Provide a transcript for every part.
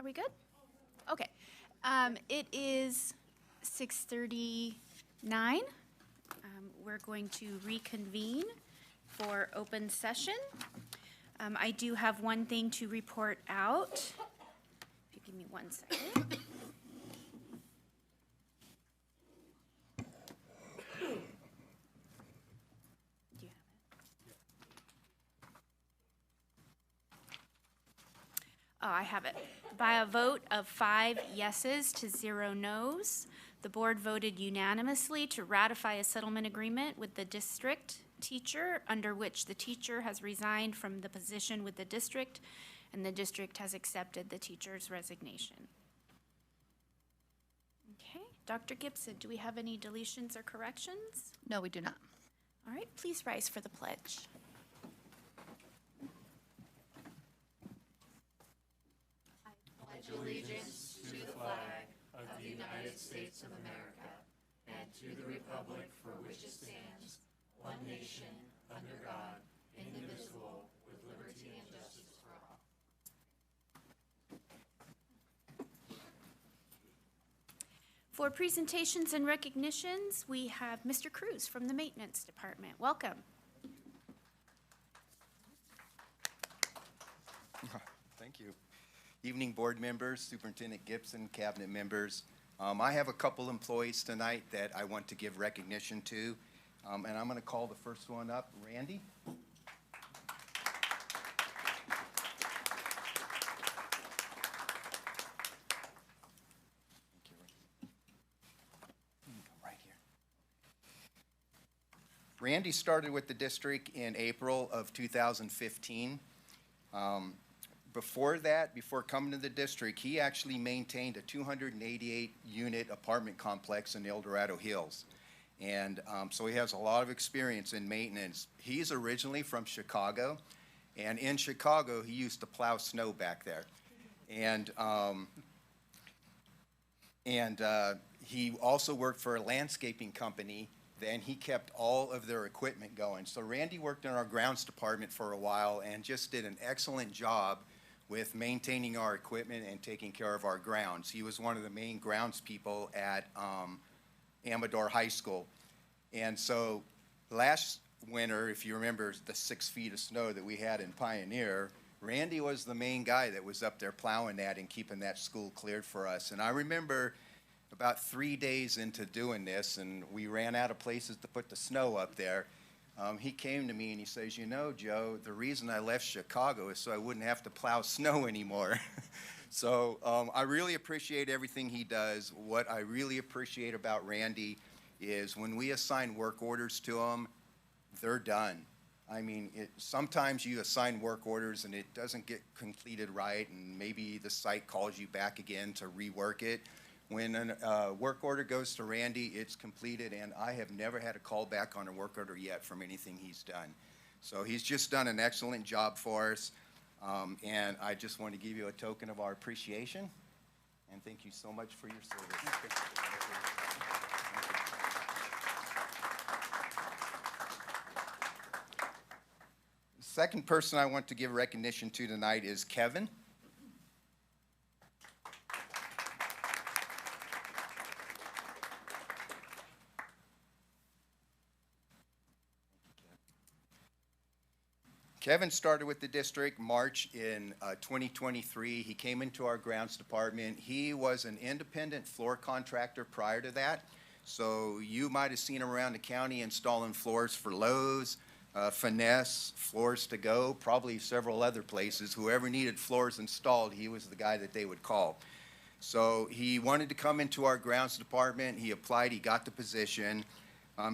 Are we good? Okay. It is 6:39. We're going to reconvene for open session. I do have one thing to report out. If you give me 1 second. Do you have it? Oh, I have it. By a vote of 5 yeses to 0 noes, the board voted unanimously to ratify a settlement agreement with the district teacher under which the teacher has resigned from the position with the district, and the district has accepted the teacher's resignation. Okay, Dr. Gibson, do we have any deletions or corrections? No, we do not. All right, please rise for the pledge. Allegiance to the flag of the United States of America and to the republic for which it stands, one nation, under God, indivisible, with liberty and justice for all. For presentations and recognitions, we have Mr. Cruz from the Maintenance Department. Welcome. Thank you. Evening board members, Superintendent Gibson, cabinet members. I have a couple employees tonight that I want to give recognition to, and I'm going to call the first one up, Randy. Right here. Randy started with the district in April of 2015. Before that, before coming to the district, he actually maintained a 288-unit apartment complex in El Dorado Hills. And so he has a lot of experience in maintenance. He's originally from Chicago, and in Chicago, he used to plow snow back there. And he also worked for a landscaping company. Then he kept all of their equipment going. So Randy worked in our grounds department for a while and just did an excellent job with maintaining our equipment and taking care of our grounds. He was one of the main grounds people at Amador High School. And so last winter, if you remember the 6 feet of snow that we had in Pioneer, Randy was the main guy that was up there plowing that and keeping that school cleared for us. And I remember about 3 days into doing this, and we ran out of places to put the snow up there. He came to me and he says, you know, Joe, the reason I left Chicago is so I wouldn't have to plow snow anymore. So I really appreciate everything he does. What I really appreciate about Randy is when we assign work orders to him, they're done. I mean, sometimes you assign work orders and it doesn't get completed right, and maybe the site calls you back again to rework it. When a work order goes to Randy, it's completed, and I have never had a call back on a work order yet from anything he's done. So he's just done an excellent job for us, and I just want to give you a token of our appreciation, and thank you so much for your service. The second person I want to give recognition to tonight is Kevin. Kevin started with the district March in 2023. He came into our grounds department. He was an independent floor contractor prior to that. So you might have seen him around the county installing floors for Lowe's, Finesse, Floors to Go, probably several other places. Whoever needed floors installed, he was the guy that they would call. So he wanted to come into our grounds department. He applied, he got the position.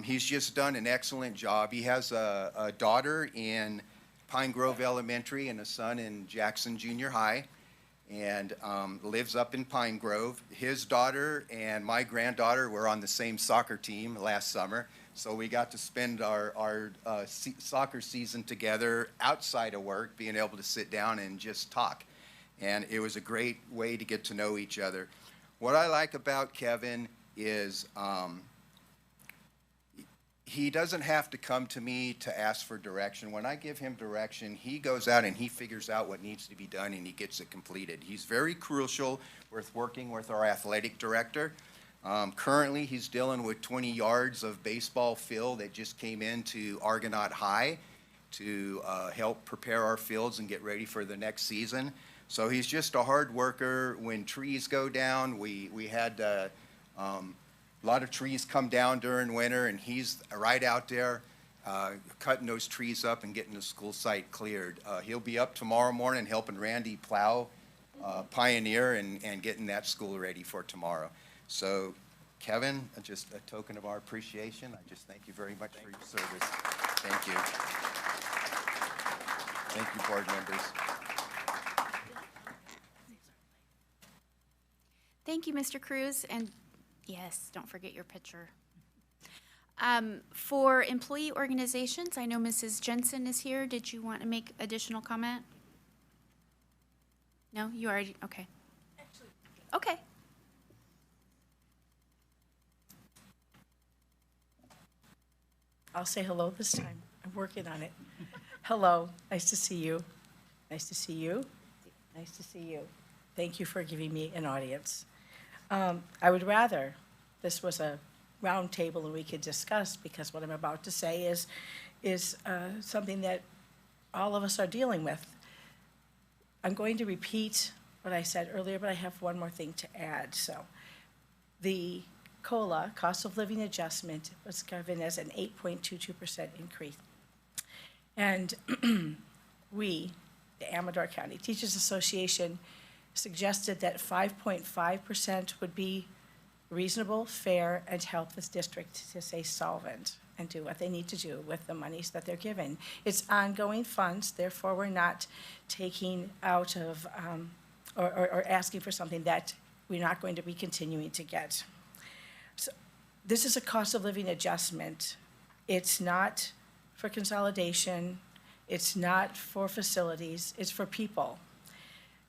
He's just done an excellent job. He has a daughter in Pine Grove Elementary and a son in Jackson Junior High, and lives up in Pine Grove. His daughter and my granddaughter were on the same soccer team last summer, so we got to spend our soccer season together outside of work, being able to sit down and just talk. And it was a great way to get to know each other. What I like about Kevin is he doesn't have to come to me to ask for direction. When I give him direction, he goes out and he figures out what needs to be done and he gets it completed. He's very crucial with working with our athletic director. Currently, he's dealing with 20 yards of baseball field that just came into Argonaut High to help prepare our fields and get ready for the next season. So he's just a hard worker. When trees go down, we had a lot of trees come down during winter, and he's right out there cutting those trees up and getting the school site cleared. He'll be up tomorrow morning helping Randy plow Pioneer and getting that school ready for tomorrow. So, Kevin, just a token of our appreciation. I just thank you very much for your service. Thank you. Thank you, board members. Thank you, Mr. Cruz, and yes, don't forget your picture. For employee organizations, I know Mrs. Jensen is here. Did you want to make additional comment? No, you already, okay. Okay. I'll say hello this time. I'm working on it. Hello, nice to see you. Nice to see you. Nice to see you. Thank you for giving me an audience. I would rather this was a round table and we could discuss, because what I'm about to say is something that all of us are dealing with. I'm going to repeat what I said earlier, but I have one more thing to add. So the COLA, cost of living adjustment, was given as an 8.22% increase. And we, the Amador County Teachers Association, suggested that 5.5% would be reasonable, fair, and help this district to stay solvent and do what they need to do with the monies that they're given. It's ongoing funds, therefore we're not taking out of, or asking for something that we're not going to be continuing to get. So this is a cost of living adjustment. It's not for consolidation. It's not for facilities. It's for people.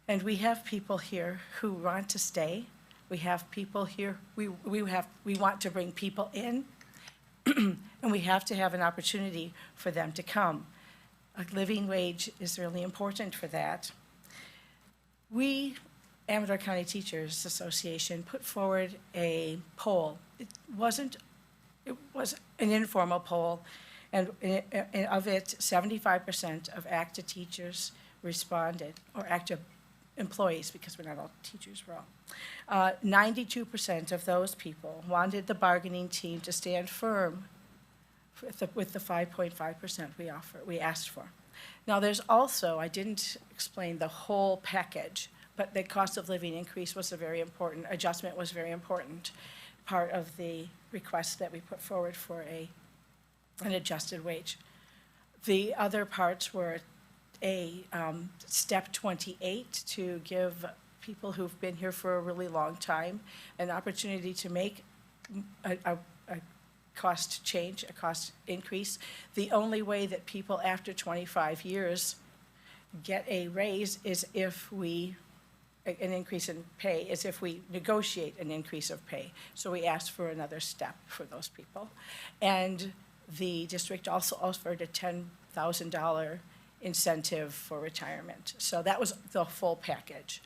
And we have people here who want to stay. We have people here, we want to bring people in, and we have to have an opportunity for them to come. A living wage is really important for that. We, Amador County Teachers Association, put forward a poll. It was an informal poll, and of it, 75% of active teachers responded, or active employees, because we're not all teachers, we're all. 92% of those people wanted the bargaining team to stand firm with the 5.5% we asked for. Now, there's also, I didn't explain the whole package, but the cost of living increase was a very important, adjustment was very important part of the request that we put forward for an adjusted wage. The other parts were a step 28 to give people who've been here for a really long time an opportunity to make a cost change, a cost increase. The only way that people after 25 years get a raise is if an increase in pay, is if we negotiate an increase of pay. So we asked for another step for those people. And the district also offered a $10,000 incentive for retirement. So that was the full package.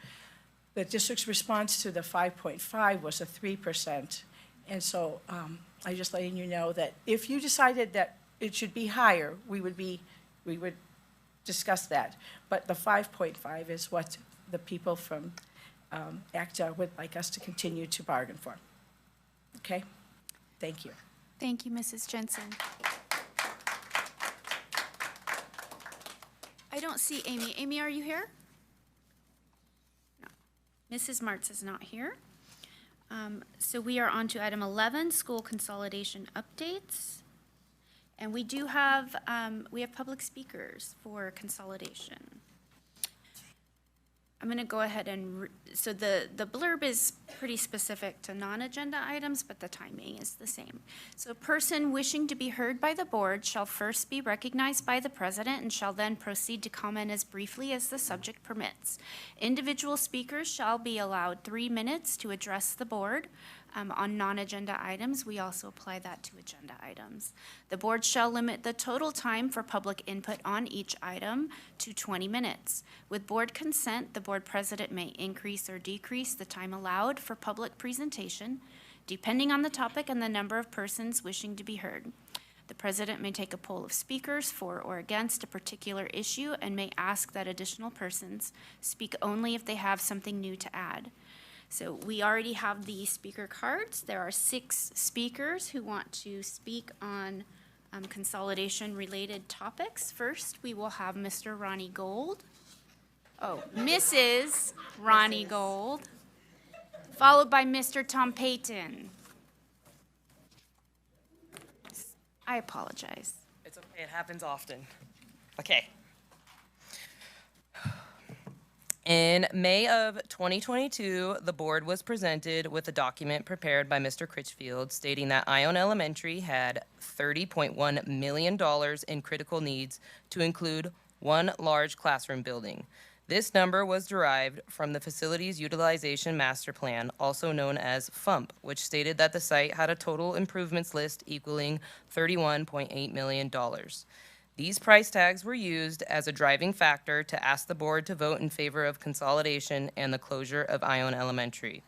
The district's response to the 5.5 was a 3%. And so I'm just letting you know that if you decided that it should be higher, we would discuss that. But the 5.5 is what the people from ACTA would like us to continue to bargain for. Okay? Thank you. Thank you, Mrs. Jensen. I don't see Amy. Amy, are you here? No. Mrs. Martz is not here. So we are on to item 11, school consolidation updates. And we do have, public speakers for consolidation. I'm going to go ahead and, so the blurb is pretty specific to non-agenda items, but the timing is the same. So a person wishing to be heard by the board shall first be recognized by the president and shall then proceed to comment as briefly as the subject permits. Individual speakers shall be allowed 3 minutes to address the board. On non-agenda items, we also apply that to agenda items. The board shall limit the total time for public input on each item to 20 minutes. With board consent, the board president may increase or decrease the time allowed for public presentation, depending on the topic and the number of persons wishing to be heard. The president may take a poll of speakers for or against a particular issue and may ask that additional persons speak only if they have something new to add. So we already have the speaker cards. There are 6 speakers who want to speak on consolidation-related topics. First, we will have Mr. Ronnie Gold. Oh, Mrs. Ronnie Gold, followed by Mr. Tom Payton. I apologize. It's okay, it happens often. Okay. In May of 2022, the board was presented with a document prepared by Mr. Critchfield stating that Ione Elementary had $30.1 million in critical needs to include 1 large classroom building. This number was derived from the Facilities Utilization Master Plan, also known as FUMP, which stated that the site had a total improvements list equaling $31.8 million. These price tags were used as a driving factor to ask the board to vote in favor of consolidation and the closure of Ione Elementary.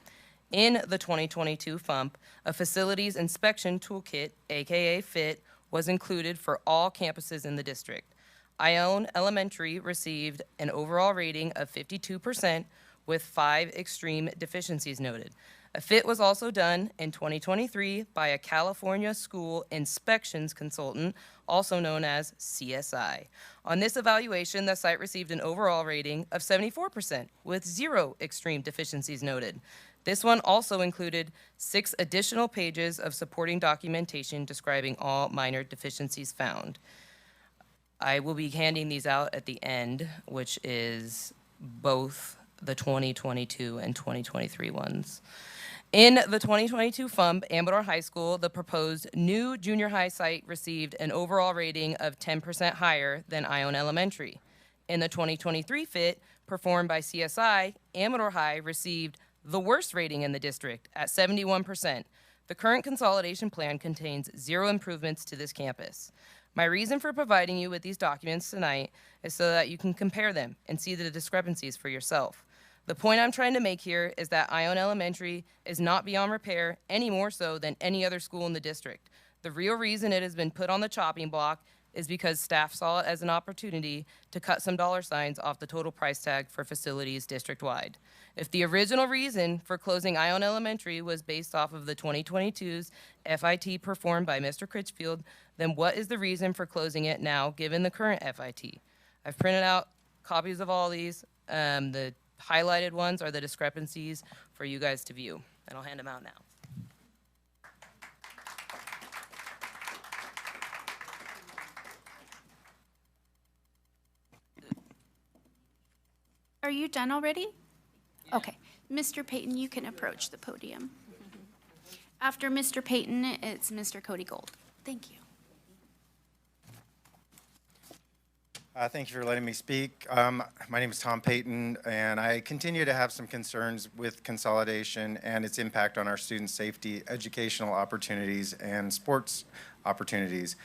In the 2022 FUMP, a facilities inspection toolkit, aka FIT, was included for all campuses in the district. Ione Elementary received an overall rating of 52% with 5 extreme deficiencies noted. A FIT was also done in 2023 by a California School Inspections Consultant, also known as CSI. On this evaluation, the site received an overall rating of 74% with 0 extreme deficiencies noted. This one also included 6 additional pages of supporting documentation describing all minor deficiencies found. I will be handing these out at the end, which is both the 2022 and 2023 ones. In the 2022 FUMP, Amador High School, the proposed new junior high site received an overall rating of 10% higher than Ione Elementary. In the 2023 FIT, performed by CSI, Amador High received the worst rating in the district at 71%. The current consolidation plan contains 0 improvements to this campus. My reason for providing you with these documents tonight is so that you can compare them and see the discrepancies for yourself. The point I'm trying to make here is that Ione Elementary is not beyond repair any more so than any other school in the district. The real reason it has been put on the chopping block is because staff saw it as an opportunity to cut some dollar signs off the total price tag for facilities district-wide. If the original reason for closing Ione Elementary was based off of the 2022's FIT performed by Mr. Critchfield, then what is the reason for closing it now, given the current FIT? I've printed out copies of all these. The highlighted ones are the discrepancies for you guys to view, and I'll hand them out now. Are you done already? Okay. Mr. Payton, you can approach the podium. After Mr. Payton, it's Mr. Cody Gold. Thank you. Thank you for letting me speak. My name is Tom Payton, and I continue to have some concerns with consolidation and its impact on our students' safety, educational opportunities, and sports opportunities.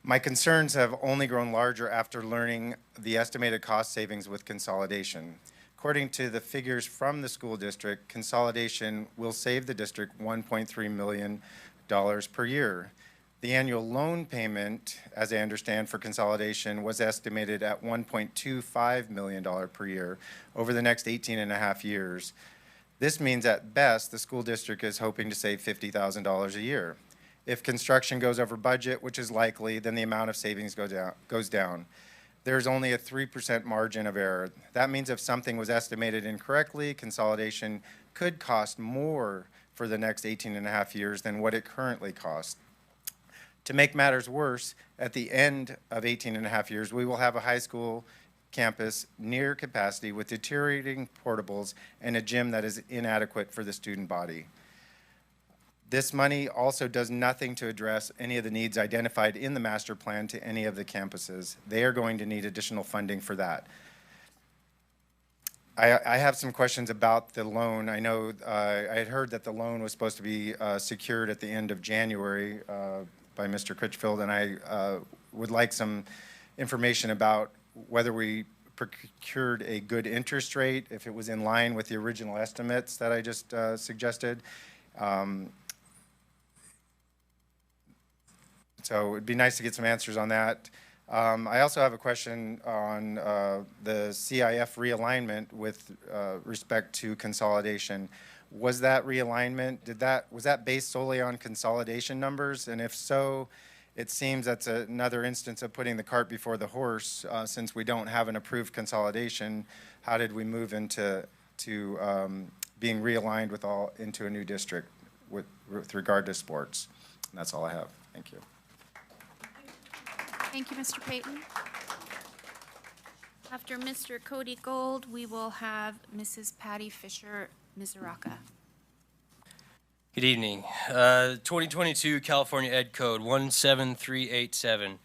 My concerns have only grown larger after learning the estimated cost savings with consolidation. According to the figures from the school district, consolidation will save the district $1.3 million per year. The annual loan payment, as I understand, for consolidation was estimated at $1.25 million per year over the next 18 and a half years. This means at best, the school district is hoping to save $50,000 a year. If construction goes over budget, which is likely, then the amount of savings goes down. There's only a 3% margin of error. That means if something was estimated incorrectly, consolidation could cost more for the next 18 and a half years than what it currently costs. To make matters worse, at the end of 18 and a half years, we will have a high school campus near capacity with deteriorating portables and a gym that is inadequate for the student body. This money also does nothing to address any of the needs identified in the master plan to any of the campuses. They are going to need additional funding for that. I have some questions about the loan. I know I had heard that the loan was supposed to be secured at the end of January by Mr. Critchfield, and I would like some information about whether we procured a good interest rate, if it was in line with the original estimates that I just suggested. So it'd be nice to get some answers on that. I also have a question on the CIF realignment with respect to consolidation. Was that realignment, was that based solely on consolidation numbers? And if so, it seems that's another instance of putting the cart before the horse. Since we don't have an approved consolidation, how did we move into being realigned into a new district with regard to sports? And that's all I have. Thank you. Thank you, Mr. Payton. After Mr. Cody Gold, we will have Mrs. Patty Fisher Mizuraka. Good evening. 2022 California Ed Code 17387.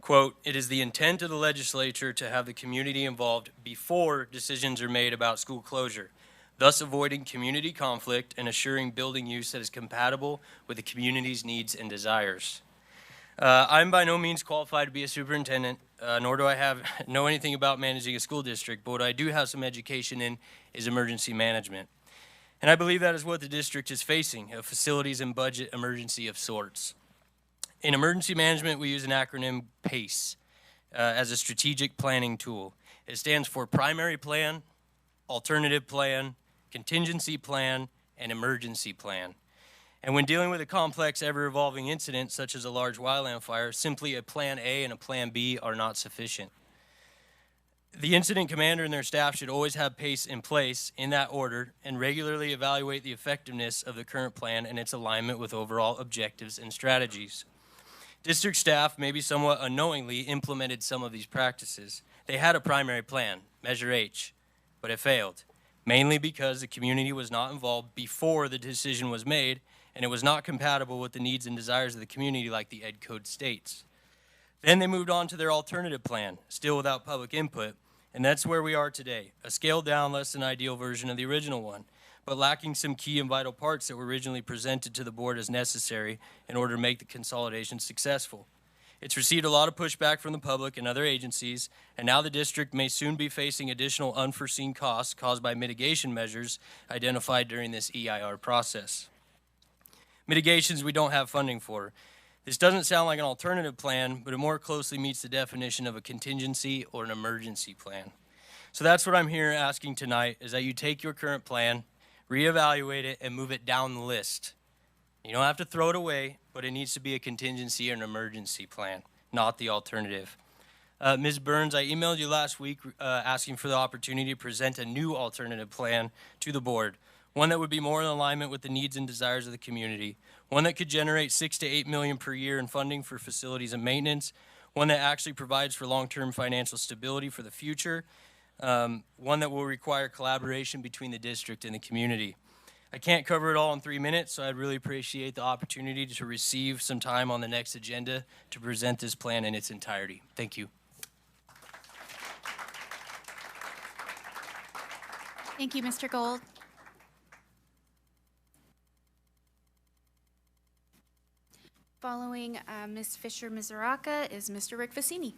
Quote, "It is the intent of the legislature to have the community involved before decisions are made about school closure, thus avoiding community conflict and assuring building use that is compatible with the community's needs and desires." I'm by no means qualified to be a superintendent, nor do I know anything about managing a school district, but what I do have some education in is emergency management. And I believe that is what the district is facing, a facilities and budget emergency of sorts. In emergency management, we use an acronym PACE as a strategic planning tool. It stands for Primary Plan, Alternative Plan, Contingency Plan, and Emergency Plan. And when dealing with a complex, ever-evolving incident, such as a large wildland fire, simply a Plan A and a Plan B are not sufficient. The incident commander and their staff should always have PACE in place in that order and regularly evaluate the effectiveness of the current plan and its alignment with overall objectives and strategies. District staff, maybe somewhat unknowingly, implemented some of these practices. They had a primary plan, Measure H, but it failed, mainly because the community was not involved before the decision was made, and it was not compatible with the needs and desires of the community like the Ed Code states. Then they moved on to their alternative plan, still without public input, and that's where we are today, a scaled down, less than ideal version of the original one, but lacking some key and vital parts that were originally presented to the board as necessary in order to make the consolidation successful. It's received a lot of pushback from the public and other agencies, and now the district may soon be facing additional unforeseen costs caused by mitigation measures identified during this EIR process. Mitigations we don't have funding for. This doesn't sound like an alternative plan, but it more closely meets the definition of a contingency or an emergency plan. So that's what I'm here asking tonight, is that you take your current plan, reevaluate it, and move it down the list. You don't have to throw it away, but it needs to be a contingency or an emergency plan, not the alternative. Ms. Burns, I emailed you last week asking for the opportunity to present a new alternative plan to the board, one that would be more in alignment with the needs and desires of the community, one that could generate $6 to $8 million per year in funding for facilities and maintenance, one that actually provides for long-term financial stability for the future, one that will require collaboration between the district and the community. I can't cover it all in 3 minutes, so I'd really appreciate the opportunity to receive some time on the next agenda to present this plan in its entirety. Thank you. Thank you, Mr. Gold. Following Ms. Fisher Mizuraka is Mr. Rick Vicini.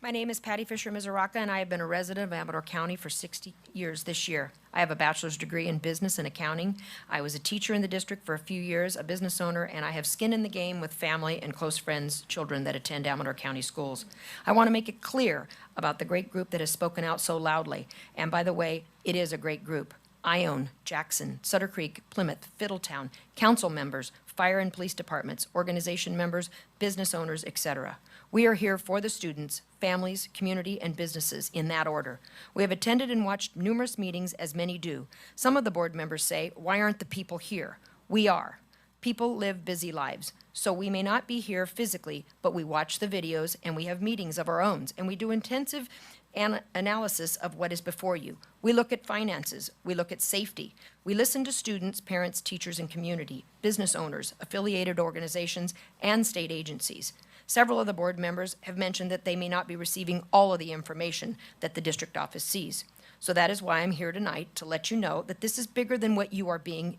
My name is Patty Fisher Mizuraka, and I have been a resident of Amador County for 60 years this year. I have a bachelor's degree in business and accounting. I was a teacher in the district for a few years, a business owner, and I have skin in the game with family and close friends, children that attend Amador County schools. I want to make it clear about the great group that has spoken out so loudly. And by the way, it is a great group. Ione, Jackson, Sutter Creek, Plymouth, Fiddletown, council members, fire and police departments, organization members, business owners, etc. We are here for the students, families, community, and businesses in that order. We have attended and watched numerous meetings, as many do. Some of the board members say, why aren't the people here? We are. People live busy lives, so we may not be here physically, but we watch the videos and we have meetings of our own, and we do intensive analysis of what is before you. We look at finances, we look at safety, we listen to students, parents, teachers, and community, business owners, affiliated organizations, and state agencies. Several of the board members have mentioned that they may not be receiving all of the information that the district office sees. So that is why I'm here tonight, to let you know that this is bigger than what you are being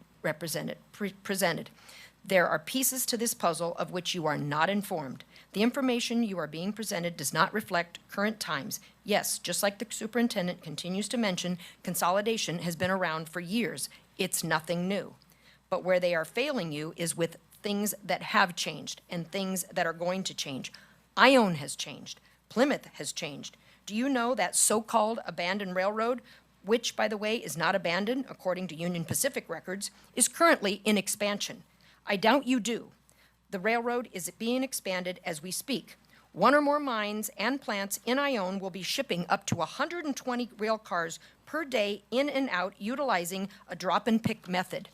presented. There are pieces to this puzzle of which you are not informed. The information you are being presented does not reflect current times. Yes, just like the superintendent continues to mention, consolidation has been around for years. It's nothing new. But where they are failing you is with things that have changed and things that are going to change. Ione has changed. Plymouth has changed. Do you know that so-called abandoned railroad, which, by the way, is not abandoned according to Union Pacific records, is currently in expansion? I doubt you do. The railroad is being expanded as we speak. One or more mines and plants in Ione will be shipping up to 120 rail cars per day in and out, utilizing a drop-and-pick method.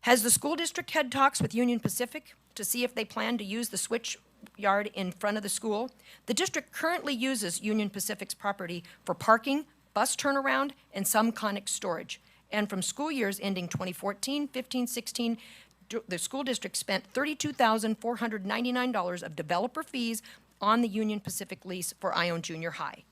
Has the school district had talks with Union Pacific to see if they plan to use the switch yard in front of the school? The district currently uses Union Pacific's property for parking, bus turnaround, and some conic storage. And from school years ending 2014, 15, 16, the school district spent $32,499 of developer fees on the Union Pacific lease for Ione Junior High.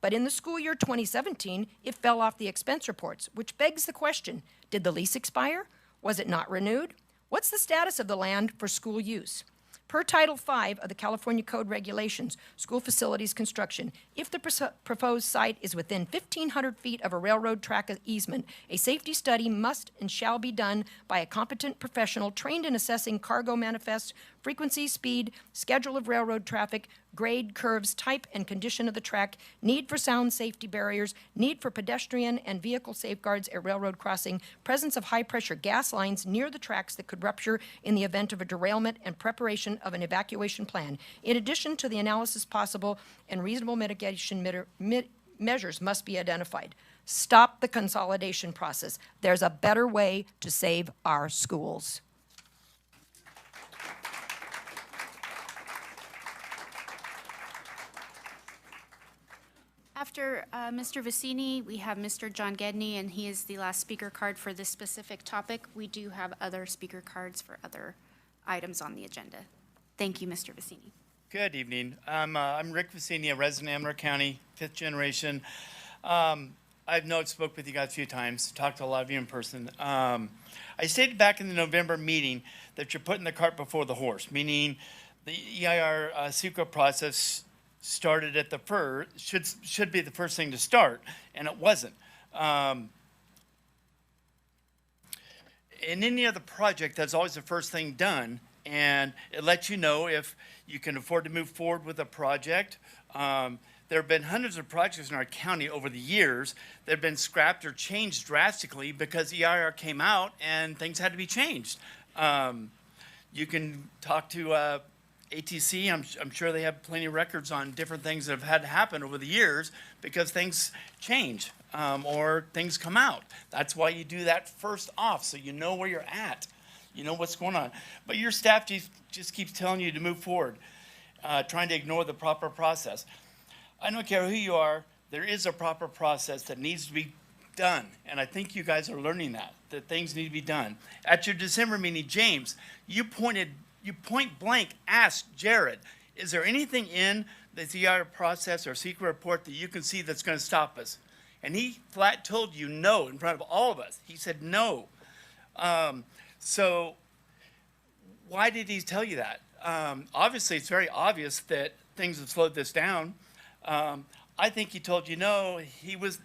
But in the school year 2017, it fell off the expense reports, which begs the question, did the lease expire? Was it not renewed? What's the status of the land for school use? Per Title V of the California Code Regulations, school facilities construction, if the proposed site is within 1,500 feet of a railroad track easement, a safety study must and shall be done by a competent professional trained in assessing cargo manifests, frequency, speed, schedule of railroad traffic, grade, curves, type, and condition of the track, need for sound safety barriers, need for pedestrian and vehicle safeguards at railroad crossing, presence of high-pressure gas lines near the tracks that could rupture in the event of a derailment, and preparation of an evacuation plan. In addition to the analysis possible and reasonable mitigation measures must be identified. Stop the consolidation process. There's a better way to save our schools. After Mr. Vicini, we have Mr. John Gedney, and he is the last speaker card for this specific topic. We do have other speaker cards for other items on the agenda. Thank you, Mr. Vicini. Good evening. I'm Rick Vicini, a resident of Amarillo County, fifth generation. I've spoke with you guys a few times, talked to a lot of you in person. I stated back in the November meeting that you're putting the cart before the horse, meaning the EIR secret process started at the first, should be the first thing to start, and it wasn't. In any other project, that's always the first thing done, and it lets you know if you can afford to move forward with a project. There have been hundreds of projects in our county over the years that have been scrapped or changed drastically because EIR came out and things had to be changed. You can talk to ATC, I'm sure they have plenty of records on different things that have had to happen over the years because things change or things come out. That's why you do that first off, so you know where you're at, you know what's going on. But your staff just keeps telling you to move forward, trying to ignore the proper process. I don't care who you are, there is a proper process that needs to be done, and I think you guys are learning that things need to be done. At your December meeting, James, you point blank asked Jared, is there anything in the EIR process or secret report that you can see that's going to stop us? And he flat told you no in front of all of us. He said no. So why did he tell you that? Obviously, it's very obvious that things have slowed this down. I think he told you no.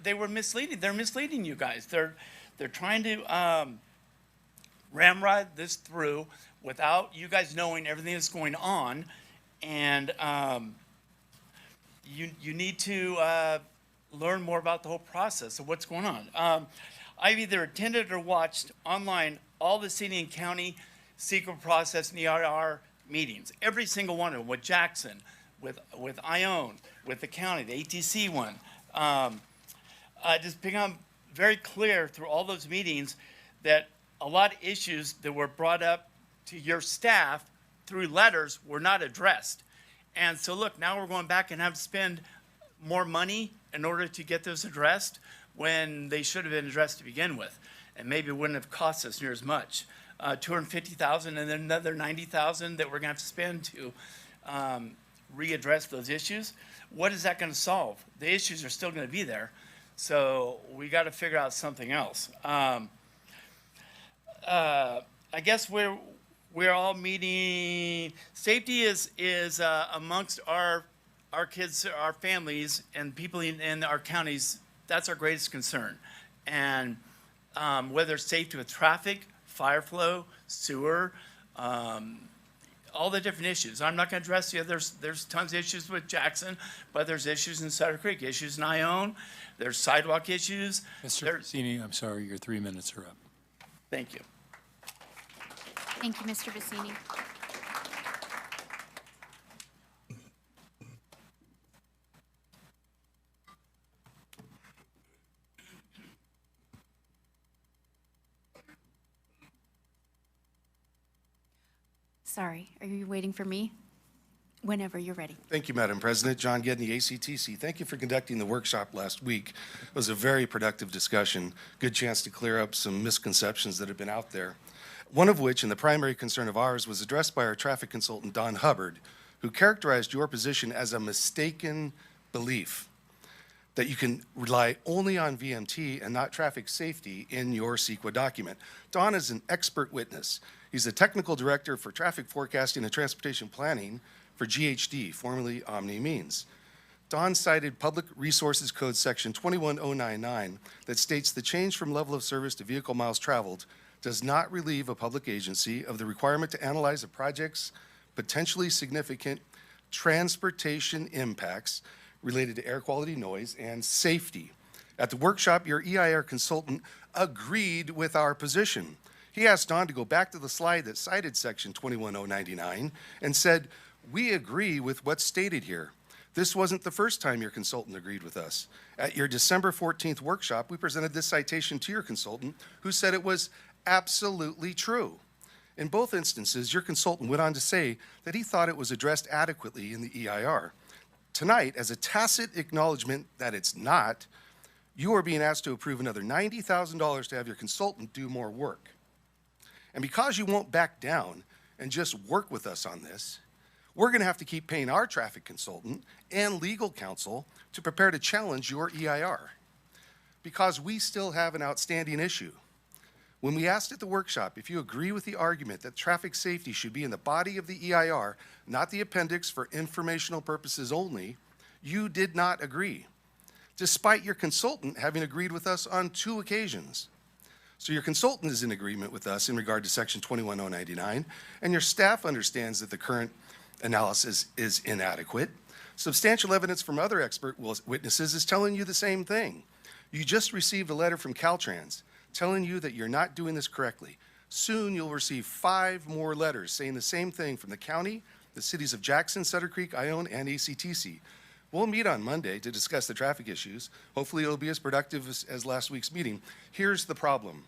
They were misleading. They're misleading you guys. They're trying to ramrod this through without you guys knowing everything that's going on, and you need to learn more about the whole process of what's going on. I've either attended or watched online all the city and county secret process and EIR meetings, every single one of them, with Jackson, with Ione, with the county, the ATC one. Just become very clear through all those meetings that a lot of issues that were brought up to your staff through letters were not addressed. And so look, now we're going back and have to spend more money in order to get those addressed when they should have been addressed to begin with. And maybe it wouldn't have cost us near as much. $250,000 and then another $90,000 that we're gonna have to spend to readdress those issues. What is that gonna solve? The issues are still gonna be there. So we got to figure out something else. I guess we're all meeting. Safety is amongst our kids, our families, and people in our counties. That's our greatest concern, and whether it's safety with traffic, fire flow, sewer, all the different issues. I'm not going to address the others. There's tons of issues with Jackson, but there's issues in Sutter Creek, issues in Ione. There's sidewalk issues. Mr. Vicini, I'm sorry, your 3 minutes are up. Thank you. Thank you, Mr. Vicini. Sorry, are you waiting for me? Whenever you're ready. Thank you, Madam President. John Gedney, ACTC. Thank you for conducting the workshop last week. It was a very productive discussion. Good chance to clear up some misconceptions that have been out there. One of which, and the primary concern of ours, was addressed by our traffic consultant, Don Hubbard, who characterized your position as a mistaken belief that you can rely only on VMT and not traffic safety in your CEQA document. Don is an expert witness. He's the technical director for traffic forecasting and transportation planning for GHD, formerly Omni Means. Don cited Public Resources Code Section 21099 that states the change from level of service to vehicle miles traveled does not relieve a public agency of the requirement to analyze a project's potentially significant transportation impacts related to air quality, noise, and safety. At the workshop, your EIR consultant agreed with our position. He asked Don to go back to the slide that cited Section 21099 and said, "We agree with what's stated here." This wasn't the first time your consultant agreed with us. At your December 14th workshop, we presented this citation to your consultant, who said it was absolutely true. In both instances, your consultant went on to say that he thought it was addressed adequately in the EIR. Tonight, as a tacit acknowledgement that it's not, you are being asked to approve another $90,000 to have your consultant do more work. And because you won't back down and just work with us on this, we're going to have to keep paying our traffic consultant and legal counsel to prepare to challenge your EIR, because we still have an outstanding issue. When we asked at the workshop if you agree with the argument that traffic safety should be in the body of the EIR, not the appendix for informational purposes only, you did not agree, despite your consultant having agreed with us on 2 occasions. So your consultant is in agreement with us in regard to Section 21099, and your staff understands that the current analysis is inadequate. Substantial evidence from other expert witnesses is telling you the same thing. You just received a letter from Caltrans telling you that you're not doing this correctly. Soon you'll receive 5 more letters saying the same thing from the county, the cities of Jackson, Sutter Creek, Ione, and ACTC. We'll meet on Monday to discuss the traffic issues. Hopefully it'll be as productive as last week's meeting. Here's the problem.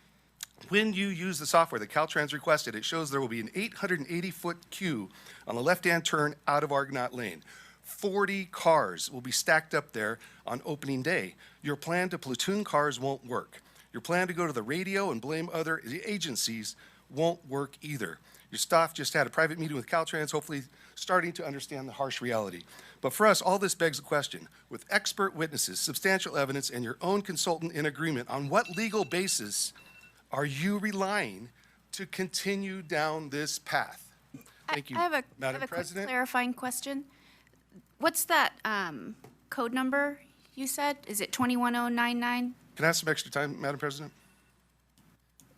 When you use the software that Caltrans requested, it shows there will be an 880-foot queue on the left-hand turn out of Argonaut Lane. 40 cars will be stacked up there on opening day. Your plan to platoon cars won't work. Your plan to go to the radio and blame other agencies won't work either. Your staff just had a private meeting with Caltrans, hopefully starting to understand the harsh reality. But for us, all this begs the question, with expert witnesses, substantial evidence, and your own consultant in agreement, on what legal basis are you relying to continue down this path? Thank you, I have a Madam quick President. clarifying question. What's that code number you said? Is it 21099? Can I have some extra time, Madam President?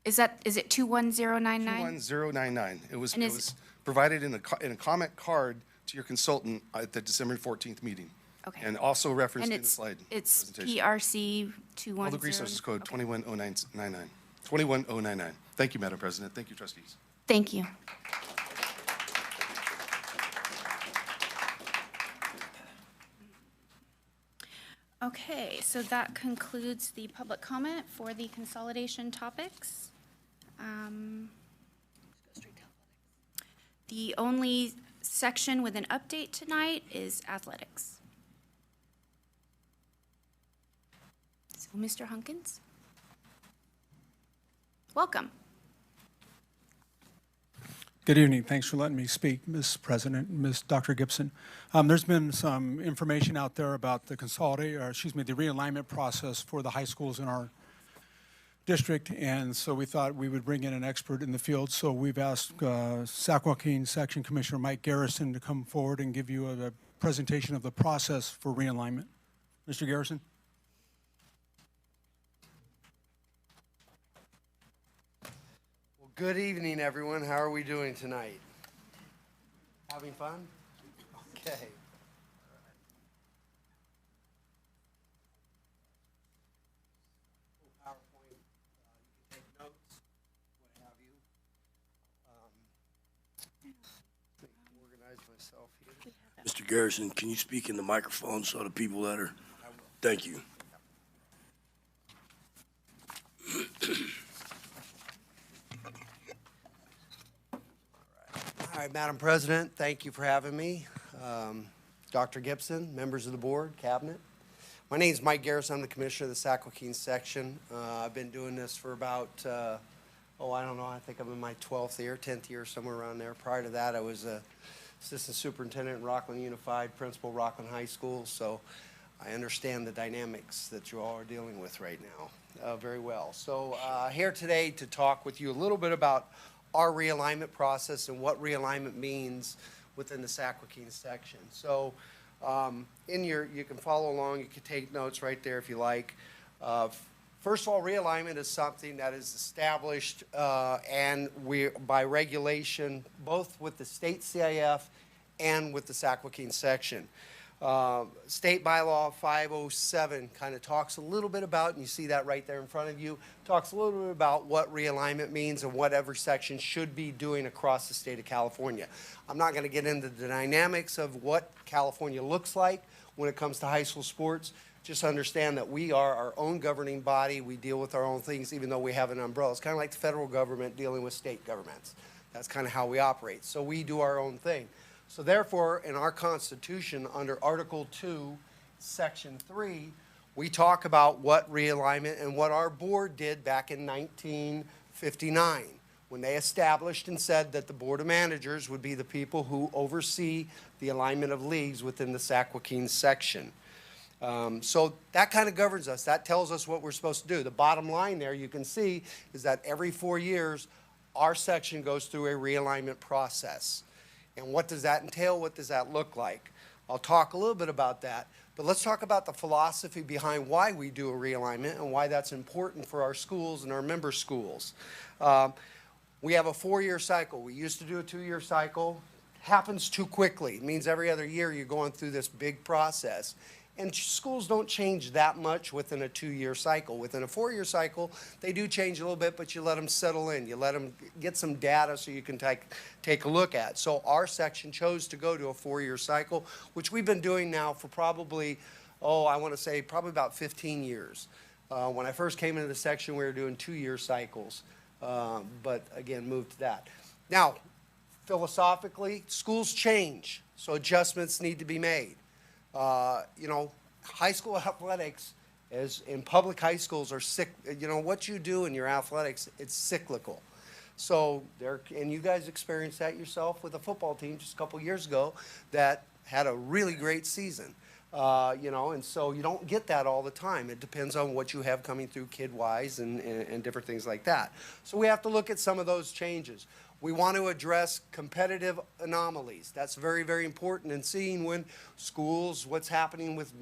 Is it 21099? 21099. It was And is- provided in a comment card to your consultant at the December 14th meeting. Okay. And also referenced And in the slide it's presentation. PRC 210. Public Resources Code Okay. 21099. 21099. Thank you, Madam President. Thank you, trustees. Thank you. Okay, so that concludes the public comment for the consolidation topics. The only section with an update tonight is athletics. So, Mr. Hunkins? Welcome. Good evening. Thanks for letting me speak, Ms. President, Ms. Dr. Gibson. There's been some information out there about the the realignment process for the high schools in our district, and so we thought we would bring in an expert in the field. So we've asked Sac Joaquin Section Commissioner Mike Garrison to come forward and give you a presentation of the process for realignment. Mr. Garrison? Good evening, everyone. How are we doing tonight? Having fun? Okay. PowerPoint, you can take notes, what have you. Let me organize myself here. Mr. Garrison, can you speak in the microphone so the people that are, thank you. All right, Madam President, thank you for having me. Dr. Gibson, members of the board, cabinet. My name is Mike Garrison. I'm the commissioner of the Sac Joaquin section. I've been doing this for about, I don't know, I think I'm in my 12th year, 10th year, somewhere around there. Prior to that, I was assistant superintendent in Rockland Unified, principal Rockland High School, so I understand the dynamics that you all are dealing with right now very well. So here today to talk with you a little bit about our realignment process and what realignment means within the Sac Joaquin section. So you can follow along, you can take notes right there if you like. First of all, realignment is something that is established and by regulation, both with the state CIF and with the Sac Joaquin section. State bylaw 507 kind of talks a little bit about, and you see that right there in front of you, talks a little bit about what realignment means and what every section should be doing across the state of California. I'm not going to get into the dynamics of what California looks like when it comes to high school sports. Just understand that we are our own governing body. We deal with our own things even though we have an umbrella. It's kind of like the federal government dealing with state governments. That's kind of how we operate. So we do our own thing. So therefore, in our Constitution, under Article 2, Section 3, we talk about what realignment and what our board did back in 1959 when they established and said that the Board of Managers would be the people who oversee the alignment of leagues within the Sac Joaquin section. So that kind of governs us. That tells us what we're supposed to do. The bottom line there you can see is that every 4 years, our section goes through a realignment process. And what does that entail? What does that look like? I'll talk a little bit about that, but let's talk about the philosophy behind why we do a realignment and why that's important for our schools and our member schools. We have a 4-year cycle. We used to do a 2-year cycle. Happens too quickly. It means every other year you're going through this big process. And schools don't change that much within a 2-year cycle. Within a 4-year cycle, they do change a little bit, but you let them settle in. You let them get some data so you can take a look at. So our section chose to go to a 4-year cycle, which we've been doing now for probably, I want to say probably about 15 years. When I first came into the section, we were doing 2-year cycles, but again, moved to that. Now, philosophically, schools change, so adjustments need to be made. High school athletics in public high schools are what you do in your athletics, it's cyclical. So and you guys experienced that yourself with a football team just a couple years ago that had a really great season. And so you don't get that all the time. It depends on what you have coming through kid-wise and different things like that. So we have to look at some of those changes. We want to address competitive anomalies. That's very, very important in seeing when schools, what's happening with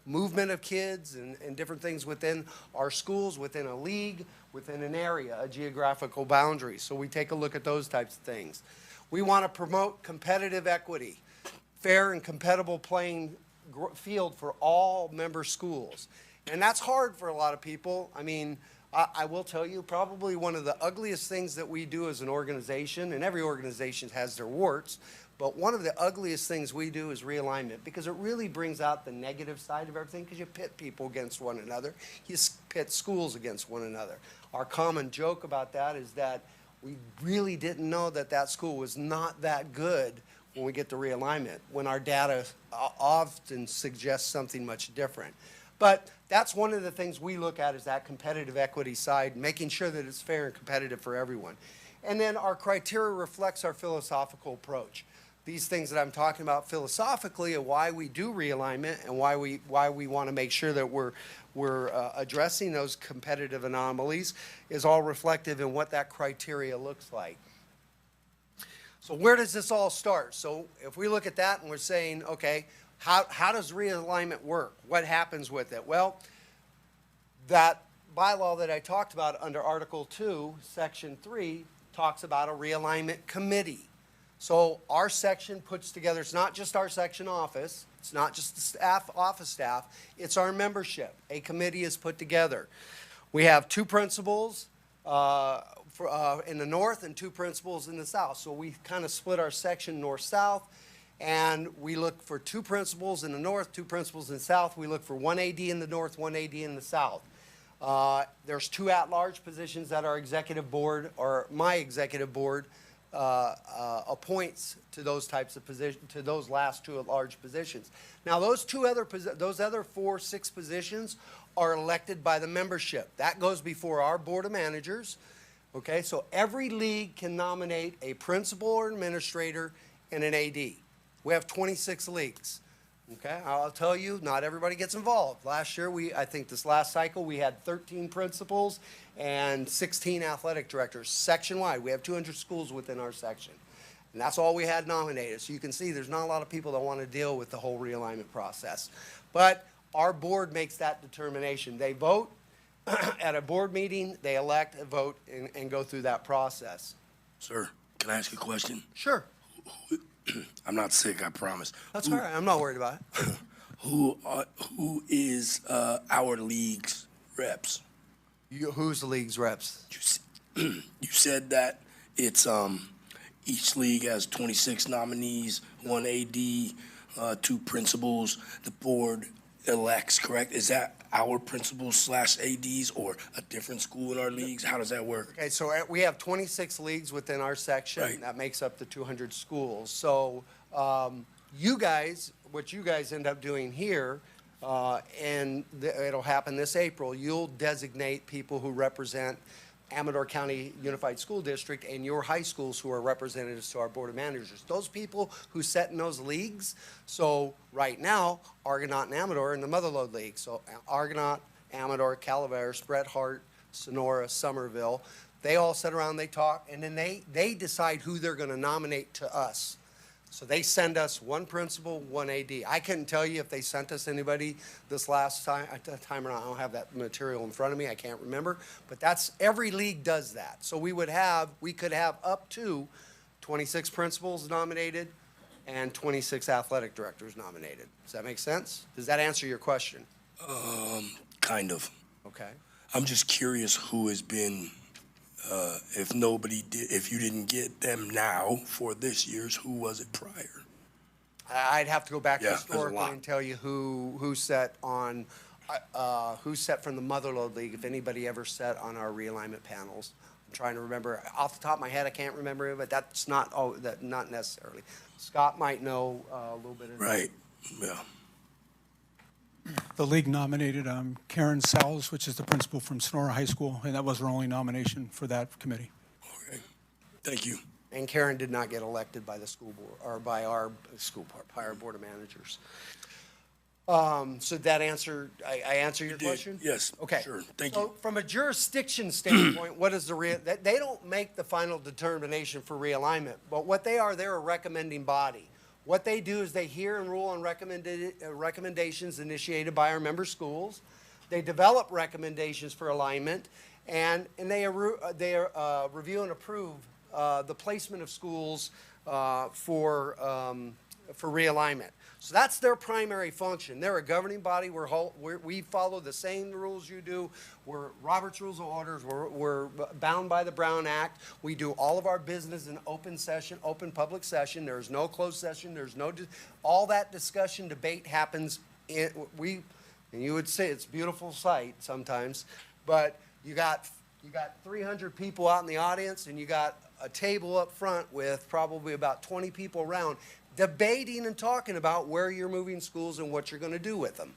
movement of kids and different things within our schools, within a league, within an area, a geographical boundary. So we take a look at those types of things. We want to promote competitive equity, fair and competitive playing field for all member schools. And that's hard for a lot of people. I mean, I will tell you, probably one of the ugliest things that we do as an organization, and every organization has their warts, but one of the ugliest things we do is realignment because it really brings out the negative side of everything because you pit people against one another. You pit schools against one another. Our common joke about that is that we really didn't know that that school was not that good when we get to realignment, when our data often suggests something much different. But that's one of the things we look at is that competitive equity side, making sure that it's fair and competitive for everyone. And then our criteria reflects our philosophical approach. These things that I'm talking about philosophically and why we do realignment and why we want to make sure that we're addressing those competitive anomalies is all reflective in what that criteria looks like. So where does this all start? So if we look at that and we're saying, okay, how does realignment work? What happens with it? Well, that bylaw that I talked about under Article 2, Section 3, talks about a realignment committee. So our section puts together, it's not just our section office, it's not just the staff, office staff, it's our membership. A committee is put together. We have 2 principals in the north and 2 principals in the south. So we kind of split our section north-south, and we look for 2 principals in the north, 2 principals in the south. We look for 1 AD in the north, 1 AD in the south. There's 2 at-large positions that our executive board, or my executive board, appoints to those types of positions, to those last 2 at-large positions. Now, those other 4, 6 positions are elected by the membership. That goes before our board of managers. Okay, so every league can nominate a principal or administrator and an AD. We have 26 leagues. Okay, I'll tell you, not everybody gets involved. Last year, I think this last cycle, we had 13 principals and 16 athletic directors, section-wide. We have 200 schools within our section. And that's all we had nominated. So you can see there's not a lot of people that want to deal with the whole realignment process. But our board makes that determination. They vote at a board meeting, they elect, vote, and go through that process. Sir, can I ask you a question? Sure. I'm not sick, I promise. That's all right. I'm not worried about it. Who is our league's reps? Who's the league's reps? You said that it's each league has 26 nominees, 1 AD, 2 principals. The board elects, correct? Is that our principals / ADs or a different school in our leagues? How does that work? Okay, so we have 26 leagues within our section. Right. That makes up the 200 schools. So you guys, what you guys end up doing here, it'll happen this April, you'll designate people who represent Amador County Unified School District and your high schools who are representatives to our Board of Managers. Those people who set in those leagues, so right now, Argonaut and Amador are in the Motherlode League. So Argonaut, Amador, Calaveras, Bret Harte, Sonora, Somerville, they all sit around, they talk, and then they decide who they're going to nominate to us. So they send us 1 principal, 1 AD. I couldn't tell you if they sent us anybody this last time or not. I don't have that material in front of me. I can't remember. But every league does that. So we could have up to 26 principals nominated and 26 athletic directors nominated. Does that make sense? Does that answer your question? Kind of. Okay. I'm just curious who has been, if you didn't get them now for this year's, who was it prior? I'd have to go back Yeah, there's a historically lot. and tell you who set from the Motherlode League, if anybody ever sat on our realignment panels. I'm trying to remember. Off the top of my head, I can't remember it, but that's not necessarily. Scott might know a little bit of that. Right, yeah. The league nominated Karen Sells, which is the principal from Sonora High School, and that was her only nomination for that committee. Okay, thank you. And Karen did not get elected by the school board, or by our school board, by our Board of Managers. So that answer, I answer your question? Yes, Okay. sure, thank So you. from a jurisdiction standpoint, what is they don't make the final determination for realignment, but what they're a recommending body. What they do is they hear and rule on recommendations initiated by our member schools. They develop recommendations for alignment, and they review and approve the placement of schools for realignment. So that's their primary function. They're a governing body. We follow the same rules you do. We're Robert's Rules of Orders. We're bound by the Brown Act. We do all of our business in open session, open public session. There's no closed session. There's no, all that discussion, debate happens and you would say it's a beautiful sight sometimes, but you got 300 people out in the audience and you got a table up front with probably about 20 people around debating and talking about where you're moving schools and what you're going to do with them.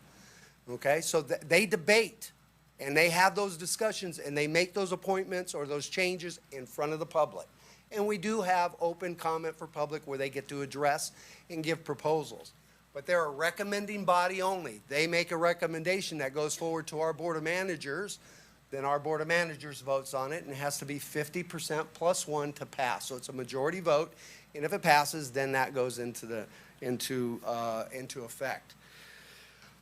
Okay, so they debate. And they have those discussions and they make those appointments or those changes in front of the public. And we do have open comment for public where they get to address and give proposals. But they're a recommending body only. They make a recommendation that goes forward to our Board of Managers. Then our Board of Managers votes on it, and it has to be 50% plus one to pass. So it's a majority vote, and if it passes, then that goes into effect.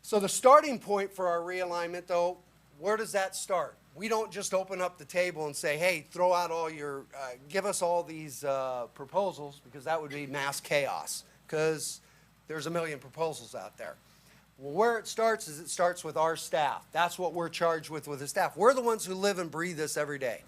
So the starting point for our realignment, though, where does that start? We don't just open up the table and say, hey, throw out all your, give us all these proposals, because that would be mass chaos, because there's a million proposals out there. Well, where it starts is it starts with our staff. That's what we're charged with the staff. We're the ones who live and breathe this every day.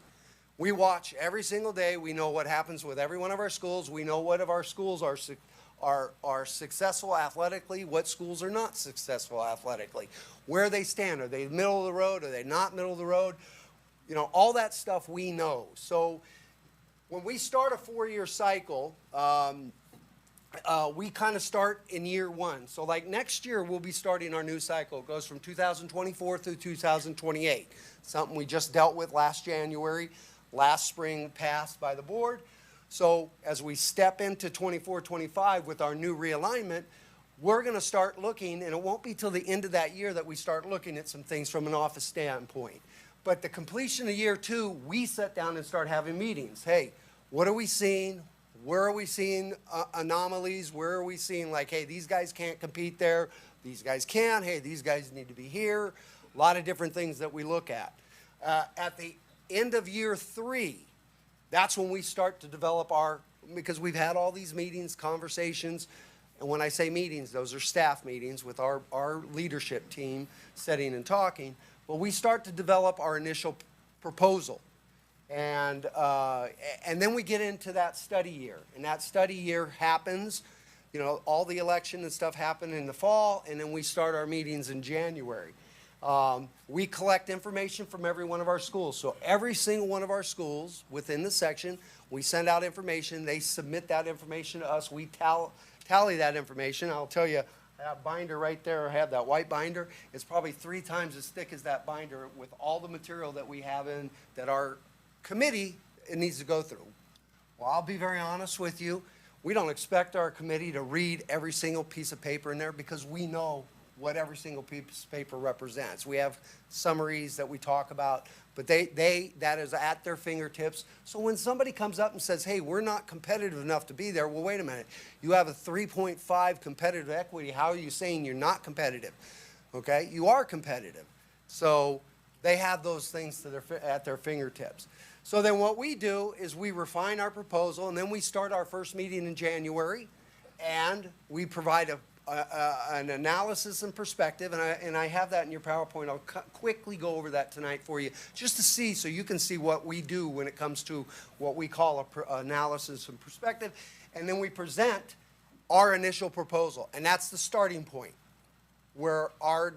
We watch every single day. We know what happens with every one of our schools. We know what of our schools are successful athletically, what schools are not successful athletically, where they stand. Are they middle of the road? Are they not middle of the road? You know, all that stuff we know. So when we start a 4-year cycle, we kind of start in year 1. So like next year, we'll be starting our new cycle. It goes from 2024 through 2028. Something we just dealt with last January, last spring passed by the board. So as we step into 24-25 with our new realignment, we're going to start looking, and it won't be till the end of that year that we start looking at some things from an office standpoint. But the completion of year 2, we sit down and start having meetings. Hey, what are we seeing? Where are we seeing anomalies? Where are we seeing like, hey, these guys can't compete there. These guys can. Hey, these guys need to be here. A lot of different things that we look at. At the end of year 3, that's when we start to develop because we've had all these meetings, conversations, and when I say meetings, those are staff meetings with our leadership team sitting and talking. Well, we start to develop our initial proposal. And then we get into that study year. And that study year happens, you know, all the election and stuff happen in the fall, and then we start our meetings in January. We collect information from every one of our schools. So every single one of our schools within the section, we send out information. They submit that information to us. We tally that information. I'll tell you, that binder right there, I have that white binder. It's probably 3 times as thick as that binder with all the material that we have in that our committee needs to go through. Well, I'll be very honest with you. We don't expect our committee to read every single piece of paper in there because we know what every single piece of paper represents. We have summaries that we talk about, but that is at their fingertips. So when somebody comes up and says, hey, we're not competitive enough to be there, well, wait a minute. You have a 3.5 competitive equity. How are you saying you're not competitive? Okay, you are competitive. So they have those things at their fingertips. So then what we do is we refine our proposal, and then we start our first meeting in January, and we provide an analysis and perspective, and I have that in your PowerPoint. I'll quickly go over that tonight for you, just to see, so you can see what we do when it comes to what we call analysis and perspective, and then we present our initial proposal, and that's the starting point. Where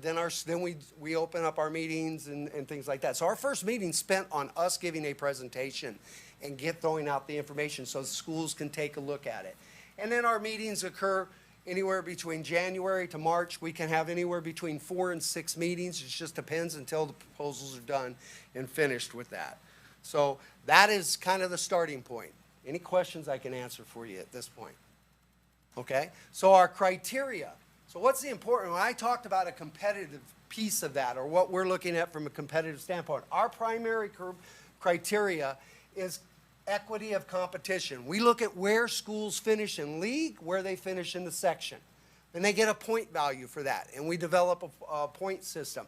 then we open up our meetings and things like that. So our first meeting spent on us giving a presentation and throwing out the information so the schools can take a look at it. And then our meetings occur anywhere between January to March. We can have anywhere between 4 and 6 meetings. It just depends until the proposals are done and finished with that. So that is kind of the starting point. Any questions I can answer for you at this point? Okay, so our criteria. So what's the important, when I talked about a competitive piece of that, or what we're looking at from a competitive standpoint, our primary criteria is equity of competition. We look at where schools finish in league, where they finish in the section. And they get a point value for that, and we develop a point system.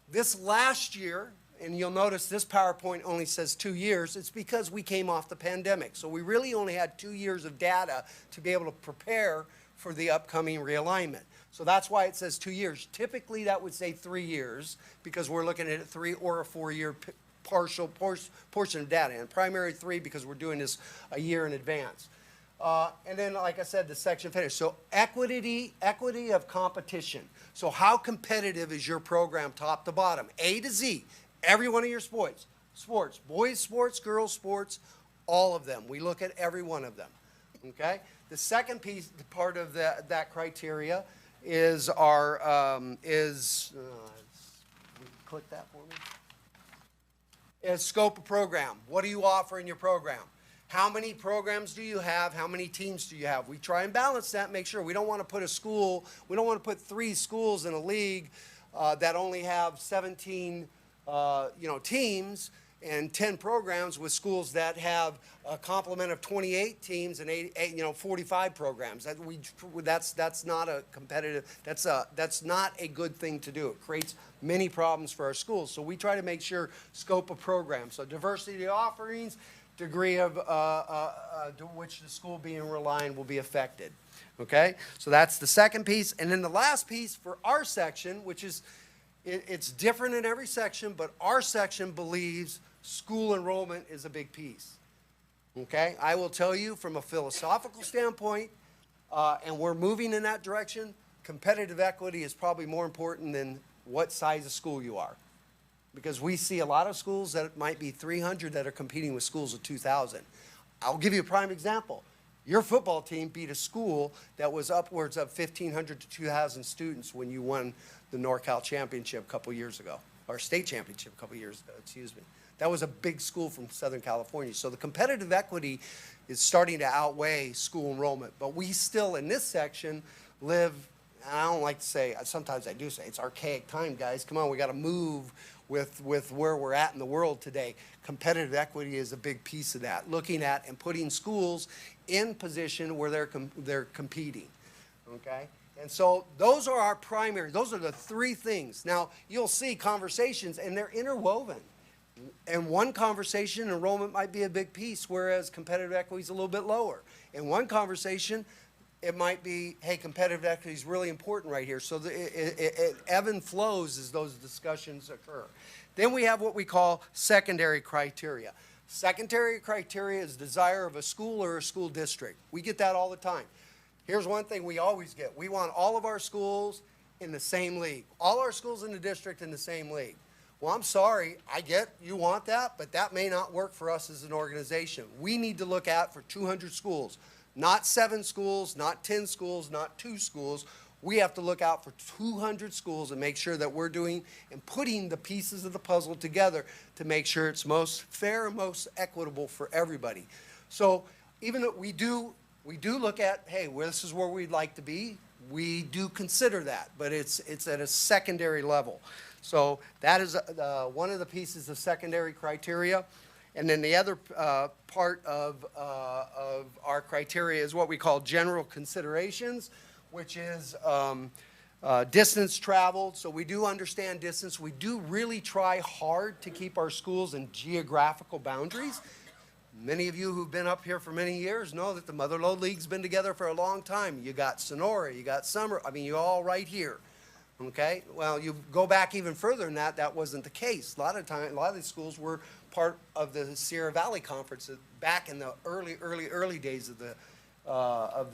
This last year, and you'll notice this PowerPoint only says 2 years, it's because we came off the pandemic. So we really only had 2 years of data to be able to prepare for the upcoming realignment. So that's why it says 2 years. Typically, that would say 3 years because we're looking at a 3 or a 4-year partial portion of data. And primary 3 because we're doing this a year in advance. And then, like I said, the section finish. So equity of competition. So how competitive is your program top to bottom? A to Z. Every one of your sports. Boys sports, girls sports, all of them. We look at every one of them. Okay? The second part of that criteria is click that for me. is scope of program. What do you offer in your program? How many programs do you have? How many teams do you have? We try and balance that, make sure we don't want to put we don't want to put 3 schools in a league that only have 17 teams and 10 programs with schools that have a complement of 28 teams and 45 programs. That's not a competitive, that's not a good thing to do. It creates many problems for our schools. So we try to make sure scope of program. So diversity of offerings, degree of to which the school being reliant will be affected. Okay? So that's the second piece. And then the last piece for our section, which is, it's different in every section, but our section believes school enrollment is a big piece. Okay? I will tell you from a philosophical standpoint, and we're moving in that direction, competitive equity is probably more important than what size of school you are. Because we see a lot of schools that might be 300 that are competing with schools of 2,000. I'll give you a prime example. Your football team beat a school that was upwards of 1,500 to 2,000 students when you won the NorCal championship a couple years ago, or state championship a couple years ago, excuse me. That was a big school from Southern California. So the competitive equity is starting to outweigh school enrollment. But we still, in this section, live, and I don't like to say, sometimes I do say, it's archaic time, guys. Come on, we got to move with where we're at in the world today. Competitive equity is a big piece of that, looking at and putting schools in position where they're competing, okay? And so those are our primary, those are the 3 things. Now, you'll see conversations, and they're interwoven. In one conversation, enrollment might be a big piece, whereas competitive equity is a little bit lower. In one conversation, it might be, hey, competitive equity is really important right here. So it ebb and flows as those discussions occur. Then we have what we call secondary criteria. Secondary criteria is desire of a school or a school district. We get that all the time. Here's one thing we always get. We want all of our schools in the same league. All our schools in the district in the same league. Well, I'm sorry, I get you want that, but that may not work for us as an organization. We need to look at for 200 schools. Not 7 schools, not 10 schools, not 2 schools. We have to look out for 200 schools and make sure that we're doing and putting the pieces of the puzzle together to make sure it's most fair and most equitable for everybody. So even though we do look at, hey, well, this is where we'd like to be, we do consider that, but it's at a secondary level. So that is one of the pieces of secondary criteria. And then the other part of our criteria is what we call general considerations, which is distance traveled. So we do understand distance. We do really try hard to keep our schools in geographical boundaries. Many of you who've been up here for many years know that the Motherlode League's been together for a long time. You got Sonora, you got Summer, I mean, you're all right here. Okay? Well, you go back even further than that, that wasn't the case. A lot of these schools were part of the Sierra Valley Conference back in the early days of the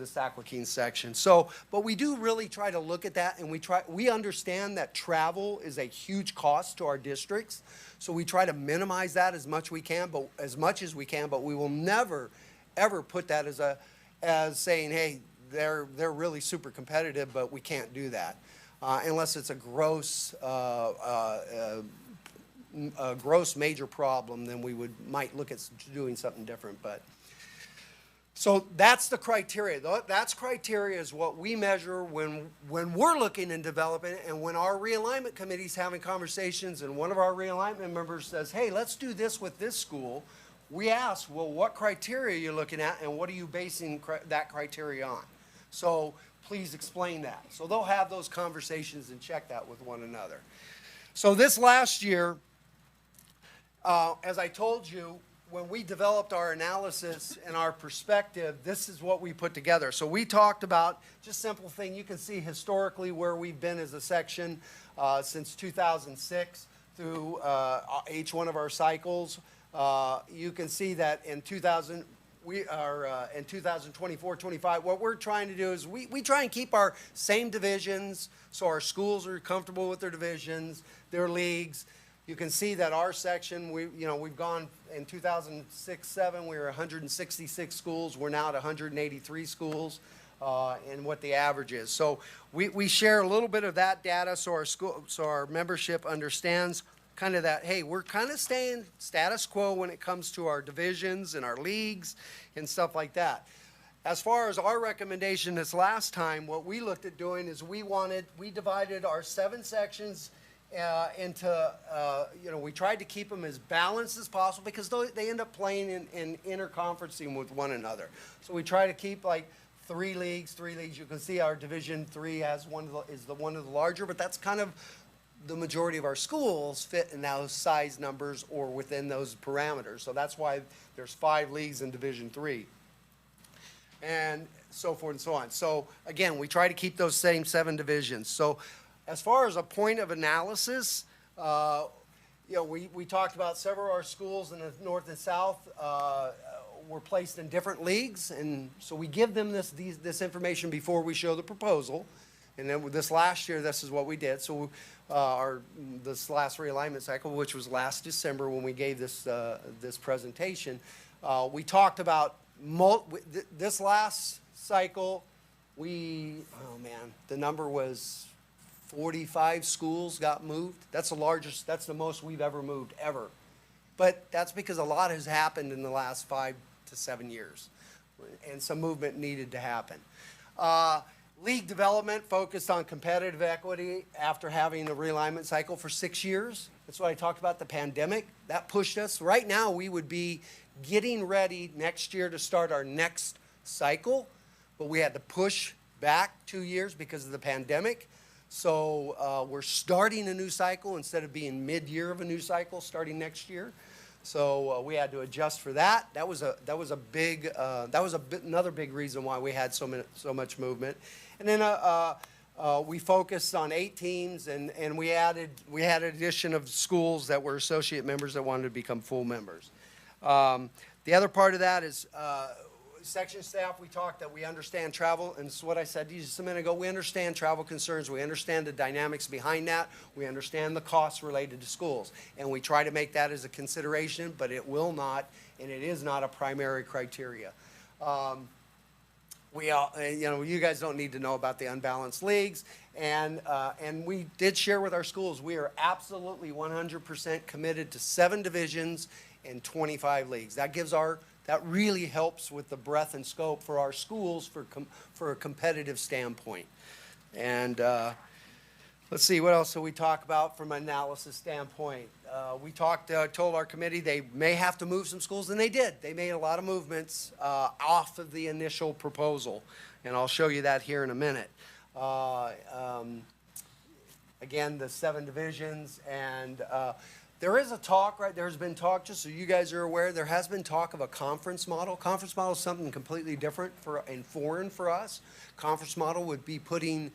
Sac-Joaquin section. So, but we do really try to look at that, and we understand that travel is a huge cost to our districts. So we try to minimize that as much as we can, but we will never, ever put that as saying, hey, they're really super competitive, but we can't do that. Unless it's a gross major problem, then we might look at doing something different. But so that's the criteria. That's criteria is what we measure when we're looking and developing it, and when our realignment committee's having conversations, and one of our realignment members says, "Hey, let's do this with this school." We ask, "Well, what criteria are you looking at, and what are you basing that criteria on?" So please explain that. So they'll have those conversations and check that with one another. So this last year, as I told you, when we developed our analysis and our perspective, this is what we put together. So we talked about just simple thing. You can see historically where we've been as a section since 2006 through each one of our cycles. You can see that in 2024, 25, what we're trying to do is we try and keep our same divisions so our schools are comfortable with their divisions, their leagues. You can see that our section, we've gone in 2006-07, we were 166 schools. We're now at 183 schools, and what the average is. So we share a little bit of that data so our membership understands kind of that, hey, we're kind of staying status quo when it comes to our divisions and our leagues and stuff like that. As far as our recommendation this last time, what we looked at doing is we divided our 7 sections into, we tried to keep them as balanced as possible because they end up playing in interconferencing with one another. So we try to keep like 3 leagues. You can see our Division 3 has one of the larger, but that's kind of the majority of our schools fit in those size numbers or within those parameters. So that's why there's 5 leagues in Division 3. And so forth and so on. So again, we try to keep those same 7 divisions. So as far as a point of analysis, we talked about several of our schools in the north and south were placed in different leagues, and so we give them this information before we show the proposal. And then this last year, this is what we did. So this last realignment cycle, which was last December when we gave this presentation, we talked about this last cycle. The number was 45 schools got moved. That's the most we've ever moved ever. But that's because a lot has happened in the last 5 to 7 years, and some movement needed to happen. League development focused on competitive equity after having the realignment cycle for 6 years. That's what I talked about, the pandemic. That pushed us. Right now, we would be getting ready next year to start our next cycle, but we had to push back 2 years because of the pandemic. So we're starting a new cycle instead of being mid-year of a new cycle starting next year. So we had to adjust for that. That was another big reason why we had so much movement. And then we focused on 8 teams, and we had an addition of schools that were associate members that wanted to become full members. The other part of that is section staff. We talked that we understand travel, and it's what I said to you just a minute ago. We understand travel concerns. We understand the dynamics behind that. We understand the costs related to schools, and we try to make that as a consideration, but it will not, and it is not a primary criteria. You guys don't need to know about the unbalanced leagues, and we did share with our schools. We are absolutely 100% committed to 7 divisions and 25 leagues. That really helps with the breadth and scope for our schools for a competitive standpoint. And let's see, what else did we talk about from an analysis standpoint? We told our committee they may have to move some schools, and they did. They made a lot of movements off of the initial proposal, and I'll show you that here in a minute. Again, the 7 divisions, and there is a talk, right? There's been talk, just so you guys are aware, there has been talk of a conference model. Conference model is something completely different and foreign for us. Conference model would be putting,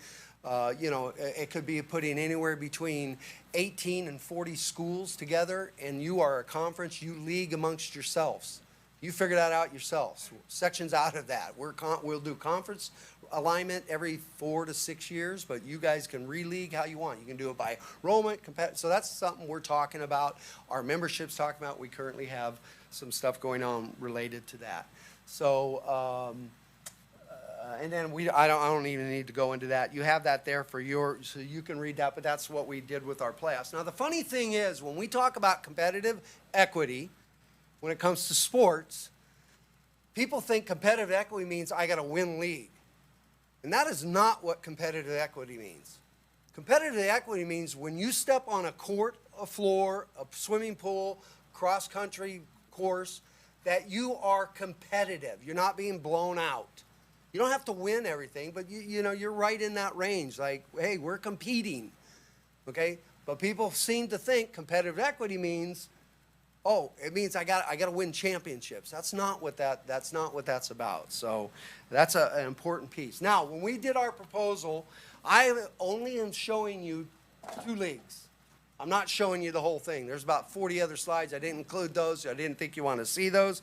it could be putting anywhere between 18 and 40 schools together, and you are a conference, you league amongst yourselves. You figure that out yourselves. Sections out of that. We'll do conference alignment every 4 to 6 years, but you guys can re-league how you want. You can do it by enrollment. So that's something we're talking about. Our membership's talking about. We currently have some stuff going on related to that. So, and then I don't even need to go into that. You have that there so you can read that, but that's what we did with our playoffs. Now, the funny thing is, when we talk about competitive equity, when it comes to sports, people think competitive equity means I got to win league. And that is not what competitive equity means. Competitive equity means when you step on a court, a floor, a swimming pool, cross-country course, that you are competitive. You're not being blown out. You don't have to win everything, but you're right in that range. Like, hey, we're competing, okay? But people seem to think competitive equity means, oh, it means I got to win championships. That's not what that's about. So that's an important piece. Now, when we did our proposal, I only am showing you 2 leagues. I'm not showing you the whole thing. There's about 40 other slides. I didn't include those. I didn't think you want to see those.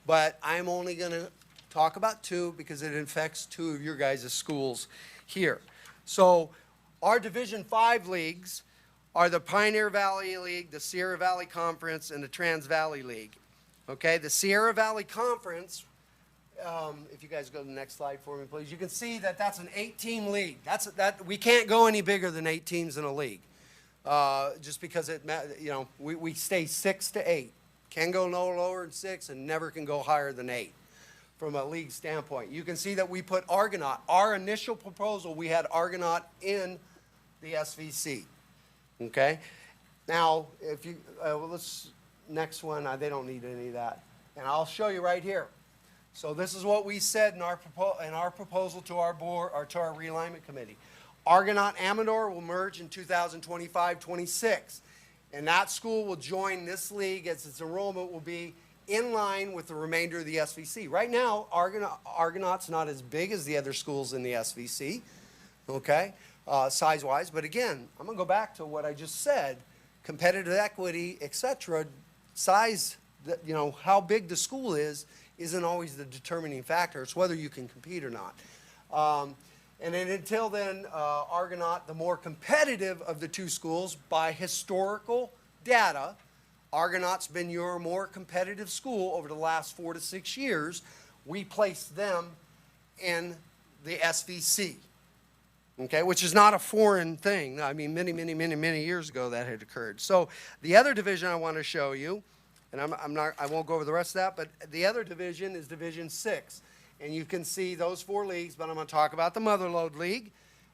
But I'm only going to talk about 2 because it affects 2 of your guys' schools here. So our Division 5 leagues are the Pioneer Valley League, the Sierra Valley Conference, and the Trans Valley League. Okay, the Sierra Valley Conference, if you guys go to the next slide for me, please, you can see that that's an 8-team league. We can't go any bigger than 8 teams in a league. just because we stay 6 to 8. Can go no lower than 6 and never can go higher than 8 from a league standpoint. You can see that we put Argonaut. Our initial proposal, we had Argonaut in the SVC. Okay? Now, if you, next one, they don't need any of that. And I'll show you right here. So this is what we said in our proposal to our board, or to our realignment committee. Argonaut Amador will merge in 2025-26. And that school will join this league as its enrollment will be in line with the remainder of the SVC. Right now, Argonaut's not as big as the other schools in the SVC, okay, size-wise. But again, I'm going to go back to what I just said. Competitive equity, et cetera, size, how big the school is, isn't always the determining factor. It's whether you can compete or not. And then until then, Argonaut, the more competitive of the two schools by historical data, Argonaut's been your more competitive school over the last 4 to 6 years. We placed them in the SVC, okay, which is not a foreign thing. I mean, many years ago that had occurred. So the other division I want to show you, and I won't go over the rest of that, but the other division is Division 6. And you can see those 4 leagues, but I'm going to talk about the Motherlode League.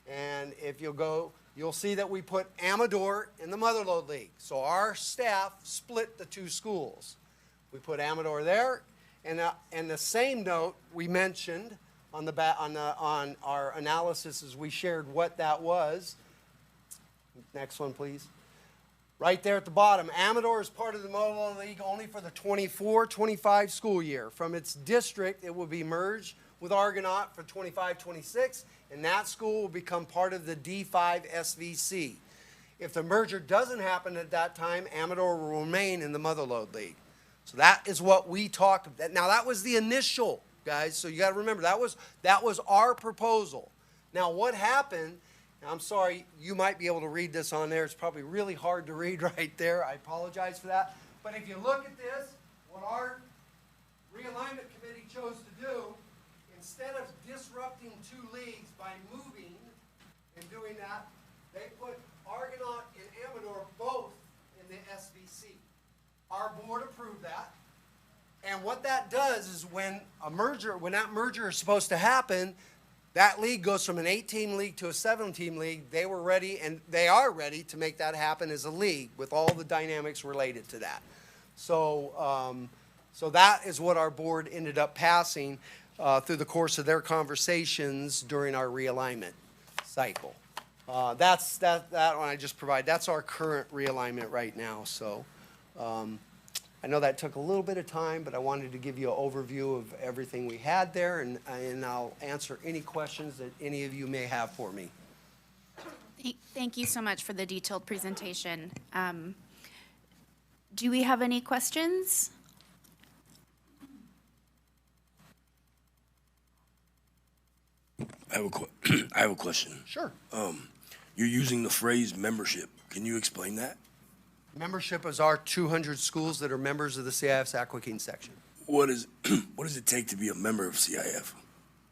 And if you'll go, you'll see that we put Amador in the Motherlode League. So our staff split the 2 schools. We put Amador there, and the same note we mentioned on on our analysis as we shared what that was. Next one, please. Right there at the bottom, Amador is part of the Motherlode League only for the 24-25 school year. From its district, it will be merged with Argonaut for 25-26, and that school will become part of the D5 SVC. If the merger doesn't happen at that time, Amador will remain in the Motherlode League. So that is what we talked about. Now, that was the initial, guys, so you got to remember, that was our proposal. Now, what happened... I'm sorry, you might be able to read this on there. It's probably really hard to read right there. I apologize for that. But if you look at this, what our realignment committee chose to do, instead of disrupting 2 leagues by moving and doing that, they put Argonaut and Amador both in the SVC. Our board approved that. And what that does is when that merger is supposed to happen, that league goes from an 8-team league to a 7-team league. They were ready, and they are ready to make that happen as a league with all the dynamics related to that. So, so that is what our board ended up passing through the course of their conversations during our realignment cycle. That one I just provided. That's our current realignment right now. So I know that took a little bit of time, but I wanted to give you an overview of everything we had there, and I'll answer any questions that any of you may have for me. Thank you so much for the detailed presentation. Do we have any questions? I have a question. Sure. You're using the phrase membership. Can you explain that? Membership is our 200 schools that are members of the CIF's Sac-Joaquin section. What does it take to be a member of CIF?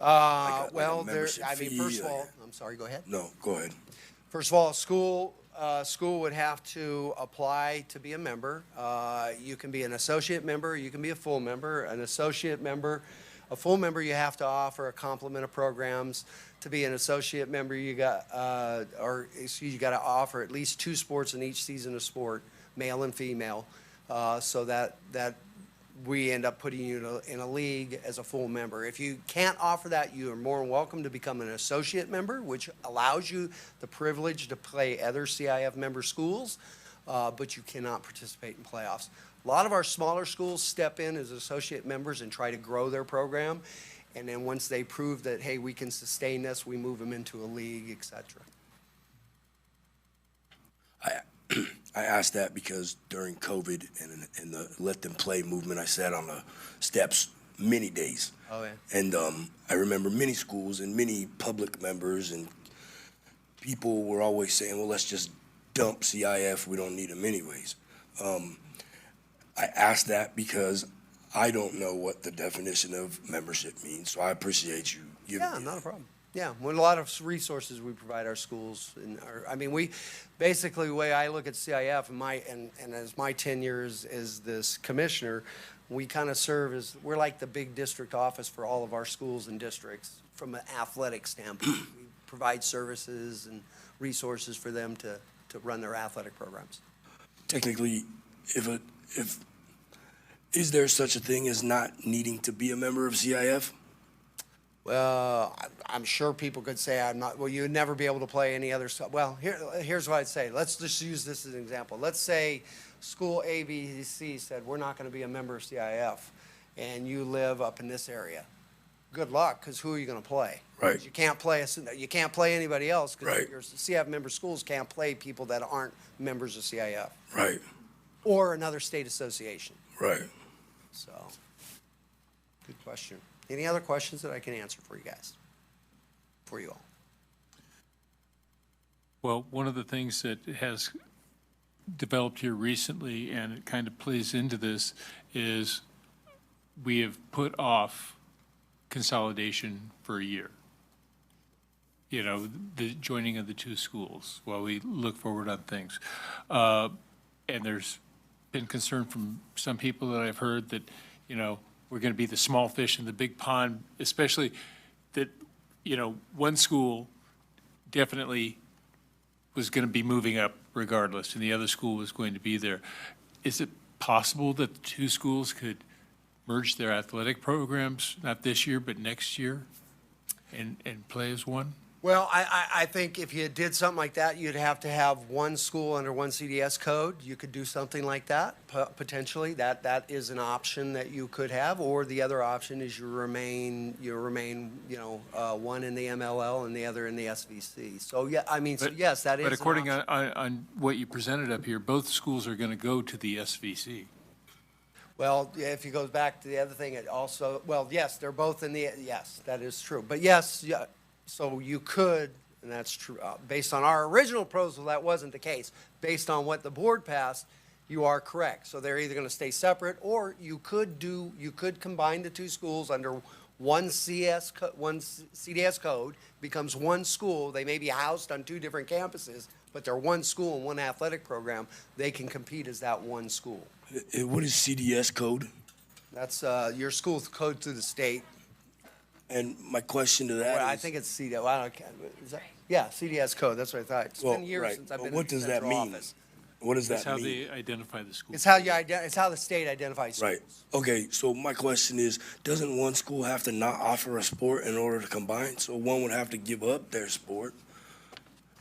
Well, first of all, I'm sorry, go ahead. No, go ahead. First of all, school would have to apply to be a member. You can be an associate member, you can be a full member. An associate member, a full member, you have to offer a complement of programs. To be an associate member, you got to offer at least 2 sports in each season of sport, male and female, so that we end up putting you in a league as a full member. If you can't offer that, you are more than welcome to become an associate member, which allows you the privilege to play other CIF member schools, but you cannot participate in playoffs. A lot of our smaller schools step in as associate members and try to grow their program. And then once they prove that, hey, we can sustain this, we move them into a league, et cetera. I asked that because during COVID and the Let Them Play movement, I sat on the steps many days. Oh, yeah. And I remember many schools and many public members and people were always saying, well, let's just dump CIF. We don't need them anyways. I asked that because I don't know what the definition of membership means, so I appreciate you giving me not a problem. Yeah, with a lot of resources we provide our schools. Basically, the way I look at CIF and as my tenure as this commissioner, we kind of serve as, we're like the big district office for all of our schools and districts from an athletic standpoint. We provide services and resources for them to run their athletic programs. Technically, is there such a thing as not needing to be a member of CIF? Well, I'm sure people could say I'm not, well, you'd never be able to play any other stuff. Well, here's what I'd say. Let's just use this as an example. Let's say school ABC said, we're not going to be a member of CIF, and you live up in this area. Good luck, because who are you going to play? Right. You can't play anybody else, because Right. your CIF member schools can't play people that aren't members of CIF. Right, Or another state association. right. So, good question. Any other questions that I can answer for you guys? For you all? Well, one of the things that has developed here recently, and it kind of plays into this, is we have put off consolidation for a year. You know, the joining of the two schools while we look forward on things. And there's been concern from some people that I've heard that, you know, we're going to be the small fish in the big pond, especially that, you know, one school definitely was going to be moving up regardless, and the other school was going to be there. Is it possible that the two schools could merge their athletic programs, not this year, but next year, and play as one? Well, I think if you did something like that, you'd have to have one school under one CDS code. You could do something like that, potentially. That is an option that you could have. Or the other option is you remain, one in the MLL and the other in the SVC. So, yeah, yes, that is But an according option. on what you presented up here, both schools are going to go to the SVC. Well, if you go back to the other thing, it also, well, yes, they're both in the, yes, that is true. But yes, yeah, so you could, and that's true, based on our original proposal, that wasn't the case. Based on what the board passed, you are correct. So they're either going to stay separate, or you could combine the two schools under one CDS code, becomes one school. They may be housed on two different campuses, but they're one school and one athletic program. They can compete as that one school. What is CDS code? That's your school's code through the state. And my question to that Well, I is- think it's CDS. Well, I don't, is that, yeah, CDS code. That's what I thought. It's Well, been years right, since I've but been what in the does that central mean? office. What does That's that how mean? they identify the school. It's how the state identifies schools. Right. Okay, so my question is, doesn't one school have to not offer a sport in order to combine? So one would have to give up their sport,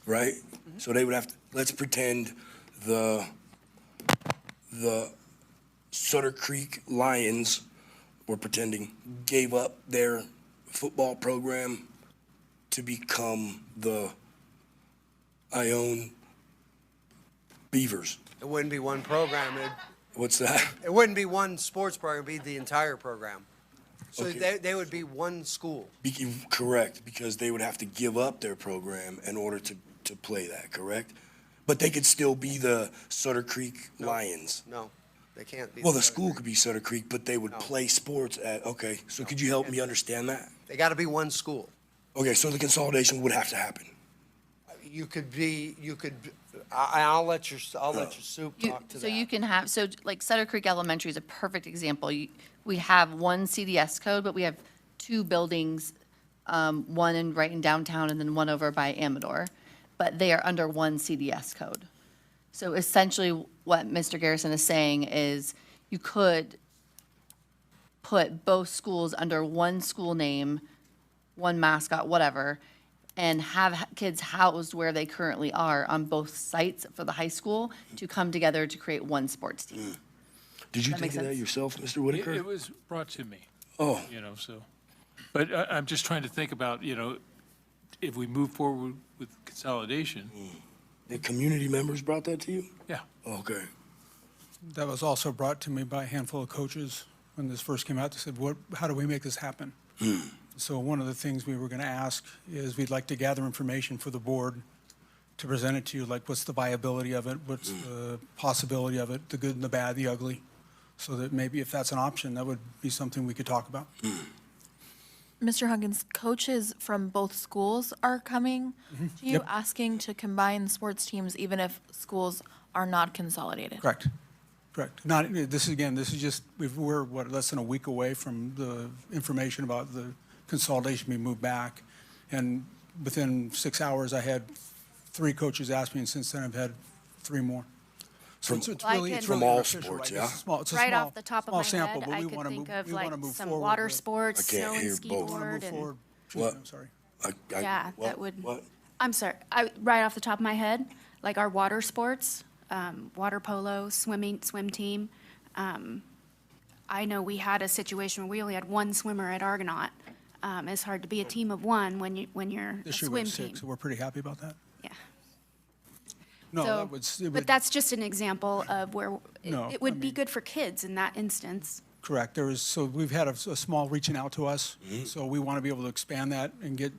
right? Mm-hmm. So they would have to, let's pretend the Sutter Creek Lions, we're pretending, gave up their football program to become the Ione Beavers. It wouldn't be one program. What's that? It wouldn't be one sports program. It'd be the entire program. So Okay. they would be one school. Correct, because they would have to give up their program in order to play that, correct? But they could still be the Sutter Creek Lions. No, they can't be. Well, the school could be Sutter Creek, but they would No. play sports at, okay, so could you help me understand that? They got to be one school. Okay, so the consolidation would have to happen. I'll let your soup talk to So that. you can have, so like Sutter Creek Elementary is a perfect example. We have one CDS code, but we have two buildings, one right in downtown and then one over by Amador. But they are under one CDS code. So essentially what Mr. Garrison is saying is you could put both schools under one school name, one mascot, whatever, and have kids housed where they currently are on both sites for the high school to come together to create one sports team. Did you That think makes of that sense. yourself, Mr. Whitaker? It was brought to me. Oh. You know, so, but I'm just trying to think about, you know, if we move forward with consolidation. The community members brought that to you? Yeah. Okay. That was also brought to me by a handful of coaches when this first came out. They said, how do we make this happen? So one of the things we were going to ask is we'd like to gather information for the board to present it to you, like what's the viability of it, what's the possibility of it, the good and the bad, the ugly, so that maybe if that's an option, that would be something we could talk about. Mr. Huggins, coaches from both schools are coming to you Yep. asking to combine sports teams even if schools are not consolidated. Correct. Correct. Not, this is just, we're, what, less than a week away from the information about the consolidation being moved back. And within 6 hours, I had 3 coaches ask me, and since then I've had 3 more. So it's I really, can- it's From really all unofficial, sports, right? yeah? It's a Right small- off the top of small my sample, head, but I we could wanna think move- of we wanna like move some forward water with- sports, I can't snow and hear ski both. board, and Forward. What? I'm sorry. Yeah, what- that would- What? I'm sorry, right off the top of my head, like our water sports, water polo, swim team. I know we had a situation where we only had 1 swimmer at Argonaut. It's hard to be a team of 1 when you're a This year we swim have team. 6, so we're pretty happy about that. Yeah. No, So- that would, it But would, that's just an example of where No, it would I be mean- good for kids in that instance. correct. There is, so we've had a small reaching out to us. Mm-hmm. So we want to be able to expand that and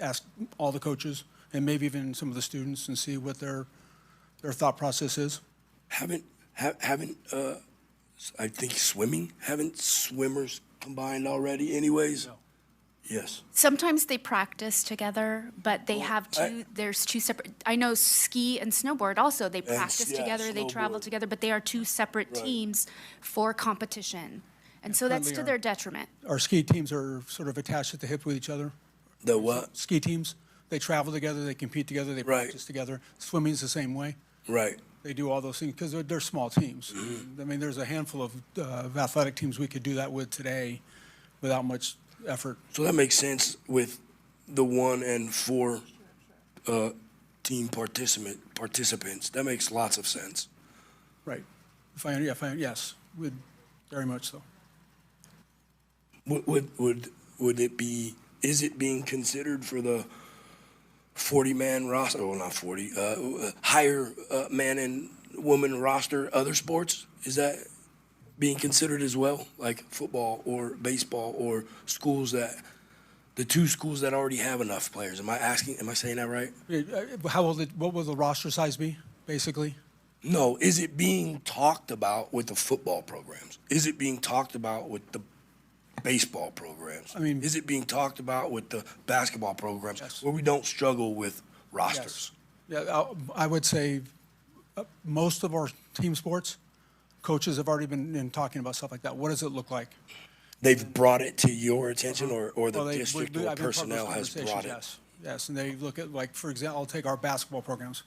ask all the coaches and maybe even some of the students and see what their thought process is. Haven't, I think haven't swimmers combined already anyways? Yes. Sometimes they practice together, but they have I- there's 2 separate, I know ski and snowboard also, they practice yeah, together, they travel snowboard. together, but they are 2 separate Right. teams for competition. And so that's currently to our- their detriment. Our ski teams are sort of attached at the hip with each other. The what? Ski teams, they travel together, they compete together, they Right. practice together. Swimming's the same way. Right. They do all those things because they're small teams. Mm-hmm. I mean, there's a handful of athletic teams we could do that with today without much effort. So that makes sense with the 1 and 4 team participants. That makes lots of sense. Right. Yes, very much so. Would it be, is it being considered for the 40-man roster, well, not 40, higher man and woman roster, other sports? Is that being considered as well, like football or baseball or the 2 schools that already have enough players? Am I saying that right? What will the roster size be, basically? No, is it being talked about with the football programs? Is it being talked about with the baseball programs? I mean- is it being talked about with the basketball programs Yes. where we don't struggle with rosters? Yeah, I would say most of our team sports, coaches have already been talking about stuff like that. What does it look like? They've brought it to your attention, or the Well, district or I've been part of those personnel has conversations, brought it? yes. Yes, and they look at, like, for example, I'll take our basketball programs.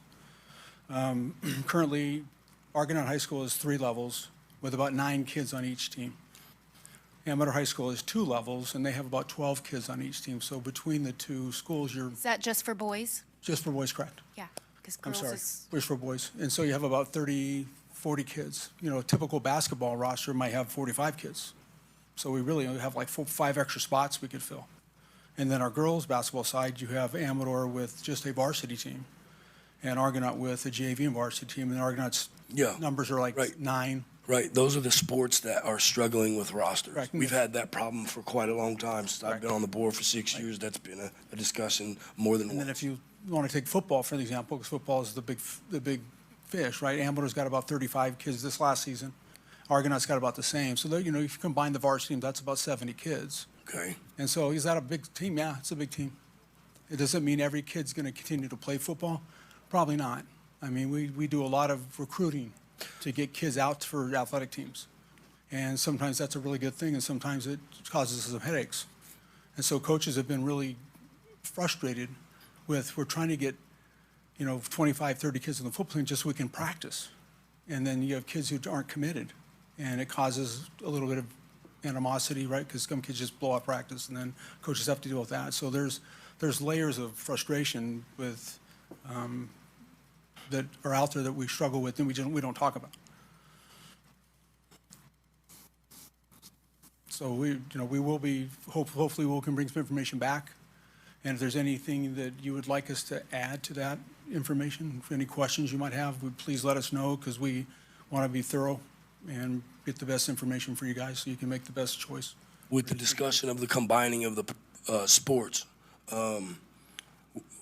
Currently, Argonaut High School is 3 levels with about 9 kids on each team. Amador High School is 2 levels, and they have about 12 kids on each team. So between the 2 schools, you're Is that just for boys? just for boys, correct? Yeah, because I'm girls sorry, is, just for boys. And so you have about 30, 40 kids. You know, a typical basketball roster might have 45 kids. So we really only have like 5 extra spots we could fill. And then our girls' basketball side, you have Amador with just a varsity team, and Argonaut with a JV and varsity team. And Argonaut's Yeah. numbers are like Right. 9. Right, those are the sports that are struggling with rosters. Correct. We've had that problem for quite a long time. Since I've Correct. been on the board for 6 years, that's been a discussion more than And then once. if you want to take football, for example, because football is the big fish, right? Amador's got about 35 kids this last season. Argonaut's got about the same. So, you know, if you combine the varsity team, that's about 70 kids. Okay. And so is that a big team? Yeah, it's a big team. It doesn't mean every kid's going to continue to play football. Probably not. I mean, we do a lot of recruiting to get kids out for athletic teams. And sometimes that's a really good thing, and sometimes it causes some headaches. And so coaches have been really frustrated with, we're trying to get, 25, 30 kids in the football team just so we can practice. And then you have kids who aren't committed, and it causes a little bit of animosity, right? Because some kids just blow off practice, and then coaches have to deal with that. So there's layers of frustration with that are out there that we struggle with and we don't talk about. So we will be hopefully we can bring some information back, and if there's anything that you would like us to add to that information, if any questions you might have, please let us know, because we want to be thorough and get the best information for you guys so you can make the best choice. With the discussion of the combining of the sports,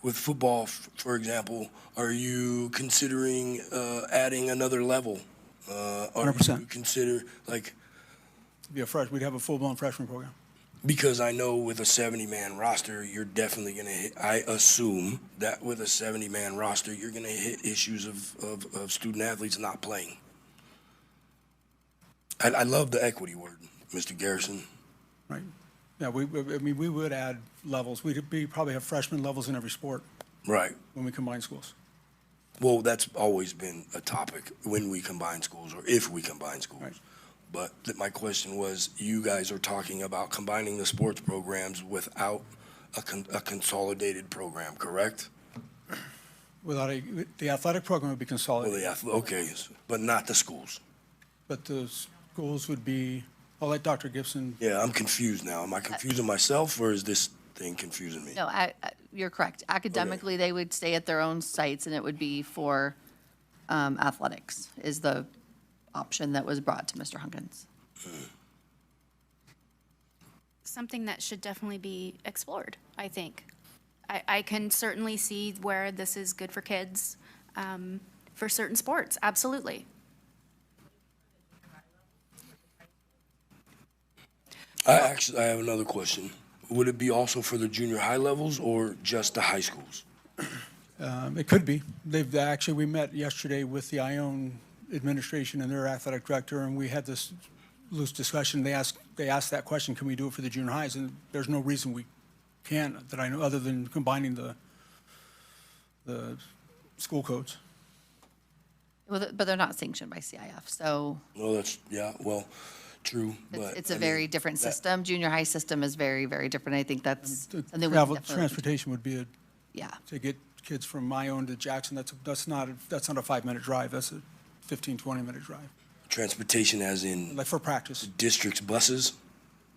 with football, for example, are you considering adding another level? Or 100%. you consider, like, We'd have a full-blown freshman program. Because I know with a 70-man roster, you're definitely going to hit, I assume that with a 70-man roster, you're going to hit issues of student athletes not playing. I love the equity word, Mr. Garrison. Right. Yeah, I mean, we would add levels. We'd probably have freshman levels in every sport Right. when we combine schools. Well, that's always been a topic when we combine schools or if we combine schools. Right. But my question was, you guys are talking about combining the sports programs without a consolidated program, correct? The athletic program would be Well, consolidated, okay, but not the schools. but the schools would be, I'll let Dr. Gibson. Yeah, I'm confused now. Am I confusing myself or is this thing confusing me? No, you're correct. Academically, they would stay at their own sites, and it would be for athletics is the option that was brought to Mr. Hunkins. Something that should definitely be explored, I think. I can certainly see where this is good for kids, for certain sports, absolutely. I have another question. Would it be also for the junior high levels or just the high schools? It could be. We met yesterday with the Ione administration and their athletic director, and we had this loose discussion. They asked that question, can we do it for the junior highs? And there's no reason we can't, that I know, other than combining the school codes. Well, but they're not sanctioned by CIF, so Well, true, but. it's a I very mean, different that- system. Junior high system is very, very different. I think that's The something we travel, can definitely. transportation would be Yeah. to get kids from Ione to Jackson, that's not a 5-minute drive, that's a 15, 20-minute drive, Transportation as in like for practice. district's buses?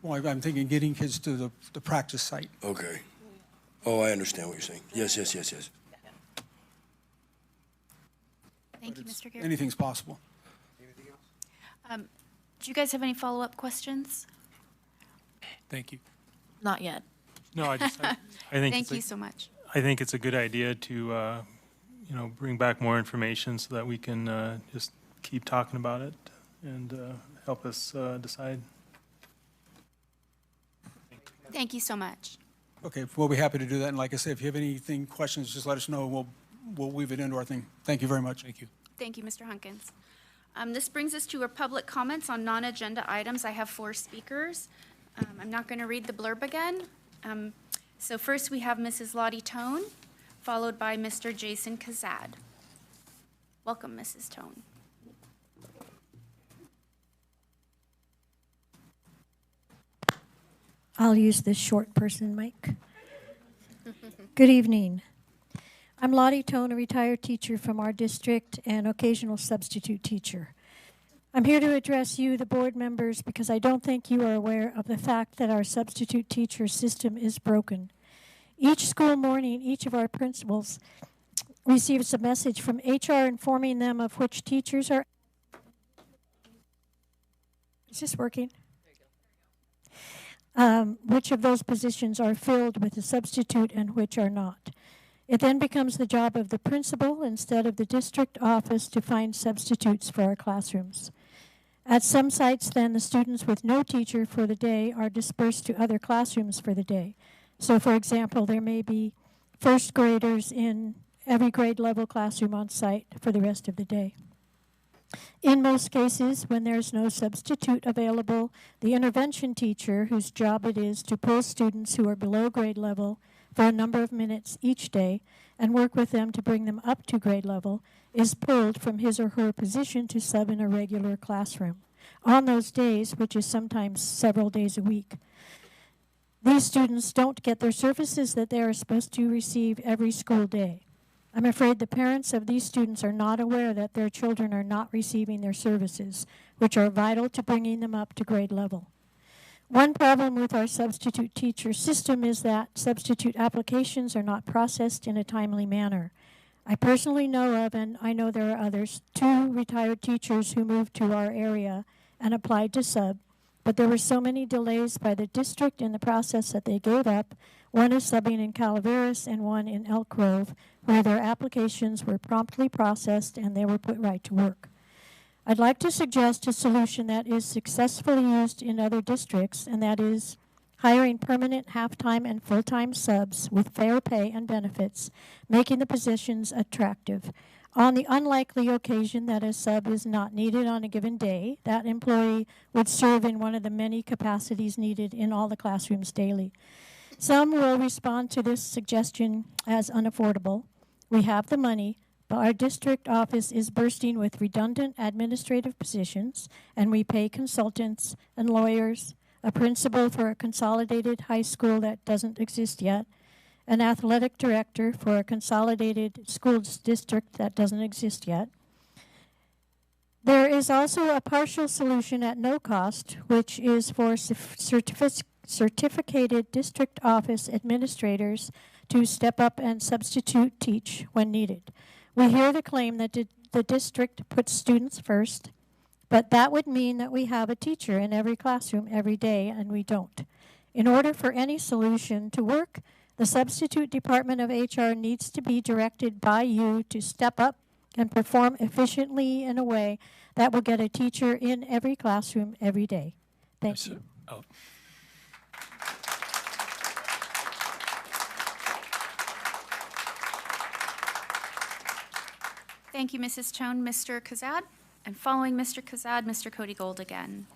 Well, I'm thinking getting kids to the practice site. Okay. Oh, I understand what you're saying. Yes. Thank you, Mr. Garrett. Anything's possible. Do you guys have any follow-up questions? Thank you. Not yet. No, I think Thank you so much. I think it's a good idea to, bring back more information so that we can just keep talking about it and help us decide. Thank you so much. Okay, we'll be happy to do that, and like I said, if you have questions, just let us know, we'll weave it into our thing. Thank you very much. Thank you. Thank you, Mr. Hunkins. This brings us to our public comments on non-agenda items. I have 4 speakers. I'm not going to read the blurb again. So first, we have Mrs. Lottie Tone, followed by Mr. Jason Kazad. Welcome, Mrs. Tone. I'll use this short person mic. Good evening. I'm Lottie Tone, a retired teacher from our district and occasional substitute teacher. I'm here to address you, the board members, because I don't think you are aware of the fact that our substitute teacher system is broken. Each school morning, each of our principals receives a message from HR informing them of which teachers are... Is this working? Which of those positions are filled with a substitute and which are not. It then becomes the job of the principal instead of the district office to find substitutes for our classrooms. At some sites, then, the students with no teacher for the day are dispersed to other classrooms for the day. So, for example, there may be first graders in every grade level classroom on site for the rest of the day. In most cases, when there's no substitute available, the intervention teacher, whose job it is to pull students who are below grade level for a number of minutes each day and work with them to bring them up to grade level, is pulled from his or her position to sub in a regular classroom on those days, which is sometimes several days a week. These students don't get their services that they are supposed to receive every school day. I'm afraid the parents of these students are not aware that their children are not receiving their services, which are vital to bringing them up to grade level. One problem with our substitute teacher system is that substitute applications are not processed in a timely manner. I personally know of, and I know there are others, 2 retired teachers who moved to our area and applied to sub, but there were so many delays by the district in the process that they gave up. One is subbing in Calaveras and one in Elk Grove, where their applications were promptly processed and they were put right to work. I'd like to suggest a solution that is successfully used in other districts, and that is hiring permanent half-time and full-time subs with fair pay and benefits, making the positions attractive. On the unlikely occasion that a sub is not needed on a given day, that employee would serve in one of the many capacities needed in all the classrooms daily. Some will respond to this suggestion as unaffordable. We have the money, but our district office is bursting with redundant administrative positions, and we pay consultants and lawyers, a principal for a consolidated high school that doesn't exist yet, an athletic director for a consolidated schools district that doesn't exist yet. There is also a partial solution at no cost, which is for certificated district office administrators to step up and substitute teach when needed. We hear the claim that the district puts students first, but that would mean that we have a teacher in every classroom every day, and we don't. In order for any solution to work, the substitute department of HR needs to be directed by you to step up and perform efficiently in a way that will get a teacher in every classroom every day. Thank you. Oh. Thank you, Mrs. Chone. Mr. Kazad? And following Mr. Kazad, Mr. Cody Gold again.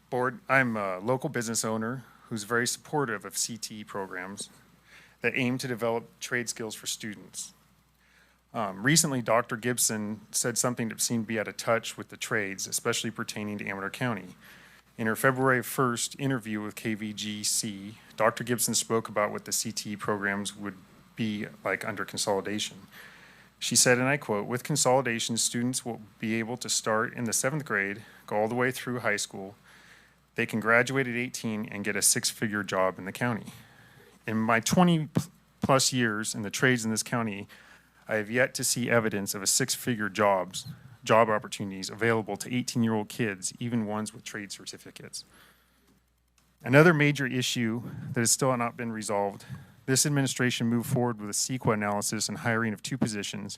Board, I'm a local business owner who's very supportive of CTE programs that aim to develop trade skills for students. Recently, Dr. Gibson said something that seemed to be out of touch with the trades, especially pertaining to Amador County. In her February 1st interview with KVGC, Dr. Gibson spoke about what the CTE programs would be like under consolidation. She said, and I quote, "With consolidation, students will be able to start in the 7th grade, go all the way through high school. They can graduate at 18 and get a 6-figure job in the county." In my 20 plus years in the trades in this county, I have yet to see evidence of a 6-figure job opportunities available to 18-year-old kids, even ones with trade certificates. Another major issue that has still not been resolved, this administration moved forward with a CEQA analysis and hiring of 2 positions,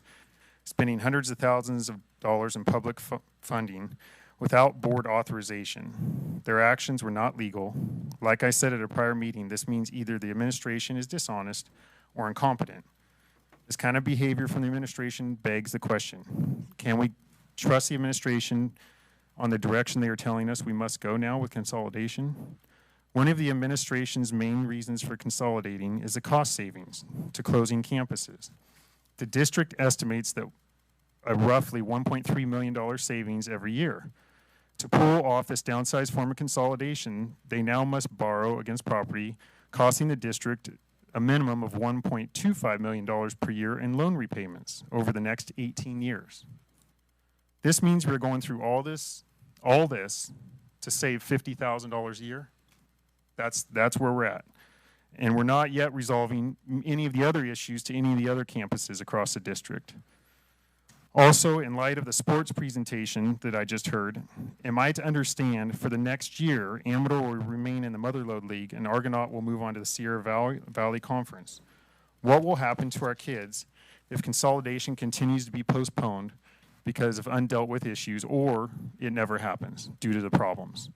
spending hundreds of thousands of dollars in public funding without board authorization. Their actions were not legal. Like I said at a prior meeting, this means either the administration is dishonest or incompetent. This kind of behavior from the administration begs the question, can we trust the administration on the direction they are telling us we must go now with consolidation? One of the administration's main reasons for consolidating is the cost savings to closing campuses. The district estimates that a roughly $1.3 million savings every year. To pull off this downsized form of consolidation, they now must borrow against property, costing the district a minimum of $1.25 million per year in loan repayments over the next 18 years. This means we're going through all this to save $50,000 a year. That's where we're at. And we're not yet resolving any of the other issues to any of the other campuses across the district. Also, in light of the sports presentation that I just heard, am I to understand for the next year, Amador will remain in the Motherlode League and Argonaut will move on to the Sierra Valley Conference? What will happen to our kids if consolidation continues to be postponed because of undealt with issues, or it never happens due to the problems?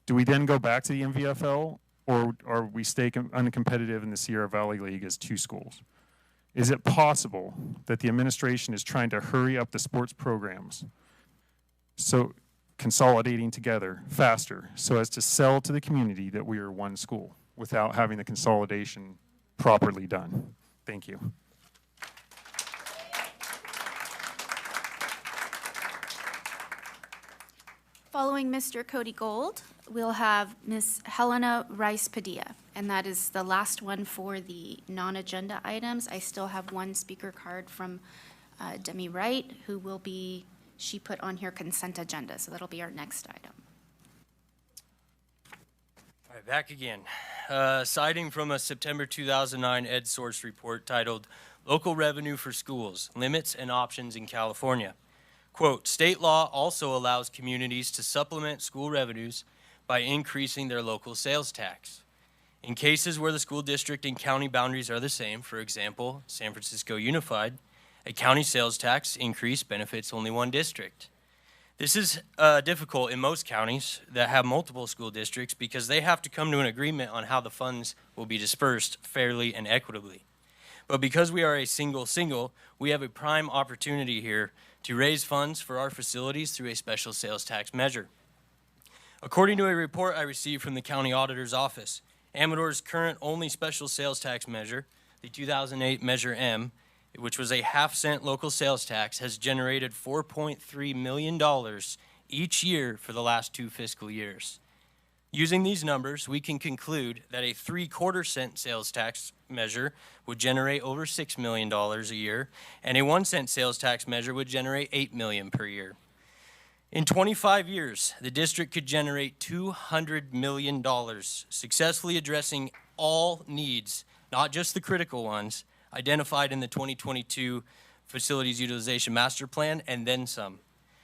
Do we then go back to the MVFL, or are we stay uncompetitive in the Sierra Valley League as 2 schools? Is it possible that the administration is trying to hurry up the sports programs, so consolidating together faster so as to sell to the community that we are one school without having the consolidation properly done? Thank you. Following Mr. Cody Gold, we'll have Ms. Helena Rice Padilla, and that is the last one for the non-agenda items. I still have one speaker card from Demi Wright, who will be, she put on here consent agenda, so that'll be our next item. All right, back again. Citing from a September 2009 EdSource report titled Local Revenue for Schools, Limits and Options in California. Quote, state law also allows communities to supplement school revenues by increasing their local sales tax. In cases where the school district and county boundaries are the same, for example, San Francisco Unified, a county sales tax increase benefits only one district. This is difficult in most counties that have multiple school districts because they have to come to an agreement on how the funds will be dispersed fairly and equitably. But because we are a single, we have a prime opportunity here to raise funds for our facilities through a special sales tax measure. According to a report I received from the county auditor's office, Amador's current only special sales tax measure, the 2008 Measure M, which was a half-cent local sales tax, has generated $4.3 million each year for the last 2 fiscal years. Using these numbers, we can conclude that a 3/4 cent sales tax measure would generate over $6 million a year, and a 1 cent sales tax measure would generate $8 million per year. In 25 years, the district could generate $200 million, successfully addressing all needs, not just the critical ones, identified in the 2022 Facilities Utilization Master Plan, and then some.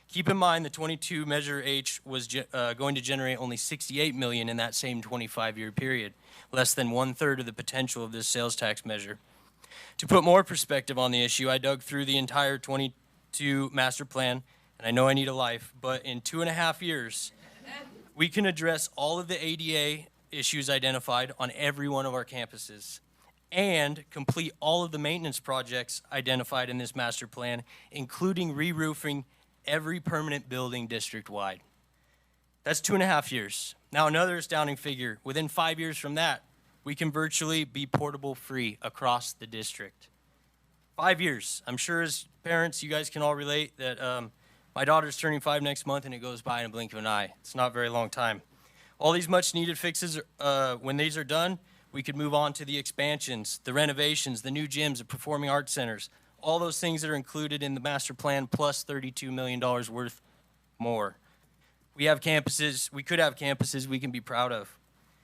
Keep in mind the 22 Measure H was going to generate only $68 million in that same 25-year period, less than 1/3 of the potential of this sales tax measure. To put more perspective on the issue, I dug through the entire 22 Master Plan, and I know I need a life, but in 2.5 years, we can address all of the ADA issues identified on every one of our campuses, and complete all of the maintenance projects identified in this master plan, including re-roofing every permanent building district-wide. That's 2.5 years. Now, another astounding figure, within 5 years from that, we can virtually be portable free across the district. 5 years. I'm sure as parents, you guys can all relate that my daughter's turning 5 next month, and it goes by in a blink of an eye. It's not a very long time. All these much-needed fixes, when these are done, we could move on to the expansions, the renovations, the new gyms, the performing arts centers, all those things that are included in the master plan, plus $32 million worth more. We could have campuses we can be proud of.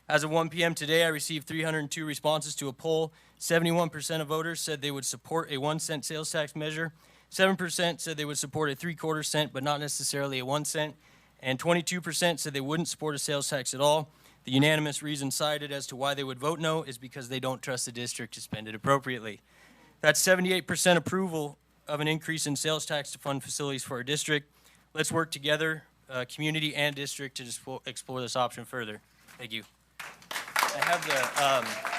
As of 1 p.m. today, I received 302 responses to a poll. 71% of voters said they would support a 1 cent sales tax measure. 7% said they would support a 3/4 cent, but not necessarily a 1 cent. And 22% said they wouldn't support a sales tax at all. The unanimous reason cited as to why they would vote no is because they don't trust the district to spend it appropriately. That's 78% approval of an increase in sales tax to fund facilities for our district. Let's work together, community and district, to just explore this option further. Thank you. I have the,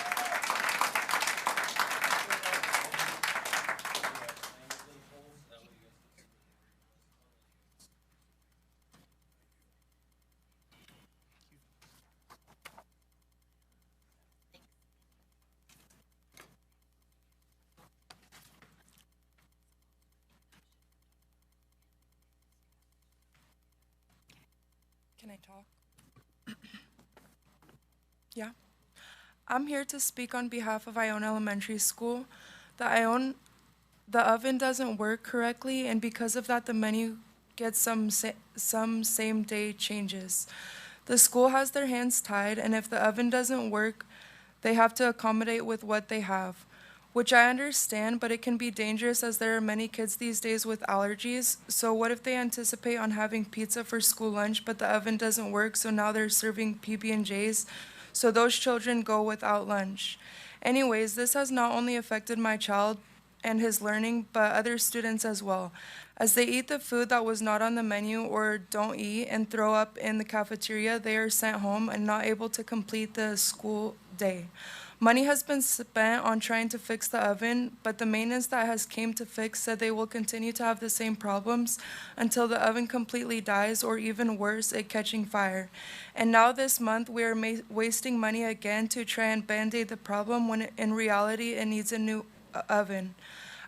Can I talk? Yeah. I'm here to speak on behalf of Ione Elementary School. The oven doesn't work correctly, and because of that, the menu gets some same-day changes. The school has their hands tied, and if the oven doesn't work, they have to accommodate with what they have, which I understand, but it can be dangerous as there are many kids these days with allergies. So what if they anticipate on having pizza for school lunch, but the oven doesn't work, so now they're serving PB&Js, so those children go without lunch. Anyways, this has not only affected my child and his learning, but other students as well, as they eat the food that was not on the menu or don't eat and throw up in the cafeteria. They are sent home and not able to complete the school day. Money has been spent on trying to fix the oven, but the maintenance that has came to fix said they will continue to have the same problems until the oven completely dies, or even worse, it catching fire. And now this month we are wasting money again to try and band-aid the problem when in reality it needs a new oven.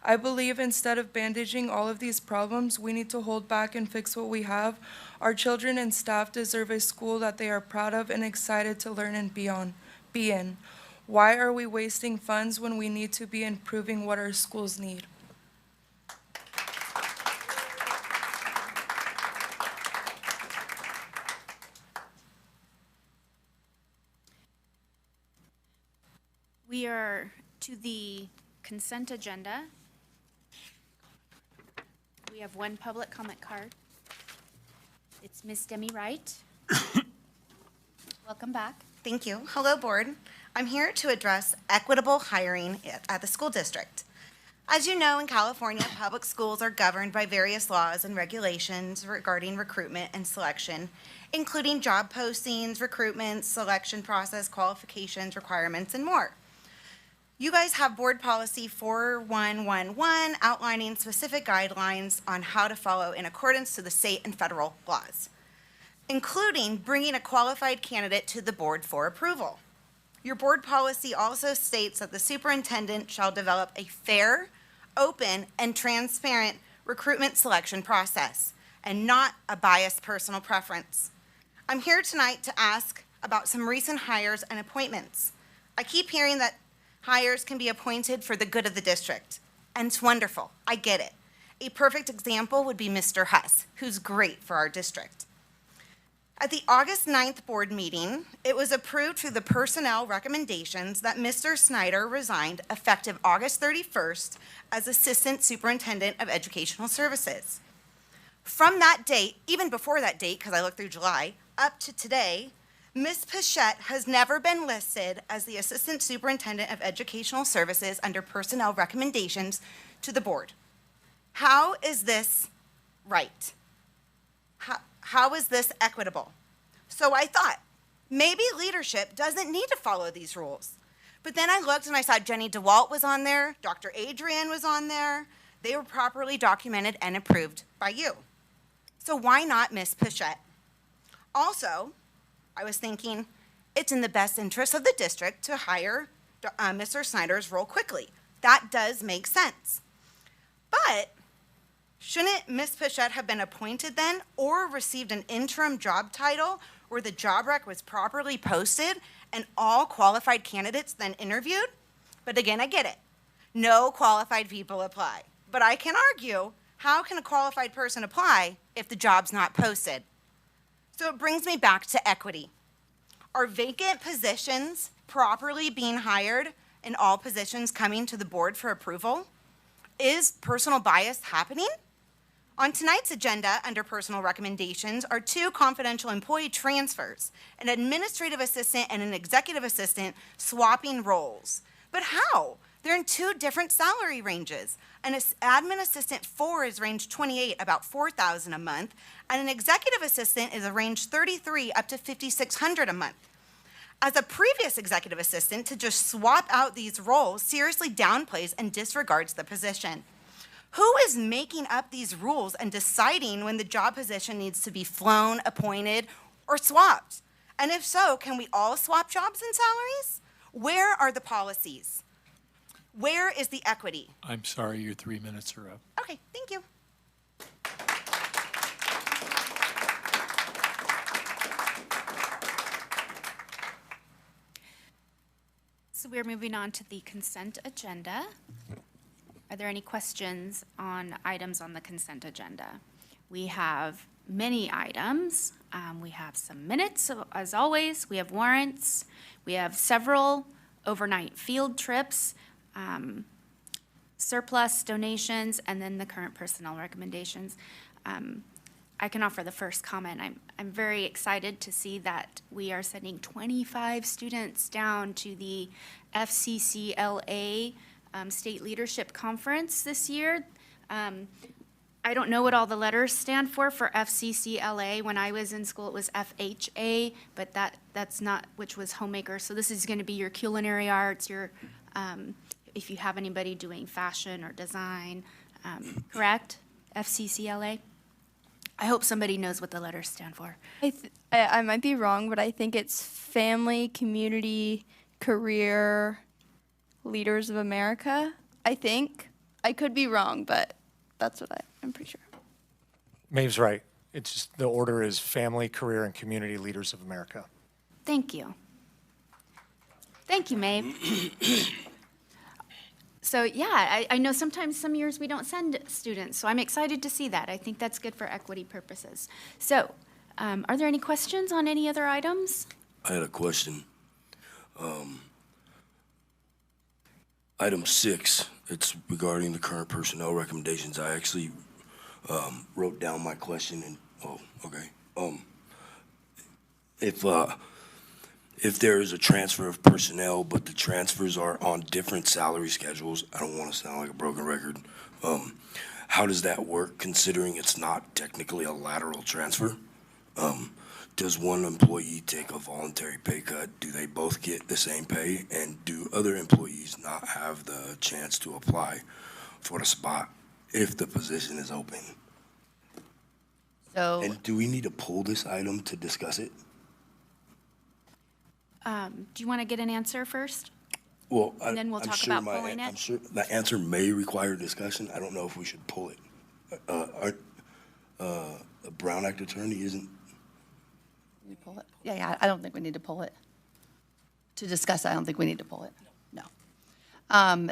I believe instead of bandaging all of these problems, we need to hold back and fix what we have. Our children and staff deserve a school that they are proud of and excited to learn and be in. Why are we wasting funds when we need to be improving what our schools need? We are to the consent agenda. We have one public comment card. It's Miss Demi Wright. Welcome back. Thank you. Hello, Board. I'm here to address equitable hiring at the school district. As you know, in California, public schools are governed by various laws and regulations regarding recruitment and selection, including job postings, recruitment, selection process, qualifications, requirements, and more. You guys have Board Policy 4111 outlining specific guidelines on how to follow in accordance to the state and federal laws, including bringing a qualified candidate to the board for approval. Your board policy also states that the superintendent shall develop a fair, open, and transparent recruitment selection process, and not a biased personal preference. I'm here tonight to ask about some recent hires and appointments. I keep hearing that hires can be appointed for the good of the district, and it's wonderful. I get it. A perfect example would be Mr. Huss, who's great for our district. At the August 9th board meeting, it was approved through the personnel recommendations that Mr. Snyder resigned effective August 31st as Assistant Superintendent of Educational Services. From that date, even before that date, because I looked through July, up to today, Ms. Pichette has never been listed as the Assistant Superintendent of Educational Services under personnel recommendations to the board. How is this right? How is this equitable? So I thought, maybe leadership doesn't need to follow these rules. But then I looked and I saw Jenny DeWalt was on there, Dr. Adrian was on there. They were properly documented and approved by you. So why not Ms. Pichette? Also, I was thinking, it's in the best interest of the district to hire Mr. Snyder's role quickly. That does make sense. But shouldn't Ms. Pichette have been appointed then, or received an interim job title where the job rec was properly posted and all qualified candidates then interviewed? But again, I get it. No qualified people apply. But I can argue, how can a qualified person apply if the job's not posted? So it brings me back to equity. Are vacant positions properly being hired and all positions coming to the board for approval? Is personal bias happening? On tonight's agenda, under personal recommendations, are 2 confidential employee transfers, an administrative assistant and an executive assistant swapping roles. But how? They're in 2 different salary ranges. An admin assistant 4 is range 28, about $4,000 a month, and an executive assistant is a range 33 up to $5,600 a month. As a previous executive assistant, to just swap out these roles seriously downplays and disregards the position. Who is making up these rules and deciding when the job position needs to be flown, appointed, or swapped? And if so, can we all swap jobs and salaries? Where are the policies? Where is the equity? I'm sorry, your 3 minutes are up. Okay, thank you. So we're moving on to the consent agenda. Are there any questions on items on the consent agenda? We have many items. We have some minutes, as always. We have warrants. We have several overnight field trips, surplus donations, and then the current personnel recommendations. I can offer the first comment. I'm very excited to see that we are sending 25 students down to the FCCLA State Leadership Conference this year. I don't know what all the letters stand for FCCLA. When I was in school, it was FHA, but that's not, which was homemaker. So this is going to be your culinary arts, your, if you have anybody doing fashion or design, correct? FCCLA? I hope somebody knows what the letters stand for. I might be wrong, but I think it's Family, Community, Career, Leaders of America, I think. I could be wrong, but that's what I'm pretty sure. Maeve's right. It's just the order is Family, Career, and Community Leaders of America. Thank you. Thank you, Maeve. So yeah, I know sometimes some years we don't send students, so I'm excited to see that. I think that's good for equity purposes. So are there any questions on any other items? I had a question. Item 6, it's regarding the current personnel recommendations. I actually wrote down my question and, oh, okay. if there is a transfer of personnel, but the transfers are on different salary schedules, I don't want to sound like a broken record. How does that work, considering it's not technically a lateral transfer? Does one employee take a voluntary pay cut? Do they both get the same pay? And do other employees not have the chance to apply for the spot if the position is open? So, And do we need to pull this item to discuss it? Do you want to get an answer first? Well, And then we'll talk about pulling it? I'm sure the answer may require discussion. I don't know if we should pull it. A Brown Act attorney isn't, you pull it? Yeah, I don't think we need to pull it. To discuss, I don't think we need to pull it. No.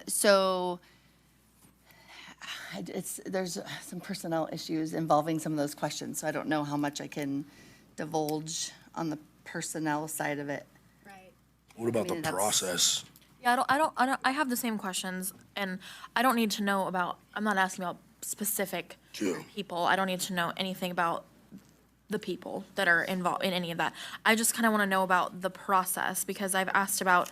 So there's some personnel issues involving some of those questions, so I don't know how much I can divulge on the personnel side of it. what about I mean, the that's- process? Yeah, I have the same questions, and I don't need to know about, I'm not asking about specific True. people. I don't need to know anything about the people that are involved in any of that. I just kind of want to know about the process, because I've asked about,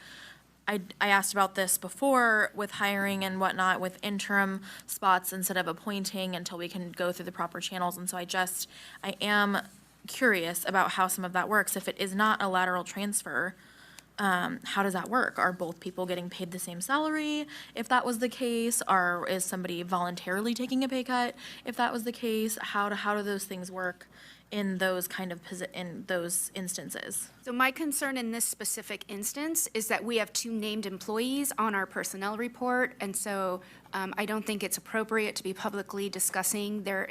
I asked about this before with hiring and whatnot, with interim spots instead of appointing until we can go through the proper channels. And so I am curious about how some of that works. If it is not a lateral transfer, how does that work? Are both people getting paid the same salary? If that was the case, is somebody voluntarily taking a pay cut? If that was the case, how do those things work in those kind of in those instances? So my concern in this specific instance is that we have two named employees on our personnel report, and so I don't think it's appropriate to be publicly discussing their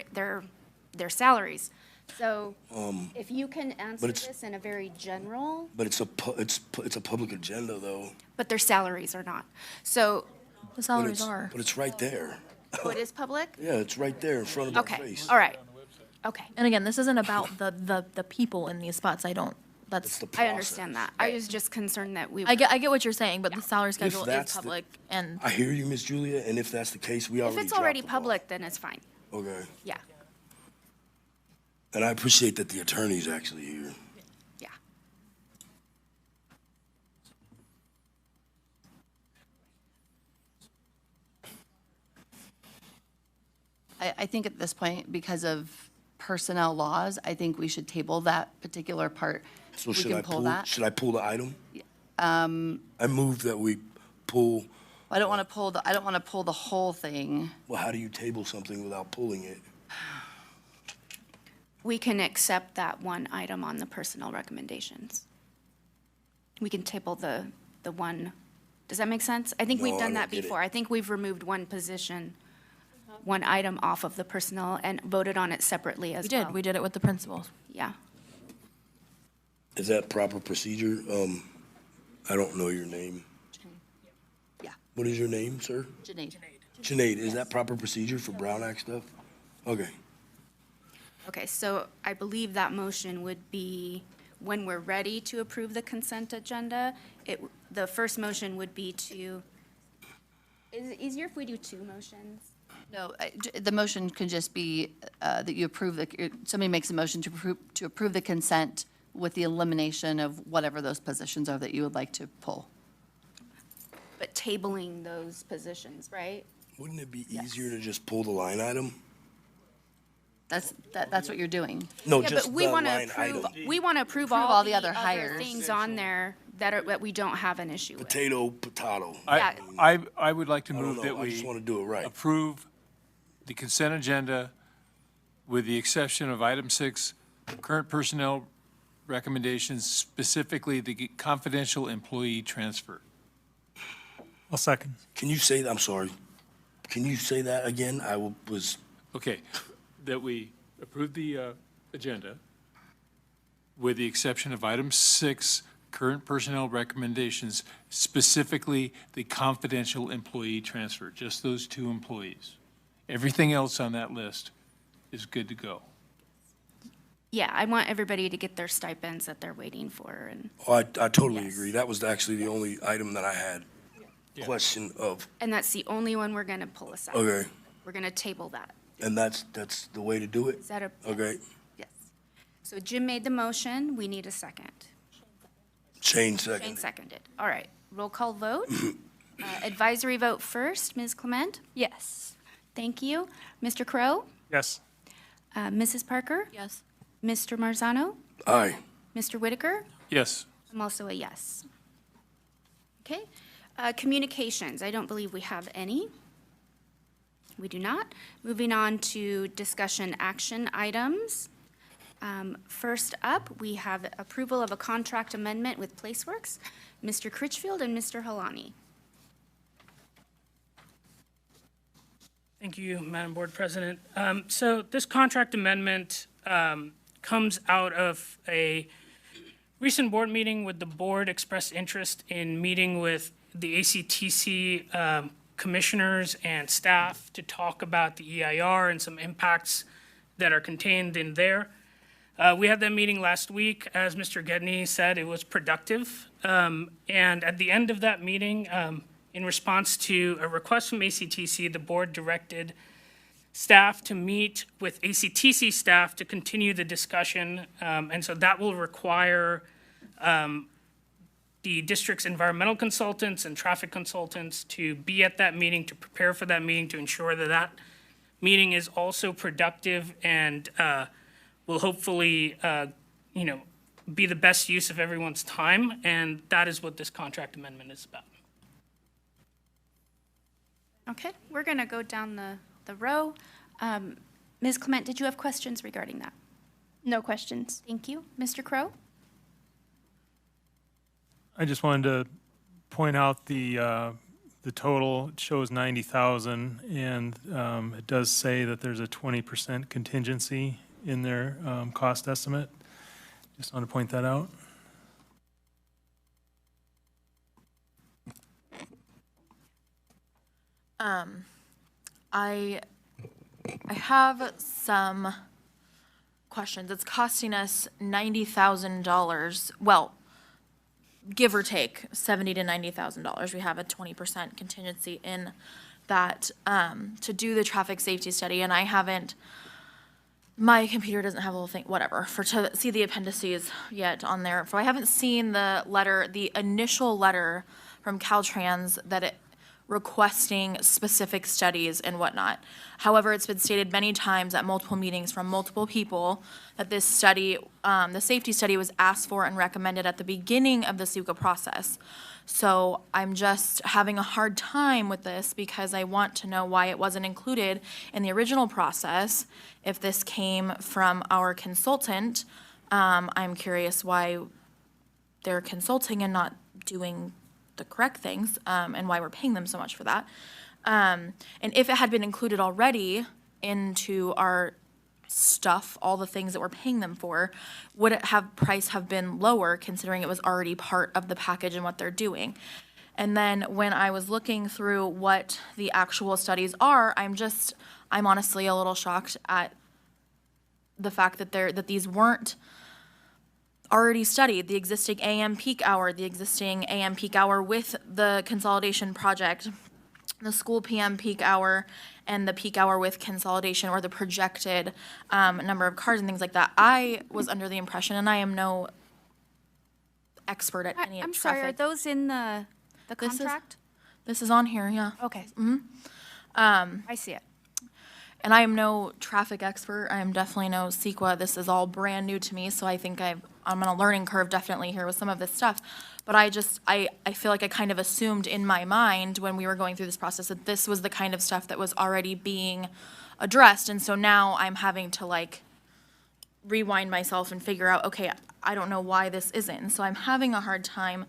salaries. So if you can answer this in a very general, But it's a public agenda, though. but their salaries are not. So, The salaries are. But it's right there. oh, it is public? Yeah, it's right there in front of our Okay, face. all right. Okay, And again, this isn't about the people in these spots. That's, I understand that. I was just concerned that we. I get what you're saying, but the salary If schedule is that's the- public, and I hear you, Miss Julia, and if that's the case, we If already it's already dropped the ball. public, then it's fine. Okay. Yeah, And I appreciate that the attorney's actually here. yeah. I think at this point, because of personnel laws, I think we should table that particular part. So We should can I pull that. should I pull the item? I move that we pull, I don't want to pull the whole thing. well, how do you table something without pulling it? We can accept that one item on the personnel recommendations. We can table the one, does that make sense? I think we've No, I done don't that get it. before. I think we've removed one position, one item off of the personnel and voted on it separately as well. we did it with the principals. Yeah. Is that proper procedure? I don't know your name. Yeah. What is your name, sir? Janae. Sinead, is that proper procedure for Brown Act stuff? Okay. Okay, so I believe that motion would be when we're ready to approve the consent agenda. The first motion would be to, is it easier if we do two motions? No, the motion could just be that you approve, somebody makes a motion to approve the consent with the elimination of whatever those positions are that you would like to pull. But tabling those positions, right? Wouldn't it be easier to just pull the line item? That's what you're doing. No, Yeah, just but we the want to line approve, item. we want to approve Approve all the other hires. things on there that we don't have an issue with. Potato. Yeah. I would like to I don't move know, that I just we want to do it right. approve the consent agenda with the exception of item 6, current personnel recommendations, specifically the confidential employee transfer. I'll second. Can you say that? I'm sorry. Can you say that again? Was. Okay, that we approve the agenda with the exception of item 6, current personnel recommendations, specifically the confidential employee transfer, just those two employees. Everything else on that list is good to go. Yeah, I want everybody to get their stipends that they're waiting for and. Oh, I totally agree. That was actually the only item that I had question of. And that's the only one we're going to pull aside. Okay. We're going to table that. And that's the way to do it? Is that Okay. Yes. So Jim made the motion. We need a second. Shane Shane second. seconded. All right, roll call vote. Advisory vote first, Ms. Clement? Yes. Thank you. Mr. Crow? Yes. Mrs. Parker? Yes. Mr. Marzano? Aye. Mr. Whitaker? Yes. I'm also a yes. Okay. Communications, I don't believe we have any. We do not. Moving on to discussion action items. First up, we have approval of a contract amendment with Placeworks. Mr. Critchfield and Mr. Halani. Thank you, Madam Board President. So this contract amendment comes out of a recent board meeting with the board expressed interest in meeting with the ACTC commissioners and staff to talk about the EIR and some impacts that are contained in there. We had that meeting last week. As Mr. Gedney said, it was productive. And at the end of that meeting, in response to a request from ACTC, the board directed staff to meet with ACTC staff to continue the discussion. And so that will require the district's environmental consultants and traffic consultants to be at that meeting, to prepare for that meeting, to ensure that that meeting is also productive and will hopefully, be the best use of everyone's time. And that is what this contract amendment is about. Okay, we're going to go down the row. Ms. Clement, did you have questions regarding that? No questions. Thank you. Mr. Crow? I just wanted to point out the total shows 90,000, and it does say that there's a 20% contingency in their cost estimate. Just want to point that out. I have some questions. It's costing us $90,000. Well, give or take $70,000 to $90,000. We have a 20% contingency in that to do the traffic safety study, and I haven't. My computer doesn't have a little thing, whatever, to see the appendices yet on there. So I haven't seen the letter, the initial letter from Caltrans that it requesting specific studies and whatnot. However, it's been stated many times at multiple meetings from multiple people that this study, the safety study was asked for and recommended at the beginning of the CUCA process. So I'm just having a hard time with this because I want to know why it wasn't included in the original process. If this came from our consultant, I'm curious why they're consulting and not doing the correct things, and why we're paying them so much for that. And if it had been included already into our stuff, all the things that we're paying them for, would it have price have been lower considering it was already part of the package and what they're doing? And then when I was looking through what the actual studies are, I'm honestly a little shocked at the fact that these weren't already studied. The existing AM peak hour, the existing AM peak hour with the consolidation project, the school PM peak hour, and the peak hour with consolidation, or the projected number of cars and things like that. I was under the impression, and I am no expert at any I'm of sorry, are traffic. those in the contract? This is on here, yeah. Okay. I see it. And I am no traffic expert. I am definitely no CEQA. This is all brand new to me, so I think I'm on a learning curve definitely here with some of this stuff. But I feel like I kind of assumed in my mind when we were going through this process that this was the kind of stuff that was already being addressed. And so now I'm having to rewind myself and figure out, okay, I don't know why this isn't. So I'm having a hard time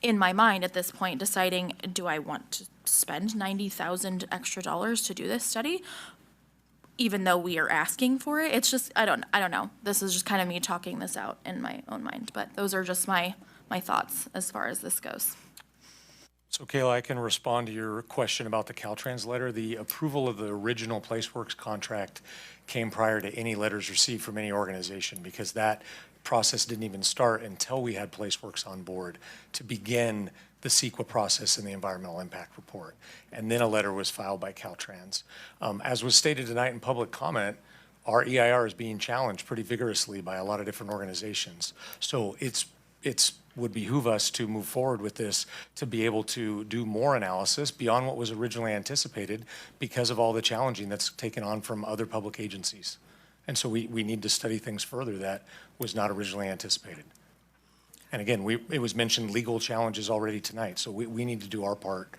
in my mind at this point deciding, do I want to spend $90,000 extra to do this study, even though we are asking for it? It's just, I don't know. This is just kind of me talking this out in my own mind, but those are just my thoughts as far as this goes. So Kayla, I can respond to your question about the Caltrans letter. The approval of the original PlaceWorks contract came prior to any letters received from any organization, because that process didn't even start until we had PlaceWorks on board to begin the CEQA process and the environmental impact report. And then a letter was filed by Caltrans. As was stated tonight in public comment, our EIR is being challenged pretty vigorously by a lot of different organizations. So it's would behoove us to move forward with this, to be able to do more analysis beyond what was originally anticipated because of all the challenging that's taken on from other public agencies. And so we need to study things further that was not originally anticipated. And again, it was mentioned legal challenges already tonight, so we need to do our part.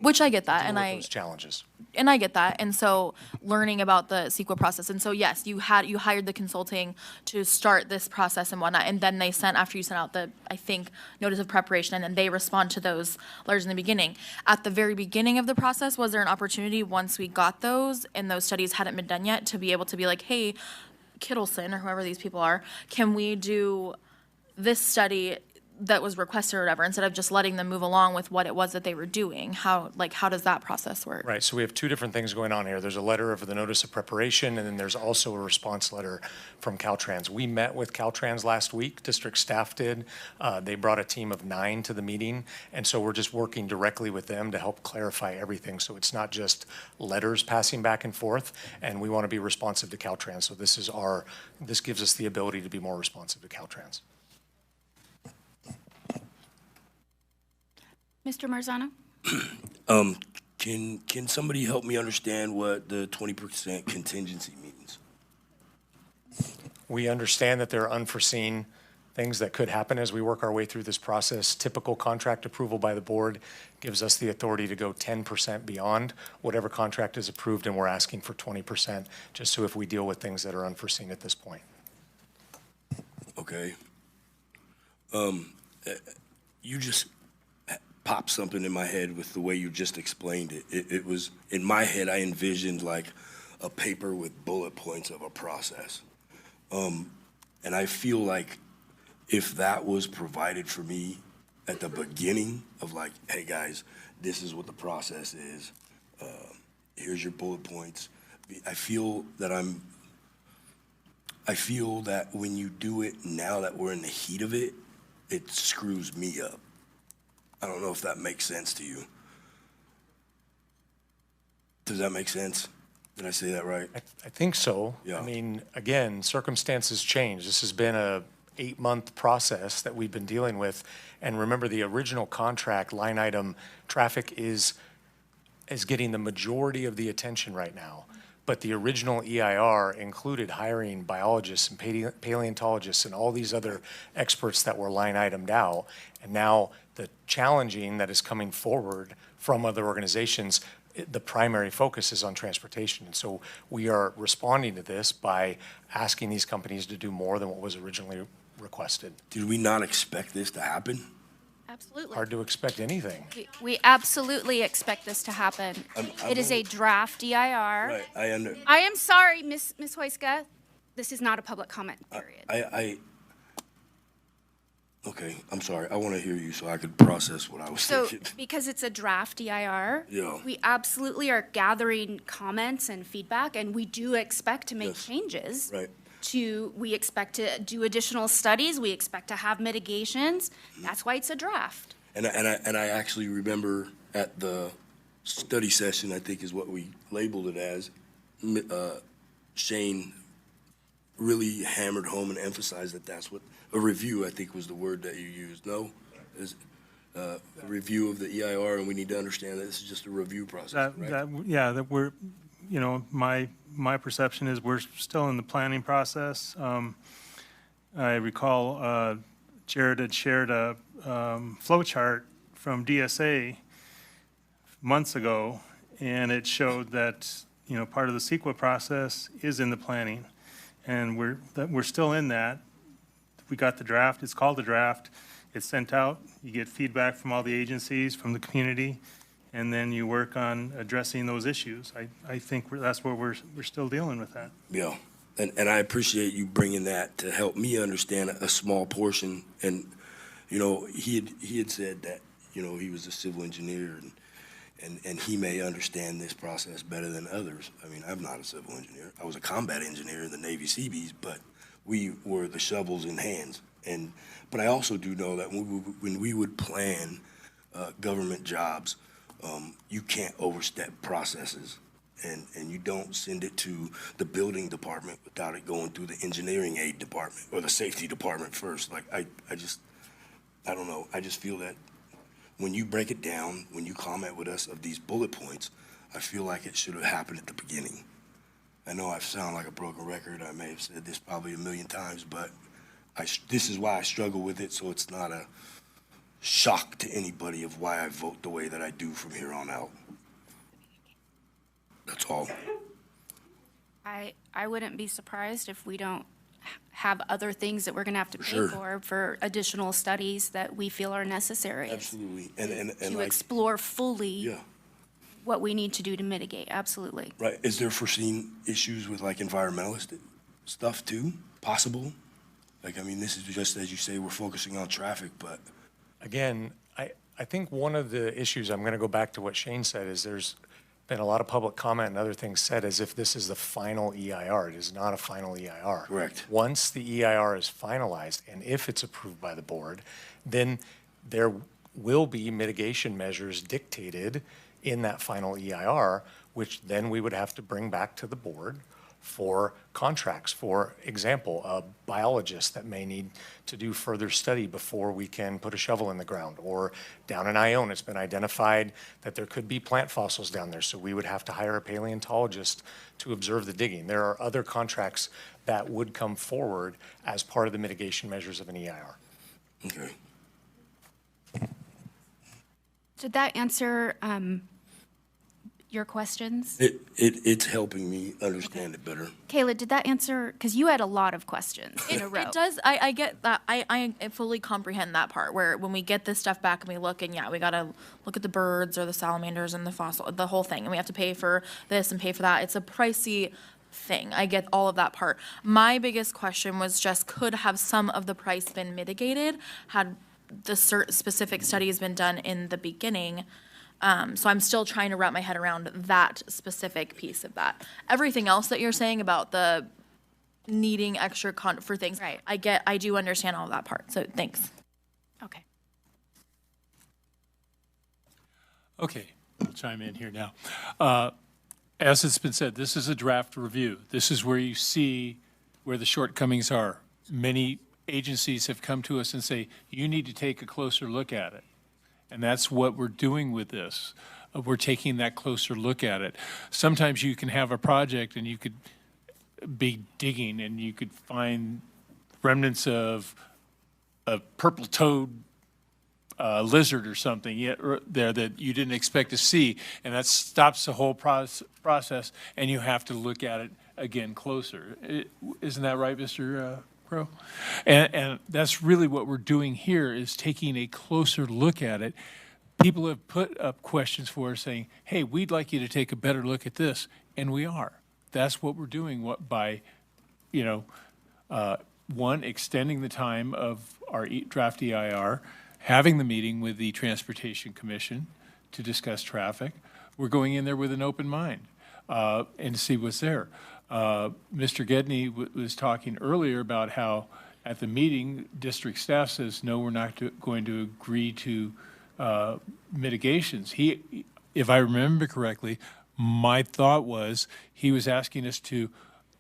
Which I get that, to and deal with those challenges. And I get that. And so learning about the CEQA process. And so, yes, you hired the consulting to start this process and whatnot. And then after you sent out the, I think, notice of preparation, and then they respond to those letters in the beginning. At the very beginning of the process, was there an opportunity once we got those and those studies hadn't been done yet to be able to be like, hey, Kittleson or whoever these people are, can we do this study that was requested or whatever, instead of just letting them move along with what it was that they were doing? How does that process work? Right, so we have two different things going on here. There's a letter of the notice of preparation, and then there's also a response letter from Caltrans. We met with Caltrans last week, district staff did. They brought a team of 9 to the meeting, and so we're just working directly with them to help clarify everything. So it's not just letters passing back and forth, and we want to be responsive to Caltrans. So this gives us the ability to be more responsive to Caltrans. Mr. Marzano? Can somebody help me understand what the 20% contingency means? We understand that there are unforeseen things that could happen as we work our way through this process. Typical contract approval by the board gives us the authority to go 10% beyond whatever contract is approved, and we're asking for 20%, just so if we deal with things that are unforeseen at this point. Okay. You just popped something in my head with the way you just explained it. It was, in my head, I envisioned like a paper with bullet points of a process. And I feel like if that was provided for me at the beginning of like, hey guys, this is what the process is. Here's your bullet points. I feel that when you do it now that we're in the heat of it, it screws me up. I don't know if that makes sense to you. Does that make sense? Did I say that right? I think so. Yeah. I mean, again, circumstances change. This has been a 8-month process that we've been dealing with. And remember, the original contract line item traffic is getting the majority of the attention right now. But the original EIR included hiring biologists and paleontologists and all these other experts that were line itemed out. And now the challenging that is coming forward from other organizations, the primary focus is on transportation. And so we are responding to this by asking these companies to do more than what was originally requested. Did we not expect this to happen? Absolutely. Hard to expect anything. We absolutely expect this to happen. It is a draft EIR. Right, I am sorry, Ms. Hoyska. This is not a public comment period. Okay, I'm sorry. I want to hear you so I could process what I was thinking. Because it's a draft EIR, Yeah. we absolutely are gathering comments and feedback, and we do expect to make changes. Right. We expect to do additional studies. We expect to have mitigations. That's why it's a draft. And I actually remember at the study session, I think is what we labeled it as, Shane really hammered home and emphasized that that's what a review, I think, was the word that you used. No? Is a review of the EIR, and we need to understand that this is just a review process, right? That we're, my perception is we're still in the planning process. I recall Jared had shared a flow chart from DSA months ago, and it showed that, part of the CEQA process is in the planning. And we're still in that. We got the draft. It's called the draft. It's sent out. You get feedback from all the agencies, from the community, and then you work on addressing those issues. I think that's where we're still dealing with that. Yeah, and I appreciate you bringing that to help me understand a small portion. And he had said that he was a civil engineer and he may understand this process better than others. I mean, I'm not a civil engineer. I was a combat engineer in the Navy Seabees, but we were the shovels in hands. But I also do know that when we would plan government jobs, you can't overstep processes. and you don't send it to the building department without it going through the engineering aid department or the safety department first. Like, I don't know. I just feel that when you break it down, when you comment with us of these bullet points, I feel like it should have happened at the beginning. I know I sound like a broken record. I may have said this probably a million times, but this is why I struggle with it, so it's not a shock to anybody of why I vote the way that I do from here on out. That's all. I wouldn't be surprised if we don't have other things that we're going to have to pay Sure. for additional studies that we feel are necessary. Absolutely. And To like, explore fully yeah. what we need to do to mitigate, absolutely. Right. Is there foreseen issues with like environmentalist stuff too? Possible? Like, I mean, this is just, as you say, we're focusing on traffic, but. Again, I think one of the issues, I'm going to go back to what Shane said, is there's been a lot of public comment and other things said as if this is the final EIR. It is not a final EIR. Correct. Once the EIR is finalized, and if it's approved by the board, then there will be mitigation measures dictated in that final EIR, which then we would have to bring back to the board for contracts. For example, a biologist that may need to do further study before we can put a shovel in the ground. Or down in Ione, it's been identified that there could be plant fossils down there, so we would have to hire a paleontologist to observe the digging. There are other contracts that would come forward as part of the mitigation measures of an EIR. Okay. Did that answer your questions? It's helping me understand it better. Kayla, did that answer, because you had a lot of questions in a row. It does. I get that. I fully comprehend that part where when we get this stuff back and we look and we got to look at the birds or the salamanders and the fossil, the whole thing. And we have to pay for this and pay for that. It's a pricey thing. I get all of that part. My biggest question was just, could have some of the price been mitigated had the specific studies been done in the beginning? So I'm still trying to wrap my head around that specific piece of that. Everything else that you're saying about the needing extra for things, right. I do understand all of that part. So thanks. Okay. Okay, I'll chime in here now. As it's been said, this is a draft review. This is where you see where the shortcomings are. Many agencies have come to us and say, you need to take a closer look at it. And that's what we're doing with this. We're taking that closer look at it. Sometimes you can have a project and you could be digging and you could find remnants of a purple-toed lizard or something there that you didn't expect to see, and that stops the whole process, and you have to look at it again closer. Isn't that right, Mr. Crow? And that's really what we're doing here, is taking a closer look at it. People have put up questions for us saying, hey, we'd like you to take a better look at this, and we are. That's what we're doing by, one, extending the time of our draft EIR, having the meeting with the Transportation Commission to discuss traffic. We're going in there with an open mind and see what's there. Mr. Gedney was talking earlier about how at the meeting, district staff says, no, we're not going to agree to mitigations. If I remember correctly, my thought was he was asking us to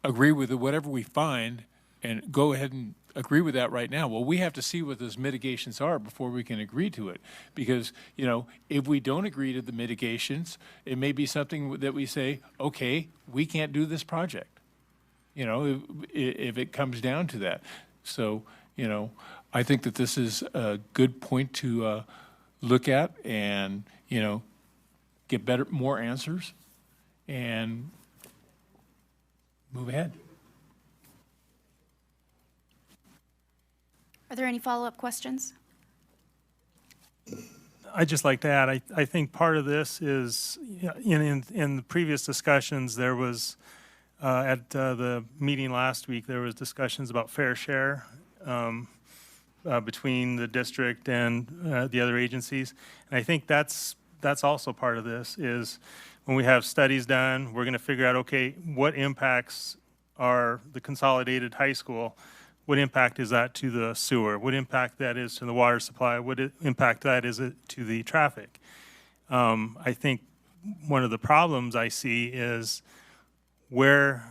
agree with whatever we find and go ahead and agree with that right now. Well, we have to see what those mitigations are before we can agree to it. Because, if we don't agree to the mitigations, it may be something that we say, okay, we can't do this project. If it comes down to that. So, I think that this is a good point to look at and, get more answers and move ahead. Are there any follow-up questions? I'd just like to add, I think part of this is, in the previous discussions, there was, at the meeting last week, there was discussions about fair share between the district and the other agencies. And I think that's also part of this, is when we have studies done, we're going to figure out, okay, what impacts are the consolidated high school? What impact is that to the sewer? What impact that is to the water supply? What impact that is to the traffic? I think one of the problems I see is where,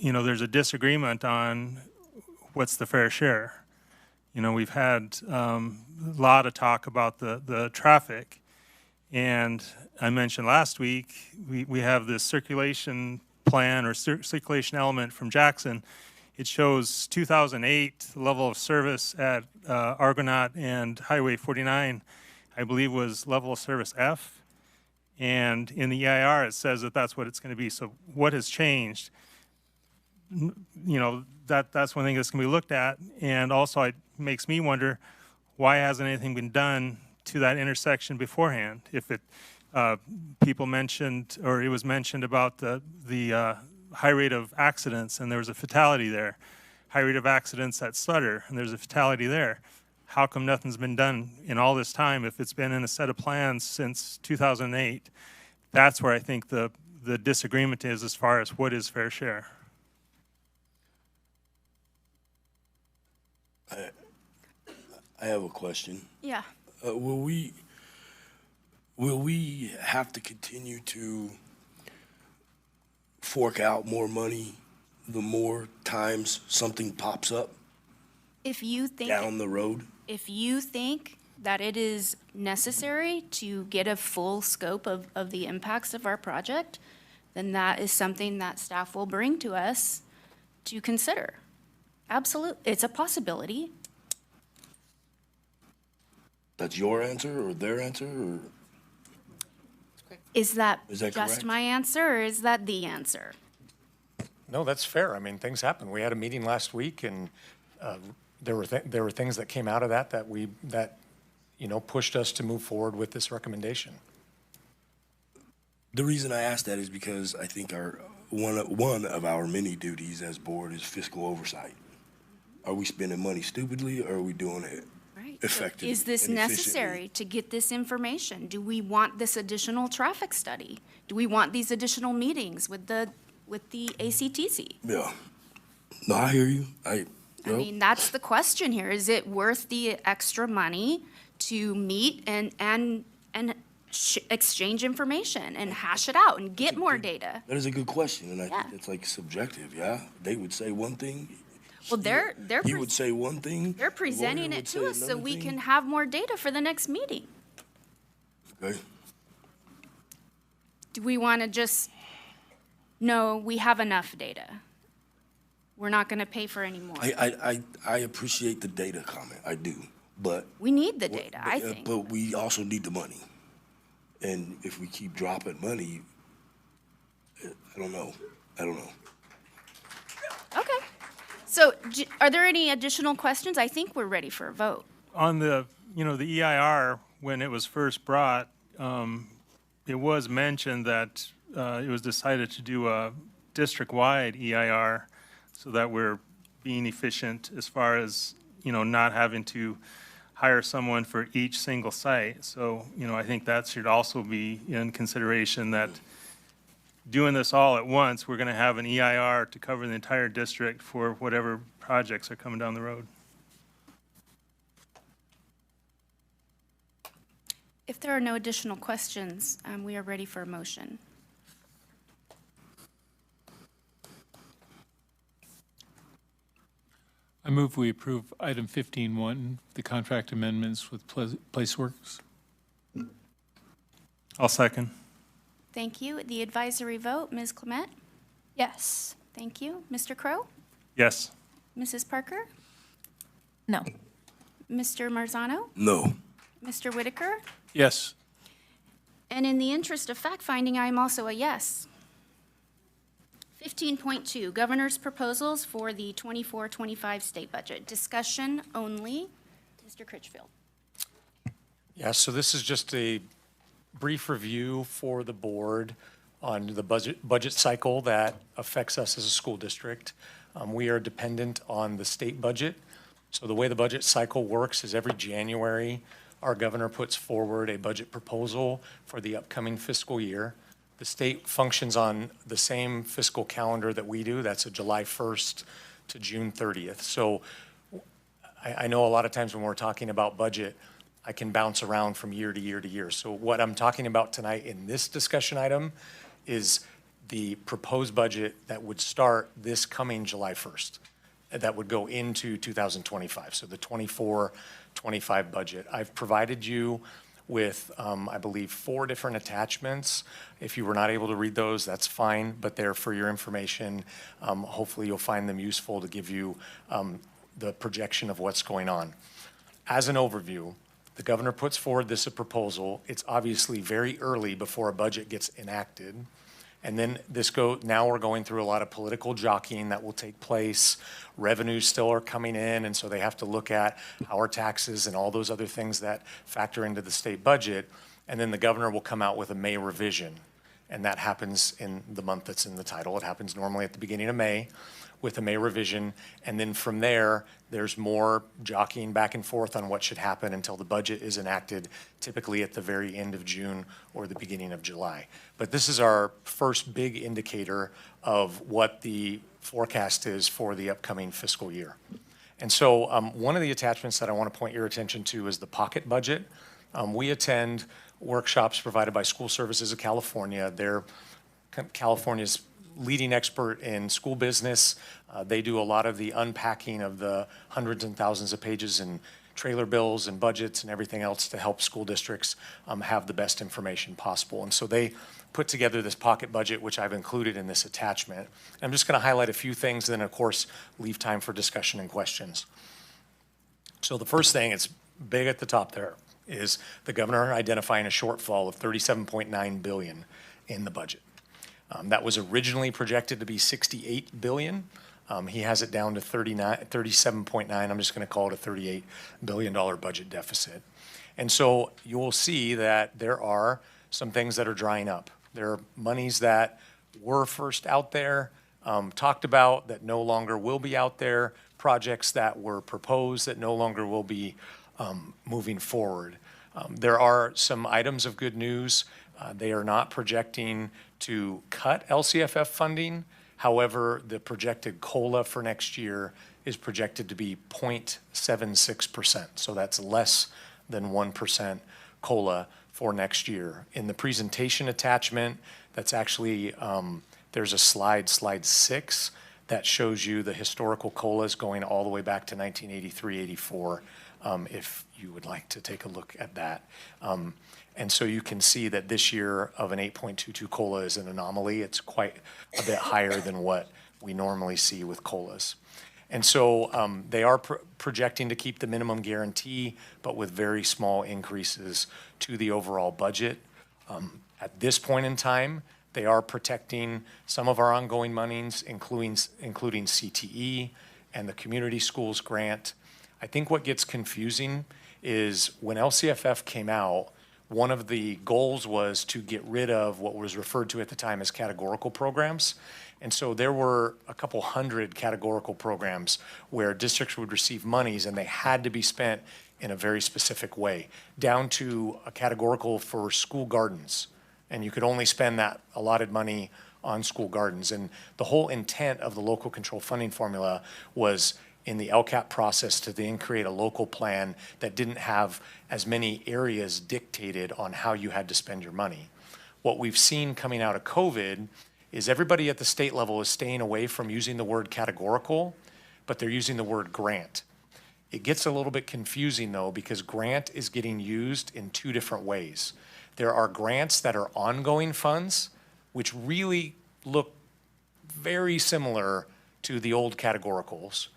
there's a disagreement on what's the fair share. We've had a lot of talk about the traffic. And I mentioned last week, we have this circulation plan or circulation element from Jackson. It shows 2008 level of service at Argonaut and Highway 49, I believe was level of service F. And in the EIR, it says that that's what it's going to be. So what has changed? That's one thing that's going to be looked at. And also it makes me wonder, why hasn't anything been done to that intersection beforehand? If people mentioned, or it was mentioned about the high rate of accidents, and there was a fatality there. High rate of accidents at Sutter, and there's a fatality there. How come nothing's been done in all this time if it's been in a set of plans since 2008? That's where I think the disagreement is as far as what is fair share. I have a question. Yeah. Will we have to continue to fork out more money the more times something pops up If you think down the road? If you think that it is necessary to get a full scope of the impacts of our project, then that is something that staff will bring to us to consider. Absolutely, it's a possibility. That's your answer or their answer, or? Is that Is that just correct? my answer, or is that the answer? No, that's fair. I mean, things happen. We had a meeting last week, and there were things that came out of that pushed us to move forward with this recommendation. The reason I ask that is because I think one of our many duties as board is fiscal oversight. Are we spending money stupidly, or are we doing it effectively? Is this and efficiently? necessary to get this information? Do we want this additional traffic study? Do we want these additional meetings with the ACTC? Yeah. No, I hear you. I mean, that's the question here. Is it worth the extra money to meet and exchange information and hash it out and get more data? That is a good question, and I think it's like subjective, yeah? They would say one thing. Well, He would say one thing. they're presenting it to us so we can have more data for the next meeting. Okay. Do we want to just, no, we have enough data. We're not going to pay for any more. I appreciate the data comment, I do, but. We need the data, I think. But we also need the money. And if we keep dropping money, I don't know. Okay. So are there any additional questions? I think we're ready for a vote. On the EIR, when it was first brought, it was mentioned that it was decided to do a district-wide EIR so that we're being efficient as far as, not having to hire someone for each single site. So, I think that should also be in consideration, that doing this all at once, we're going to have an EIR to cover the entire district for whatever projects are coming down the road. If there are no additional questions, we are ready for a motion. I move we approve item 15-1, the contract amendments with Placeworks. I'll second. Thank you. The advisory vote, Ms. Clement? Yes. Thank you. Mr. Crow? Yes. Mrs. Parker? No. Mr. Marzano? No. Mr. Whitaker? Yes. And in the interest of fact-finding, I am also a yes. 15.2, Governor's Proposals for the 24-25 state budget. Discussion only. Mr. Critchfield. Yeah, so this is just a brief review for the board on the budget cycle that affects us as a school district. We are dependent on the state budget. So the way the budget cycle works is every January, our governor puts forward a budget proposal for the upcoming fiscal year. The state functions on the same fiscal calendar that we do. That's a July 1st to June 30th. So I know a lot of times when we're talking about budget, I can bounce around from year to year to year. So what I'm talking about tonight in this discussion item is the proposed budget that would start this coming July 1st, that would go into 2025. So the 24-25 budget. I've provided you with, I believe, 4 different attachments. If you were not able to read those, that's fine, but they're for your information. Hopefully you'll find them useful to give you the projection of what's going on. As an overview, the governor puts forward this proposal. It's obviously very early before a budget gets enacted. And then now we're going through a lot of political jockeying that will take place. Revenues still are coming in, and so they have to look at our taxes and all those other things that factor into the state budget. And then the governor will come out with a May revision. And that happens in the month that's in the title. It happens normally at the beginning of May with a May revision. And then from there, there's more jockeying back and forth on what should happen until the budget is enacted, typically at the very end of June or the beginning of July. But this is our first big indicator of what the forecast is for the upcoming fiscal year. And so one of the attachments that I want to point your attention to is the pocket budget. We attend workshops provided by School Services of California. They're California's leading expert in school business. They do a lot of the unpacking of the hundreds and thousands of pages in trailer bills and budgets and everything else to help school districts have the best information possible. And so they put together this pocket budget, which I've included in this attachment. I'm just going to highlight a few things, and then of course leave time for discussion and questions. So the first thing, it's big at the top there, is the governor identifying a shortfall of $37.9 billion in the budget. That was originally projected to be $68 billion. He has it down to 37.9. I'm just going to call it a $38 billion budget deficit. And so you will see that there are some things that are drying up. There are monies that were first out there, talked about, that no longer will be out there, projects that were proposed that no longer will be moving forward. There are some items of good news. They are not projecting to cut LCFF funding. However, the projected COLA for next year is projected to be 0.76%. So that's less than 1% COLA for next year. In the presentation attachment, that's actually, there's a slide 6, that shows you the historical COLAs going all the way back to 1983-84, if you would like to take a look at that. And so you can see that this year of an 8.22 COLA is an anomaly. It's quite a bit higher than what we normally see with COLAs. And so they are projecting to keep the minimum guarantee, but with very small increases to the overall budget. At this point in time, they are protecting some of our ongoing monies, including CTE and the community schools grant. I think what gets confusing is when LCFF came out, one of the goals was to get rid of what was referred to at the time as categorical programs. And so there were a couple hundred categorical programs where districts would receive monies and they had to be spent in a very specific way, down to a categorical for school gardens. And you could only spend that allotted money on school gardens. And the whole intent of the local control funding formula was in the LCAP process to then create a local plan that didn't have as many areas dictated on how you had to spend your money. What we've seen coming out of COVID is everybody at the state level is staying away from using the word categorical, but they're using the word grant. It gets a little bit confusing though, because grant is getting used in 2 different ways. There are grants that are ongoing funds, which really look very similar to the old categoricals.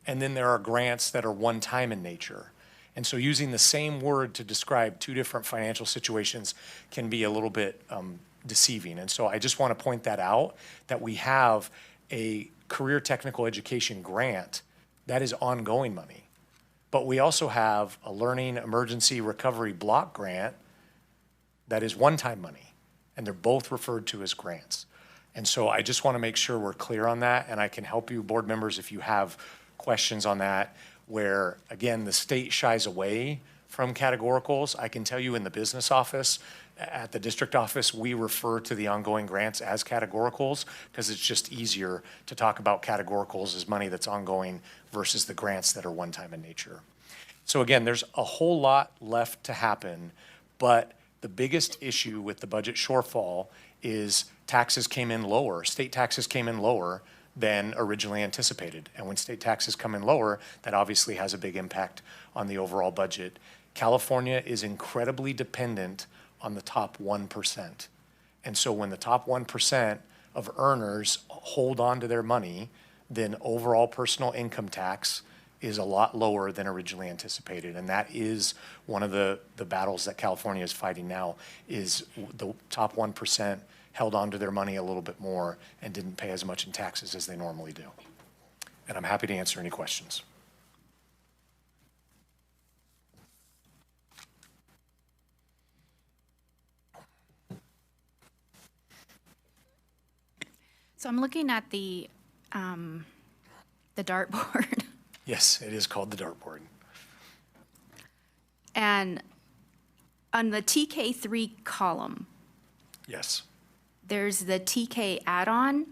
And then there are grants that are one-time in nature. And so using the same word to describe 2 different financial situations can be a little bit deceiving. And so I just want to point that out, that we have a career technical education grant that is ongoing money. But we also have a learning emergency recovery block grant that is one-time money. And they're both referred to as grants. And so I just want to make sure we're clear on that. And I can help you, board members, if you have questions on that, where again the state shies away from categoricals. I can tell you in the business office, at the district office, we refer to the ongoing grants as categoricals because it's just easier to talk about categoricals as money that's ongoing versus the grants that are one-time in nature. So again, there's a whole lot left to happen, but the biggest issue with the budget shortfall is taxes came in lower, state taxes came in lower than originally anticipated. And when state taxes come in lower, that obviously has a big impact on the overall budget. California is incredibly dependent on the top 1%. And so when the top 1% of earners hold on to their money, then overall personal income tax is a lot lower than originally anticipated. And that is one of the battles that California is fighting now, is the top 1% held on to their money a little bit more and didn't pay as much in taxes as they normally do. And I'm happy to answer any questions. So I'm looking at the dartboard. Yes, it is called the dartboard. And on the TK3 column, Yes. there's the TK add-on.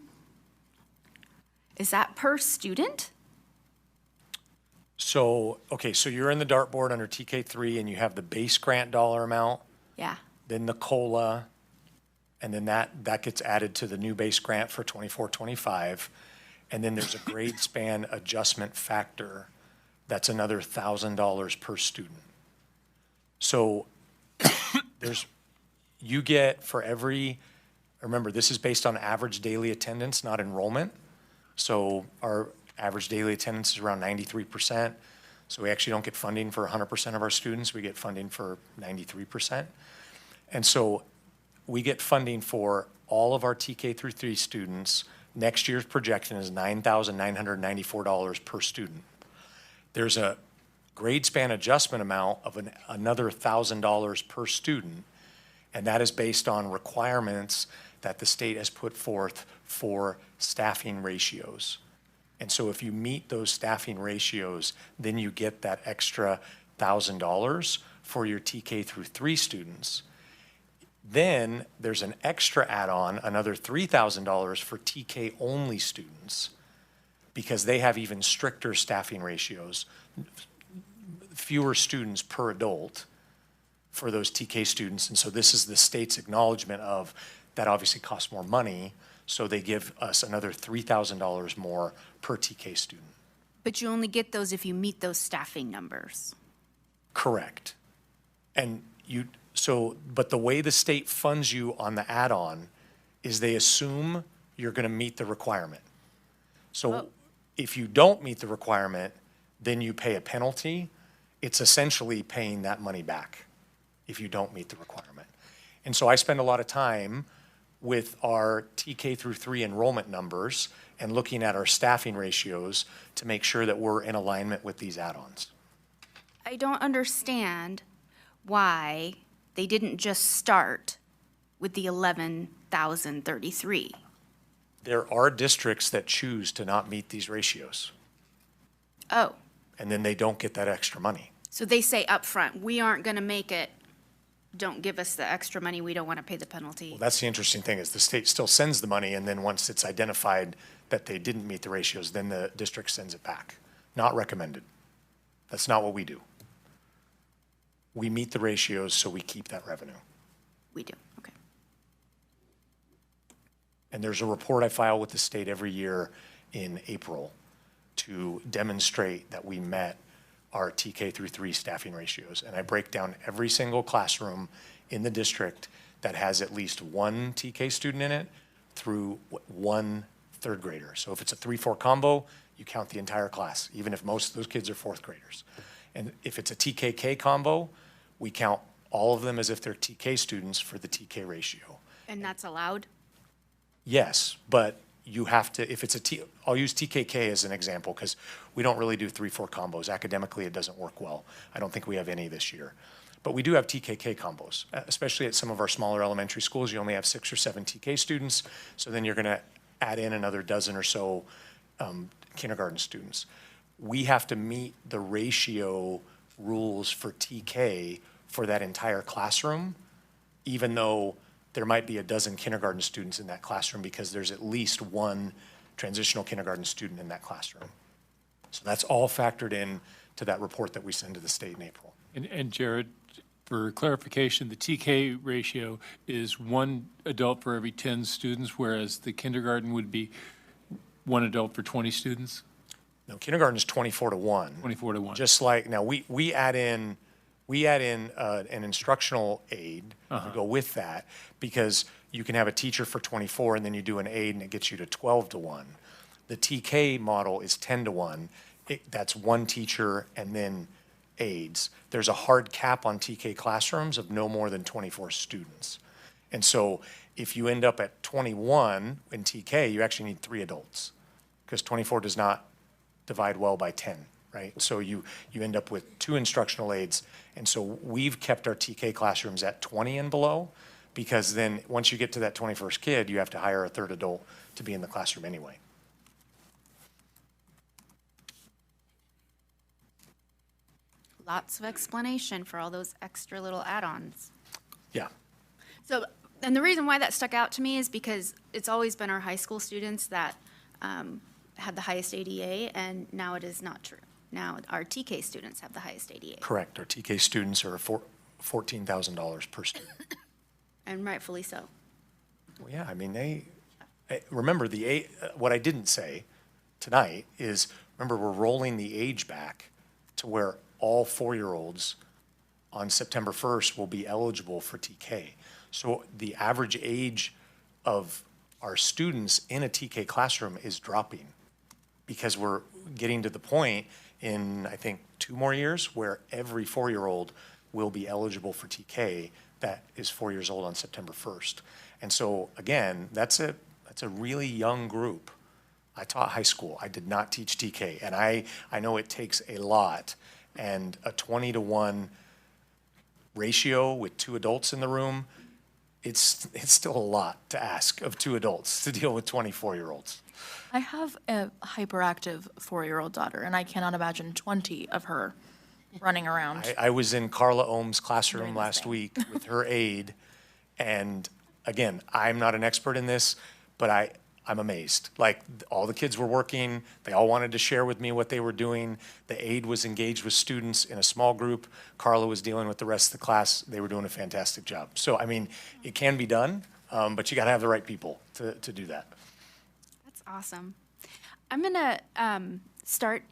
Is that per student? So, okay, so you're in the dartboard under TK3 and you have the base grant dollar amount, Yeah. then the COLA, and then that gets added to the new base grant for 24-25. And then there's a grade span adjustment factor. That's another $1,000 per student. So you get for every, remember, this is based on average daily attendance, not enrollment. So our average daily attendance is around 93%. So we actually don't get funding for 100% of our students. We get funding for 93%. And so we get funding for all of our TK through 3 students. Next year's projection is $9,994 per student. There's a grade span adjustment amount of another $1,000 per student, and that is based on requirements that the state has put forth for staffing ratios. And so if you meet those staffing ratios, then you get that extra $1,000 for your TK through 3 students. Then there's an extra add-on, another $3,000 for TK only students, because they have even stricter staffing ratios, fewer students per adult for those TK students. And so this is the state's acknowledgement of that obviously costs more money. So they give us another $3,000 more per TK student. But you only get those if you meet those staffing numbers. Correct. And but the way the state funds you on the add-on is they assume you're going to meet the requirement. So if you don't meet the requirement, then you pay a penalty. It's essentially paying that money back if you don't meet the requirement. And so I spend a lot of time with our TK through 3 enrollment numbers and looking at our staffing ratios to make sure that we're in alignment with these add-ons. I don't understand why they didn't just start with the 11,033. There are districts that choose to not meet these ratios, Oh, and then they don't get that extra money. so they say up front, we aren't going to make it. Don't give us the extra money. We don't want to pay the penalty. Well, that's the interesting thing, is the state still sends the money, and then once it's identified that they didn't meet the ratios, then the district sends it back. Not recommended. That's not what we do. We meet the ratios, so we keep that revenue. We do, okay. And there's a report I file with the state every year in April to demonstrate that we met our TK through 3 staffing ratios. And I break down every single classroom in the district that has at least one TK student in it through one third grader. So if it's a 3-4 combo, you count the entire class, even if most of those kids are 4th graders. And if it's a TKK combo, we count all of them as if they're TK students for the TK ratio. And that's allowed? Yes, but you have to, if it's I'll use TKK as an example because we don't really do 3-4 combos. Academically, it doesn't work well. I don't think we have any this year. But we do have TKK combos, especially at some of our smaller elementary schools. You only have 6 or 7 TK students, so then you're going to add in another dozen or so kindergarten students. We have to meet the ratio rules for TK for that entire classroom, even though there might be a dozen kindergarten students in that classroom because there's at least one transitional kindergarten student in that classroom. So that's all factored in to that report that we send to the state in April. And Jared, for clarification, the TK ratio is 1 adult for every 10 students, whereas the kindergarten would be 1 adult for 20 students? No, kindergarten is 24 to 1. 24 to 1. Just like, now, we add in an instructional aid to go with that, because you can have a teacher for 24, and then you do an aid, and it gets you to 12 to 1. The TK model is 10 to 1. That's 1 teacher and then aides. There's a hard cap on TK classrooms of no more than 24 students. And so if you end up at 21 in TK, you actually need 3 adults, because 24 does not divide well by 10, right? So you end up with 2 instructional aides. And so we've kept our TK classrooms at 20 and below, because then once you get to that 21st kid, you have to hire a 3rd adult to be in the classroom anyway. Lots of explanation for all those extra little add-ons. Yeah. So, and the reason why that stuck out to me is because it's always been our high school students that had the highest ADA, and now it is not true. Now our TK students have the highest ADA. Correct. Our TK students are $14,000 per student. And rightfully so. Well, yeah, I mean, remember what I didn't say tonight is, remember, we're rolling the age back to where all 4-year-olds on September 1st will be eligible for TK. So the average age of our students in a TK classroom is dropping, because we're getting to the point in, I think, 2 more years where every 4-year-old will be eligible for TK that is 4 years old on September 1st. And so, again, that's a really young group. I taught high school. I did not teach TK, and I know it takes a lot. And a 20 to 1 ratio with 2 adults in the room, it's still a lot to ask of 2 adults to deal with 24-year-olds. I have a hyperactive 4-year-old daughter, and I cannot imagine 20 of her running around. I was in Carla Ohm's classroom last week with her aide, and again, I'm not an expert in this, but I'm amazed. Like, all the kids were working, they all wanted to share with me what they were doing. The aide was engaged with students in a small group. Carla was dealing with the rest of the class. They were doing a fantastic job. So, I mean, it can be done, but you gotta have the right people to do that. That's awesome. I'm gonna start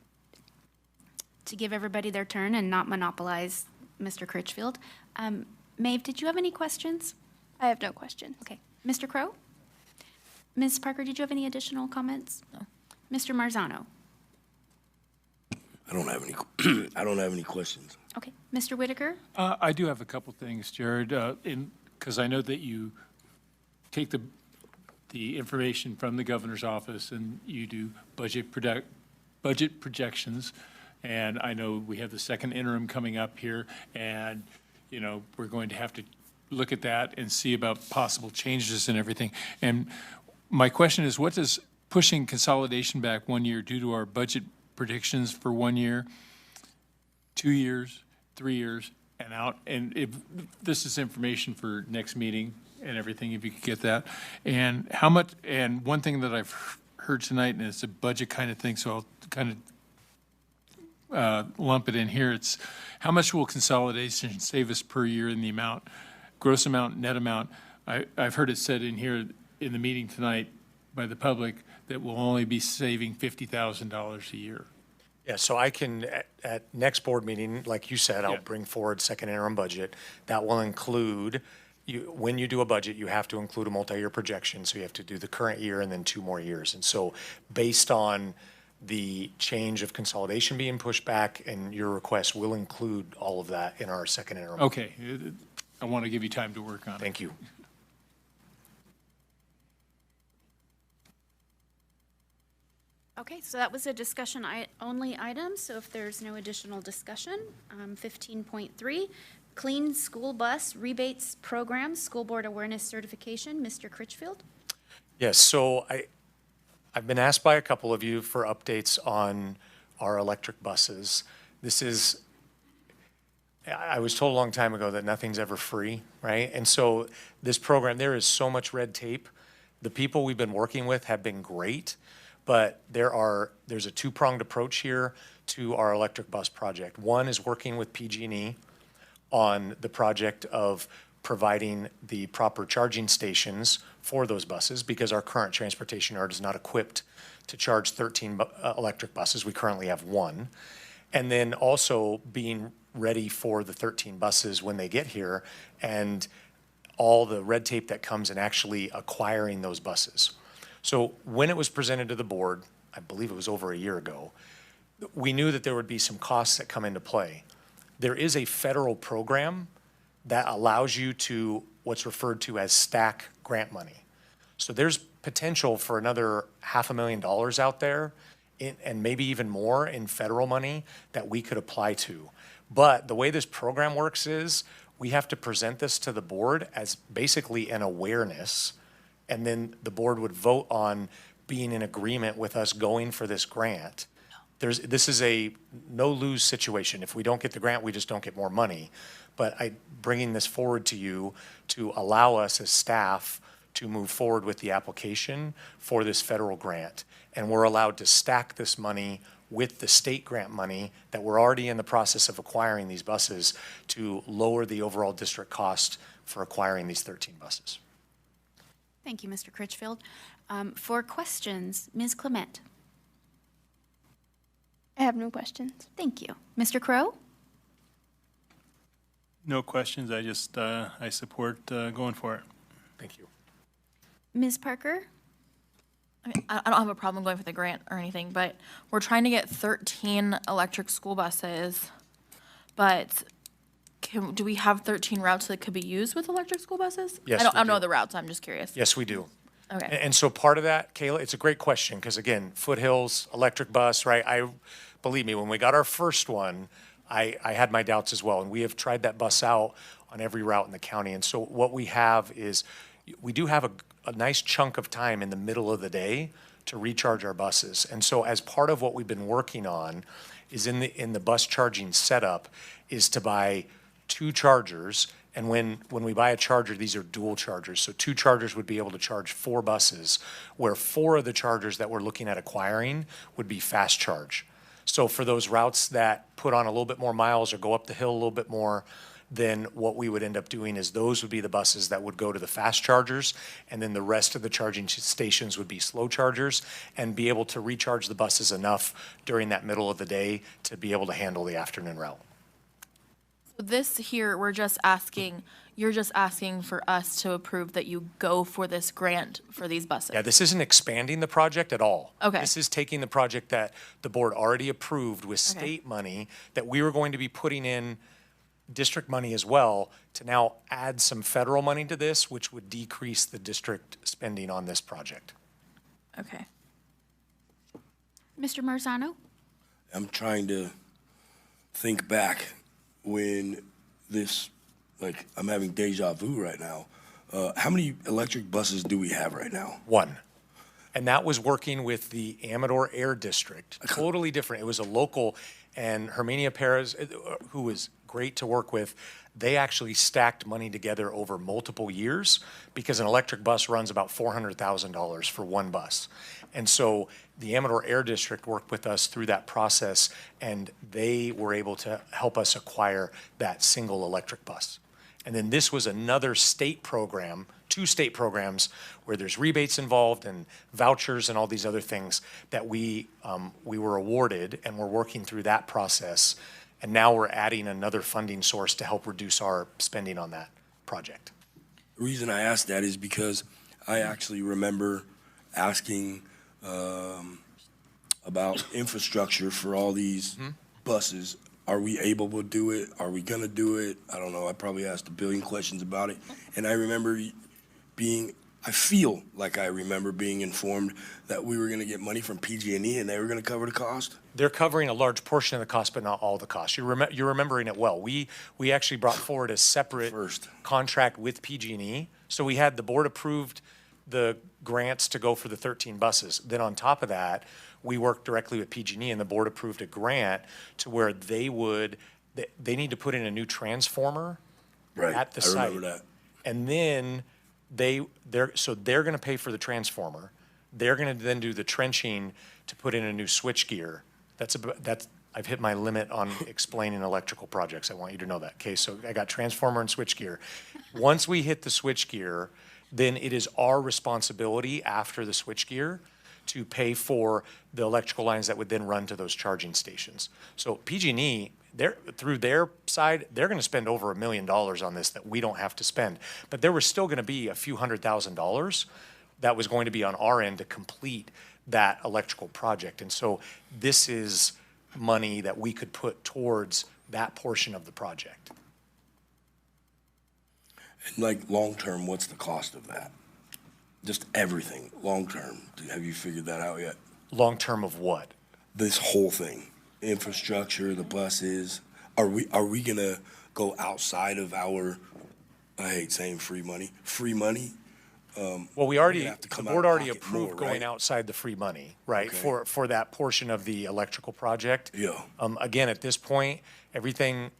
to give everybody their turn and not monopolize Mr. Critchfield. Maeve, did you have any questions? I have no questions. Okay. Mr. Crow? Ms. Parker, did you have any additional comments? No. Mr. Marzano? I don't have any questions. Okay. Mr. Whitaker? I do have a couple things, Jared, because I know that you take the information from the governor's office and you do budget projections. And I know we have the second interim coming up here, and, you know, we're going to have to look at that and see about possible changes and everything. And my question is, what does pushing consolidation back 1 year do to our budget predictions for 1 year, 2 years, 3 years, and out? And if this is information for next meeting and everything, if you could get that. And how much, and one thing that I've heard tonight, and it's a budget kind of thing, so I'll kind of lump it in here. It's how much will consolidation save us per year in the amount, gross amount, net amount? I've heard it said in here in the meeting tonight by the public that we'll only be saving $50,000 a year. Yeah, so I can, at next board meeting, like you said, I'll bring forward second interim budget. That will include, when you do a budget, you have to include a multi-year projection. So you have to do the current year and then 2 more years. And so based on the change of consolidation being pushed back and your request, will include all of that in our second interim. Okay, I want to give you time to work on it. Thank you. Okay, so that was a discussion only item, so if there's no additional discussion, 15.3, Clean School Bus Rebates Program, School Board Awareness Certification, Mr. Critchfield? Yes, so I've been asked by a couple of you for updates on our electric buses. This is, I was told a long time ago that nothing's ever free, right? And so this program, there is so much red tape. The people we've been working with have been great, but there's a 2-pronged approach here to our electric bus project. One is working with PG&E on the project of providing the proper charging stations for those buses, because our current transportation yard is not equipped to charge 13 electric buses. We currently have one. And then also being ready for the 13 buses when they get here, and all the red tape that comes in actually acquiring those buses. So when it was presented to the board, I believe it was over a year ago, we knew that there would be some costs that come into play. There is a federal program that allows you to, what's referred to as stack grant money. So there's potential for another $500,000 out there, and maybe even more in federal money that we could apply to. But the way this program works is we have to present this to the board as basically an awareness, and then the board would vote on being in agreement with us going for this grant. This is a no-lose situation. If we don't get the grant, we just don't get more money. But bringing this forward to you to allow us as staff to move forward with the application for this federal grant. And we're allowed to stack this money with the state grant money that we're already in the process of acquiring these buses to lower the overall district cost for acquiring these 13 buses. Thank you, Mr. Critchfield. For questions, Ms. Clement. I have no questions. Thank you. Mr. Crow? No questions. I just, I support going for it. Thank you. Ms. Parker? I mean, I don't have a problem going for the grant or anything, but we're trying to get 13 electric school buses. But do we have 13 routes that could be used with electric school buses? Yes, I don't we know do. the routes, I'm just curious. Yes, we do. Okay. And so part of that, Kayla, it's a great question, because again, Foothills, electric bus, right? Believe me, when we got our first one, I had my doubts as well. And we have tried that bus out on every route in the county. And so what we have is, we do have a nice chunk of time in the middle of the day to recharge our buses. And so as part of what we've been working on is in the bus charging setup is to buy 2 chargers. And when we buy a charger, these are dual chargers. So 2 chargers would be able to charge 4 buses, where 4 of the chargers that we're looking at acquiring would be fast charge. So for those routes that put on a little bit more miles or go up the hill a little bit more, then what we would end up doing is those would be the buses that would go to the fast chargers, and then the rest of the charging stations would be slow chargers, and be able to recharge the buses enough during that middle of the day to be able to handle the afternoon route. So this here, you're just asking for us to approve that you go for this grant for these buses? Yeah, this isn't expanding the project at all. Okay. This is taking the project that the board already approved with Okay. state money that we were going to be putting in district money as well, to now add some federal money to this, which would decrease the district spending on this project. Okay. Mr. Marzano? I'm trying to think back when I'm having deja vu right now. How many electric buses do we have right now? 1. And that was working with the Amador Air District. Totally different. It was a local, and Hermania Perez, who was great to work with, they actually stacked money together over multiple years, because an electric bus runs about $400,000 for 1 bus. And so the Amador Air District worked with us through that process, and they were able to help us acquire that single electric bus. And then this was another state program, 2 state programs, where there's rebates involved and vouchers and all these other things that we were awarded, and we're working through that process. And now we're adding another funding source to help reduce our spending on that project. The reason I asked that is because I actually remember asking about infrastructure for all these buses. Are we able to do it? Are we gonna do it? I don't know. I probably asked a billion questions about it. And I remember I feel like I remember being informed that we were gonna get money from PG&E and they were gonna cover the cost. They're covering a large portion of the cost, but not all the cost. You're remembering it well. We actually brought forward a separate contract with PG&E. So we had the board approved the grants to go for the 13 buses. Then on top of that, we worked directly with PG&E, and the board approved a grant to where they need to put in a new transformer at the site. I remember that. And then they're going to pay for the transformer. They're going to then do the trenching to put in a new switch gear. I I've hit my limit on explaining electrical projects. I want you to know that. Okay, so I got transformer and switchgear. Once we hit the switchgear, then it is our responsibility after the switchgear to pay for the electrical lines that would then run to those charging stations. So PG&E, through their side, they're going to spend over $1 million on this that we don't have to spend. But there was still going to be a few $100,000 that was going to be on our end to complete that electrical project. And so this is money that we could put towards that portion of the project. And like long-term, what's the cost of that? Just everything, long-term. Have you figured that out yet? Long-term of what? This whole thing, infrastructure, the buses. Are we gonna go outside of our, I hate saying free money? Well, the come board out of already pocket approved more, going right? outside the free money, right? Okay. For that portion of the electrical project. Yeah. Again, at this point, everything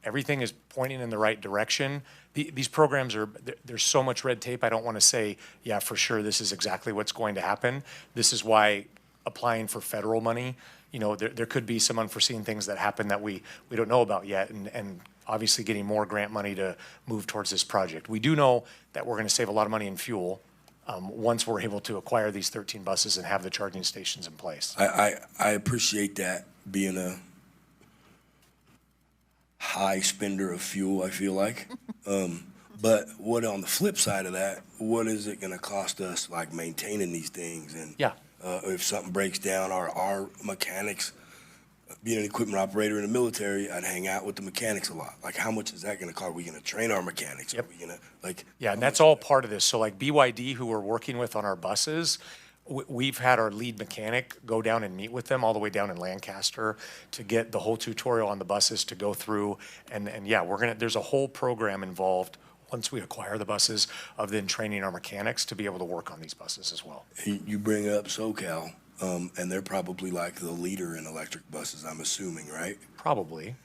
is pointing in the right direction. These programs there's so much red tape, I don't want to say, yeah, for sure, this is exactly what's going to happen. This is why applying for federal money, there could be some unforeseen things that happen that we don't know about yet, and obviously getting more grant money to move towards this project. We do know that we're going to save a lot of money in fuel once we're able to acquire these 13 buses and have the charging stations in place. I appreciate that, being a high spender of fuel, I feel like. But what on the flip side of that, what is it gonna cost us, like maintaining these things? And yeah, if something breaks down, our mechanics, being an equipment operator in the military, I'd hang out with the mechanics a lot. Like, how much is that gonna cost? Are we gonna train our mechanics? Yep. Are we gonna, like? Yeah, and that's all part of this. So like BYD, who we're working with on our buses, we've had our lead mechanic go down and meet with them all the way down in Lancaster to get the whole tutorial on the buses to go through. And yeah, there's a whole program involved once we acquire the buses of then training our mechanics to be able to work on these buses as well. You bring up SoCal, and they're probably like the leader in electric buses, I'm assuming, right? Probably.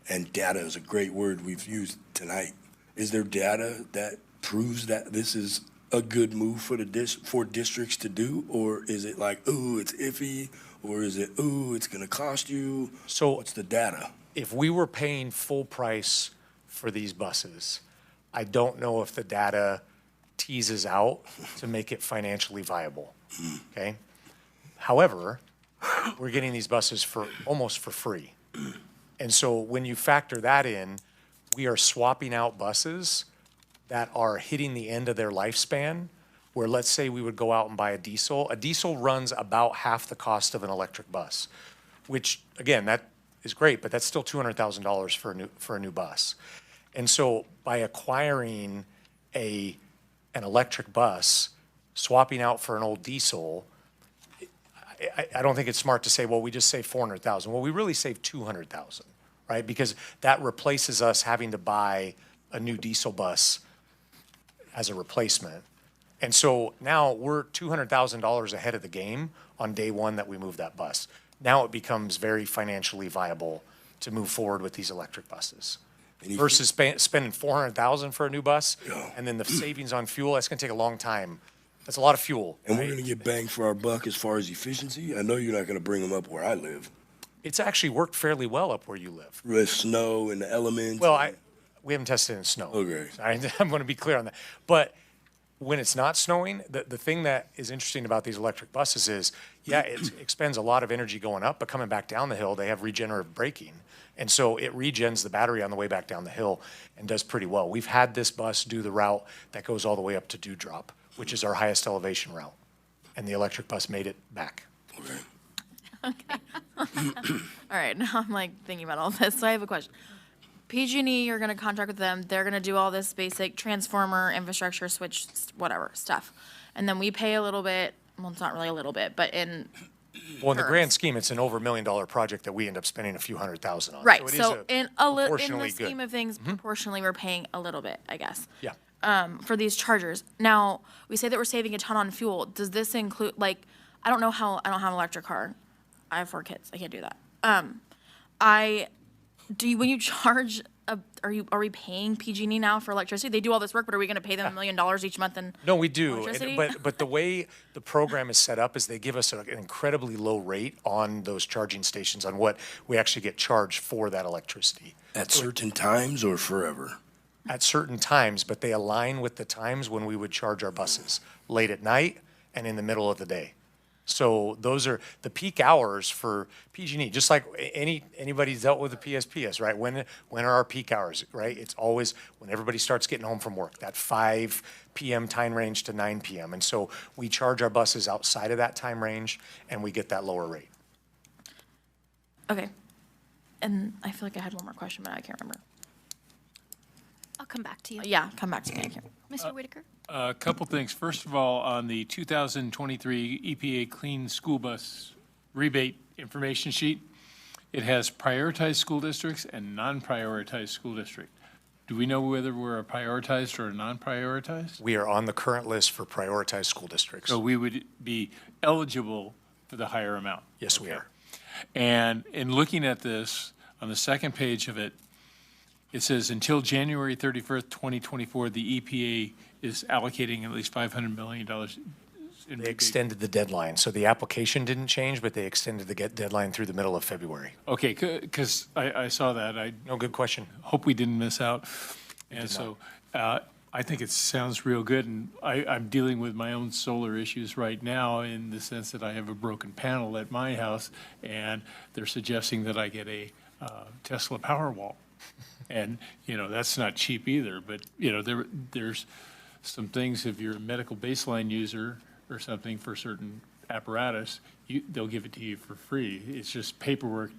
And data is a great word we've used tonight. Is there data that proves that this is a good move for for districts to do, or is it like, ooh, it's iffy, or is it, ooh, it's going to cost you? So what's the data? If we were paying full price for these buses, I don't know if the data teases out to make it financially viable. Okay. However, we're getting these buses almost for free. And so when you factor that in, we are swapping out buses that are hitting the end of their lifespan, where let's say we would go out and buy a diesel. A diesel runs about half the cost of an electric bus, which, again, that is great, but that's still $200,000 for a new bus. And so by acquiring an electric bus, swapping out for an old diesel, I don't think it's smart to say, well, we just save $400,000. Well, we really save $200,000, right? Because that replaces us having to buy a new diesel bus as a replacement. And so now we're $200,000 ahead of the game on day one that we move that bus. Now it becomes very financially viable to move forward with these electric buses versus spending $400,000 for a new bus, and then the savings on fuel. That's going to take a long time. That's a lot of fuel. And we're going to get bang for our buck as far as efficiency. I know you're not going to bring them up where I live. It's actually worked fairly well up where you live. With snow and the elements. Well, we haven't tested it in snow. Okay. I'm going to be clear on that. But when it's not snowing, the thing that is interesting about these electric buses is, yeah, it expends a lot of energy going up, but coming back down the hill, they have regenerative braking. And so it regens the battery on the way back down the hill and does pretty well. We've had this bus do the route that goes all the way up to Dewdrop, which is our highest elevation route. And the electric bus made it back. Okay. All right, now I'm like thinking about all this, so I have a question. PG&E, you're gonna contract with them, they're gonna do all this basic transformer, infrastructure, switch, whatever, stuff. And then we pay a little bit, well, it's not really a little bit, but in Well, in the grand scheme, it's an over $1 million project that we end up spending a few $100,000 on. right, it so is in proportionally the scheme good. of things, proportionally, we're paying a little bit, I guess. Yeah. For these chargers. Now, we say that we're saving a ton on fuel. Does this include, like, I don't have an electric car. I have 4 kids. I can't do that. When you charge are we paying PG&E now for electricity? They do all this work, but are we going to pay them $1 million each month in No, we do, electricity? but the way the program is set up is they give us an incredibly low rate on those charging stations on what we actually get charged for that electricity. At certain times or forever? At certain times, but they align with the times when we would charge our buses, late at night and in the middle of the day. So those are the peak hours for PG&E, just like anybody's dealt with the PSPS, right? When are our peak hours, right? It's always when everybody starts getting home from work, that 5 p.m. time range to 9 p.m. And so we charge our buses outside of that time range and we get that lower rate. Okay. And I feel like I had one more question, but I can't remember. I'll come back to you. Yeah, come back to me. I can't. Mr. Whitaker? A couple things. First of all, on the 2023 EPA Clean School Bus Rebate Information Sheet, it has prioritized school districts and non-prioritized school district. Do we know whether we're a prioritized or a non-prioritized? We are on the current list for prioritized school districts. So we would be eligible for the higher amount? Yes, we are. And in looking at this, on the second page of it, it says until January 31st, 2024, the EPA is allocating at least $500 million. They extended the deadline. So the application didn't change, but they extended the deadline through the middle of February. Okay, because I saw that. No, good question. Hope we didn't miss out. And so I think it sounds real good. And I'm dealing with my own solar issues right now in the sense that I have a broken panel at my house, and they're suggesting that I get a Tesla Powerwall. And, you know, that's not cheap either, but, you know, there's some things, if you're a medical baseline user or something for certain apparatus, they'll give it to you for free. It's just paperwork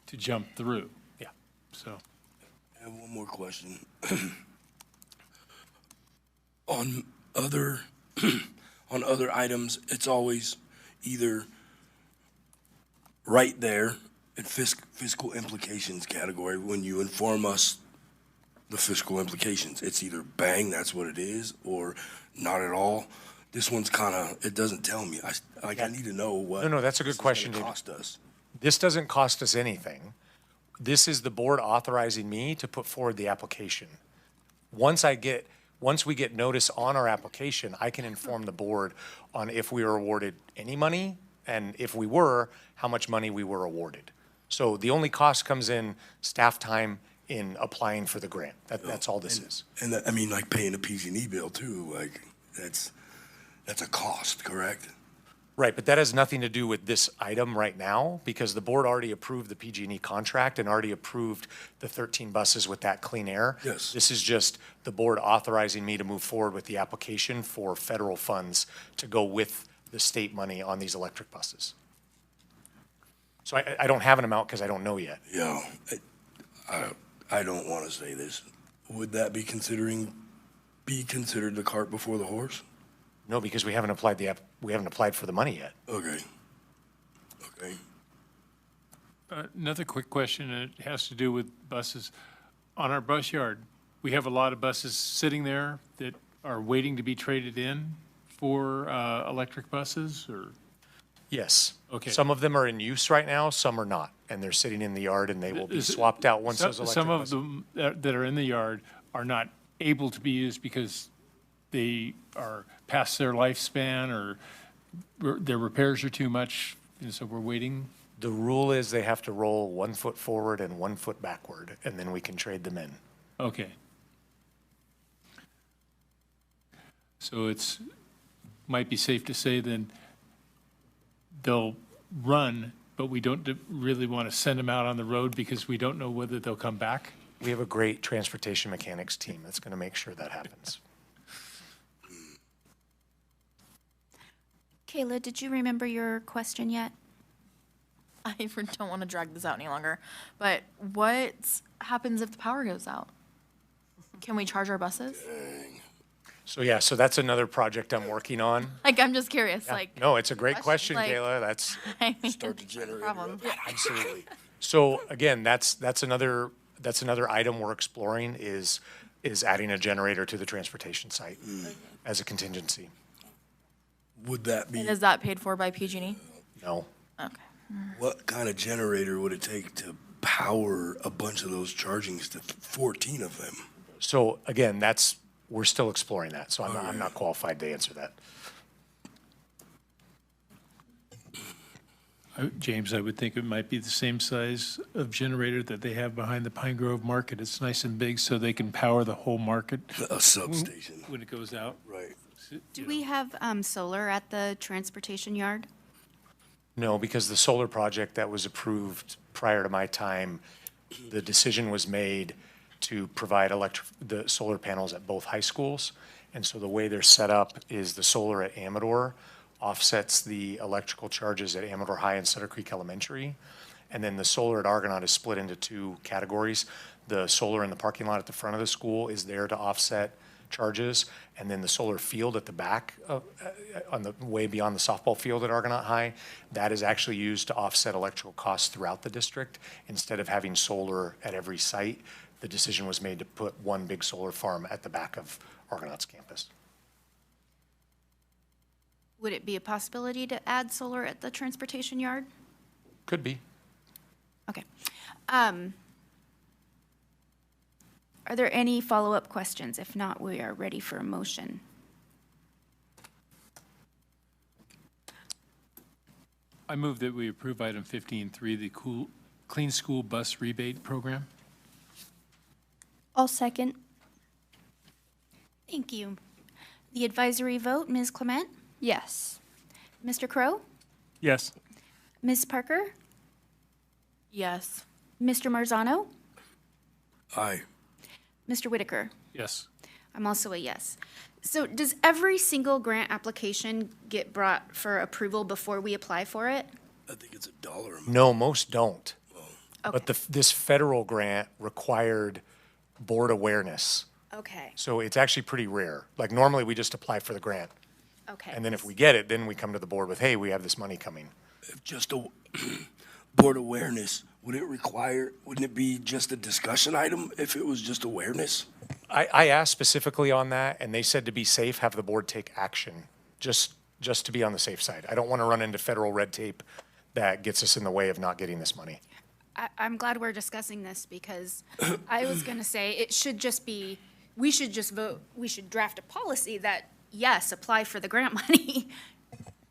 to jump through. Yeah. So. I have one more question. On other items, it's always either right there in fiscal implications category when you inform us the fiscal implications. It's either bang, that's what it is, or not at all. This one's kind of, it doesn't tell me. I need to know what. No, that's a good question, David. Cost us. This doesn't cost us anything. This is the board authorizing me to put forward the application. Once we get notice on our application, I can inform the board on if we were awarded any money, and if we were, how much money we were awarded. So the only cost comes in staff time in applying for the grant. That's all this is. And that, I mean, like paying a PG&E bill too, like that's a cost, correct? Right, but that has nothing to do with this item right now because the board already approved the PG&E contract and already approved the 13 buses with that clean air. Yes. This is just the board authorizing me to move forward with the application for federal funds to go with the state money on these electric buses. So I don't have an amount because I don't know yet. Yeah, I don't want to say this. Would that be considered the cart before the horse? No, because we haven't applied for the money yet. Okay. Another quick question, and it has to do with buses. On our bus yard, we have a lot of buses sitting there that are waiting to be traded in for electric buses, or? Yes. Okay. Some of them are in use right now, some are not, and they're sitting in the yard and they will be swapped out once those electric Some of buses. them that are in the yard are not able to be used because they are past their lifespan or their repairs are too much, and so we're waiting. The rule is they have to roll 1 foot forward and 1 foot backward, and then we can trade them in. Okay. So might be safe to say then they'll run, but we don't really want to send them out on the road because we don't know whether they'll come back? We have a great transportation mechanics team that's going to make sure that happens. Kayla, did you remember your question yet? I don't want to drag this out any longer, but what happens if the power goes out? Can we charge our buses? So yeah, so that's another project I'm working on. Like, I'm just curious, Yeah. like. No, it's a great question, like- Kayla. That's I mean, Start to generate. problem. absolutely. So again, that's another item we're exploring is adding a generator to the transportation site as a contingency. Would that be, And is that paid for by PG&E? No. Okay. what kind of generator would it take to power a bunch of those chargings to 14 of them? So again, we're still exploring that, so I'm not qualified to answer that. James, I would think it might be the same size of generator that they have behind the Pine Grove Market. It's nice and big, so they can power the whole market. A substation. When it goes out. Right. Do we have solar at the transportation yard? No, because the solar project that was approved prior to my time, the decision was made to provide the solar panels at both high schools. And so the way they're set up is the solar at Amador offsets the electrical charges at Amador High and Sutter Creek Elementary. And then the solar at Argonaut is split into two categories. The solar in the parking lot at the front of the school is there to offset charges. And then the solar field at the back, on the way beyond the softball field at Argonaut High, that is actually used to offset electrical costs throughout the district. Instead of having solar at every site, the decision was made to put one big solar farm at the back of Argonaut's campus. Would it be a possibility to add solar at the transportation yard? Could be. Okay. Are there any follow-up questions? If not, we are ready for a motion. I move that we approve item 15.3, the Clean School Bus Rebate Program. I'll second. Thank you. The advisory vote, Ms. Clement? Yes. Mr. Crow? Yes. Ms. Parker? Yes. Mr. Marzano? Aye. Mr. Whitaker? Yes. I'm also a yes. So does every single grant application get brought for approval before we apply for it? I think it's $1 amount. No, most don't. Okay. But this federal grant required board awareness. Okay, So it's actually pretty rare. Like normally we just apply for the grant. okay. And then if we get it, then we come to the board with, hey, we have this money coming. If just a board awareness, wouldn't it be just a discussion item if it was just awareness? I asked specifically on that, and they said to be safe, have the board take action, just to be on the safe side. I don't want to run into federal red tape that gets us in the way of not getting this money. I'm glad we're discussing this because I was going to say it should just be, we should just vote, we should draft a policy that, yes, apply for the grant money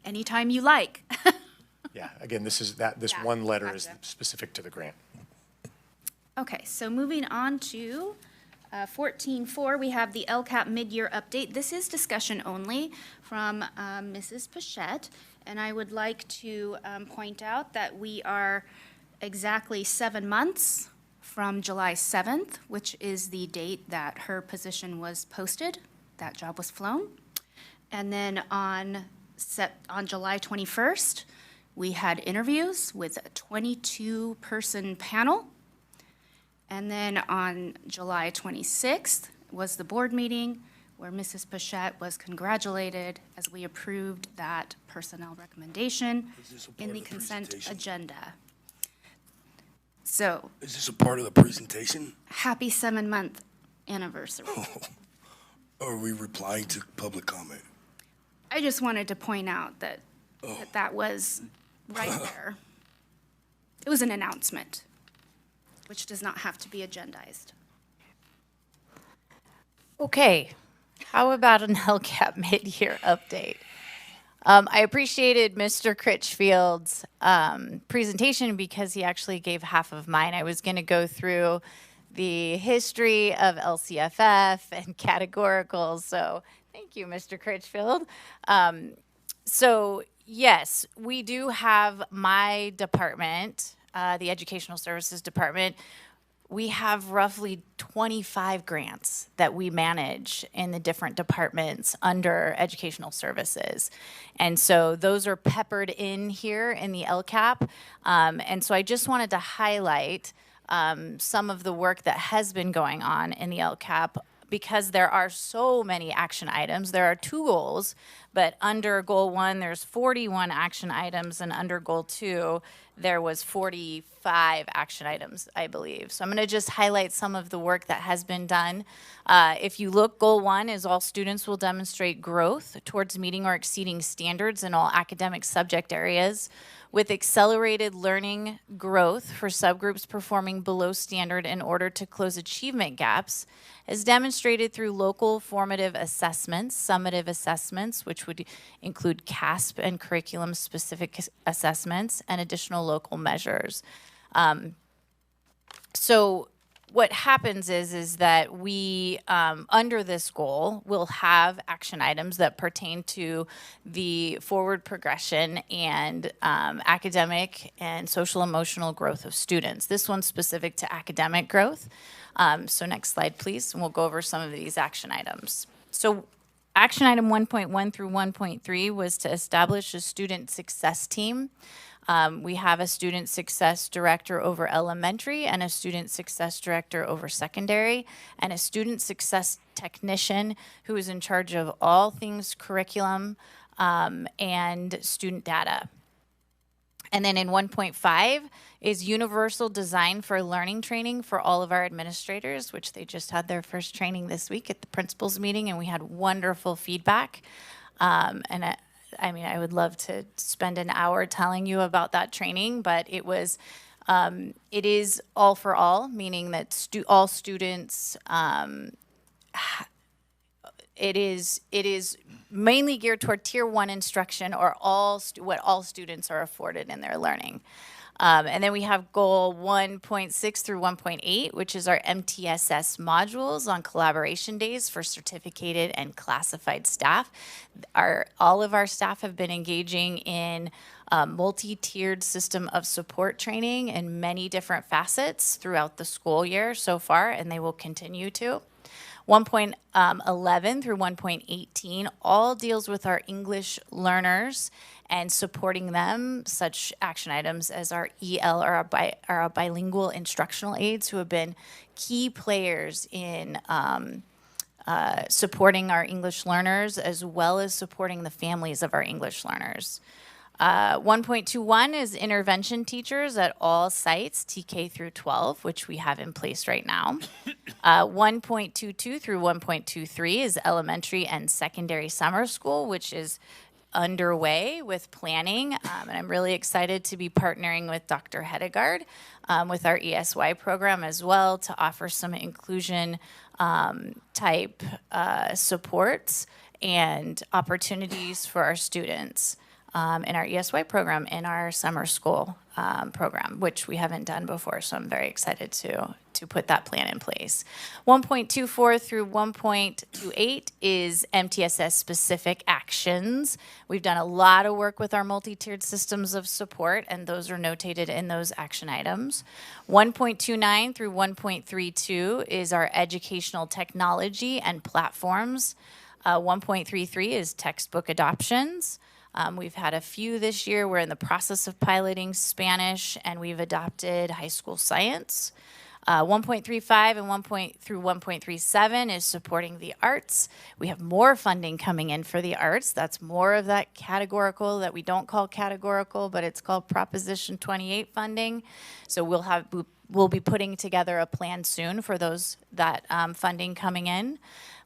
anytime you like. Yeah, again, this one letter is specific to the grant. Okay, so moving on to 14.4, we have the LCAP mid-year update. This is discussion only from Mrs. Pichette, and I would like to point out that we are exactly 7 months from July 7th, which is the date that her position was posted. That job was flown. And then on July 21st, we had interviews with a 22-person panel. And then on July 26th was the board meeting where Mrs. Pichette was congratulated as we approved that personnel recommendation in the consent agenda. So. Is this a part of the presentation? Happy 7-month anniversary. Or are we replying to public comment? I just wanted to point out that that was right there. It was an announcement, which does not have to be agendized. Okay, how about an LCAP mid-year update? I appreciated Mr. Critchfield's presentation because he actually gave half of mine. I was going to go through the history of LCFF and categoricals, so thank you, Mr. Critchfield. So yes, we do have my department, the Educational Services Department. We have roughly 25 grants that we manage in the different departments under educational services. And so those are peppered in here in the LCAP. And so I just wanted to highlight some of the work that has been going on in the LCAP because there are so many action items. There are 2 goals, but under goal 1, there's 41 action items, and under goal 2, there was 45 action items, I believe. So I'm going to just highlight some of the work that has been done. If you look, goal 1 is all students will demonstrate growth towards meeting or exceeding standards in all academic subject areas with accelerated learning growth for subgroups performing below standard in order to close achievement gaps, as demonstrated through local formative assessments, summative assessments, which would include CASP and curriculum-specific assessments, and additional local measures. So what happens is that we, under this goal, will have action items that pertain to the forward progression and academic and social emotional growth of students. This one's specific to academic growth. So next slide, please, and we'll go over some of these action items. So action item 1.1 through 1.3 was to establish a student success team. We have a student success director over elementary and a student success director over secondary and a student success technician who is in charge of all things curriculum and student data. And then in 1.5 is universal design for learning training for all of our administrators, which they just had their first training this week at the principals meeting, and we had wonderful feedback. I mean, I would love to spend an hour telling you about that training, but it was, it is all for all, meaning that all students, it is mainly geared toward tier 1 instruction or what all students are afforded in their learning. And then we have goal 1.6 through 1.8, which is our MTSS modules on collaboration days for certificated and classified staff. All of our staff have been engaging in multi-tiered system of support training in many different facets throughout the school year so far, and they will continue to. 1.11 through 1.18 all deals with our English learners and supporting them, such action items as our EL or our bilingual instructional aides who have been key players in supporting our English learners as well as supporting the families of our English learners. 1.21 is intervention teachers at all sites, TK through 12, which we have in place right now. 1.22 through 1.23 is elementary and secondary summer school, which is underway with planning. And I'm really excited to be partnering with Dr. Hedegaard with our ESY program as well to offer some inclusion type supports and opportunities for our students in our ESY program, in our summer school program, which we haven't done before. So I'm very excited to put that plan in place. 1.24 through 1.28 is MTSS specific actions. We've done a lot of work with our multi-tiered systems of support, and those are notated in those action items. 1.29 through 1.32 is our educational technology and platforms. 1.33 is textbook adoptions. We've had a few this year. We're in the process of piloting Spanish, and we've adopted high school science. 1.35 and through 1.37 is supporting the arts. We have more funding coming in for the arts. That's more of that categorical that we don't call categorical, but it's called Proposition 28 funding. So we'll be putting together a plan soon for that funding coming in.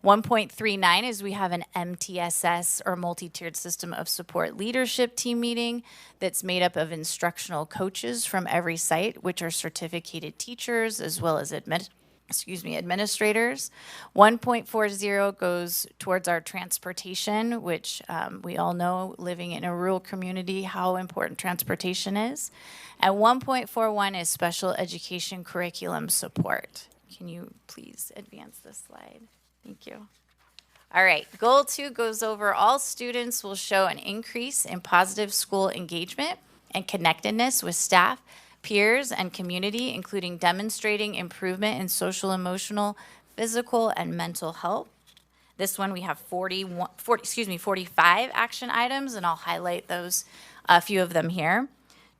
1.39 is we have an MTSS or multi-tiered system of support leadership team meeting that's made up of instructional coaches from every site, which are certificated teachers as well as administrators. 1.40 goes towards our transportation, which we all know living in a rural community how important transportation is. And 1.41 is special education curriculum support. Can you please advance this slide? Thank you. All right, goal 2 goes over all students will show an increase in positive school engagement and connectedness with staff, peers, and community, including demonstrating improvement in social, emotional, physical, and mental health. This one we have 45 action items, and I'll highlight those, a few of them here.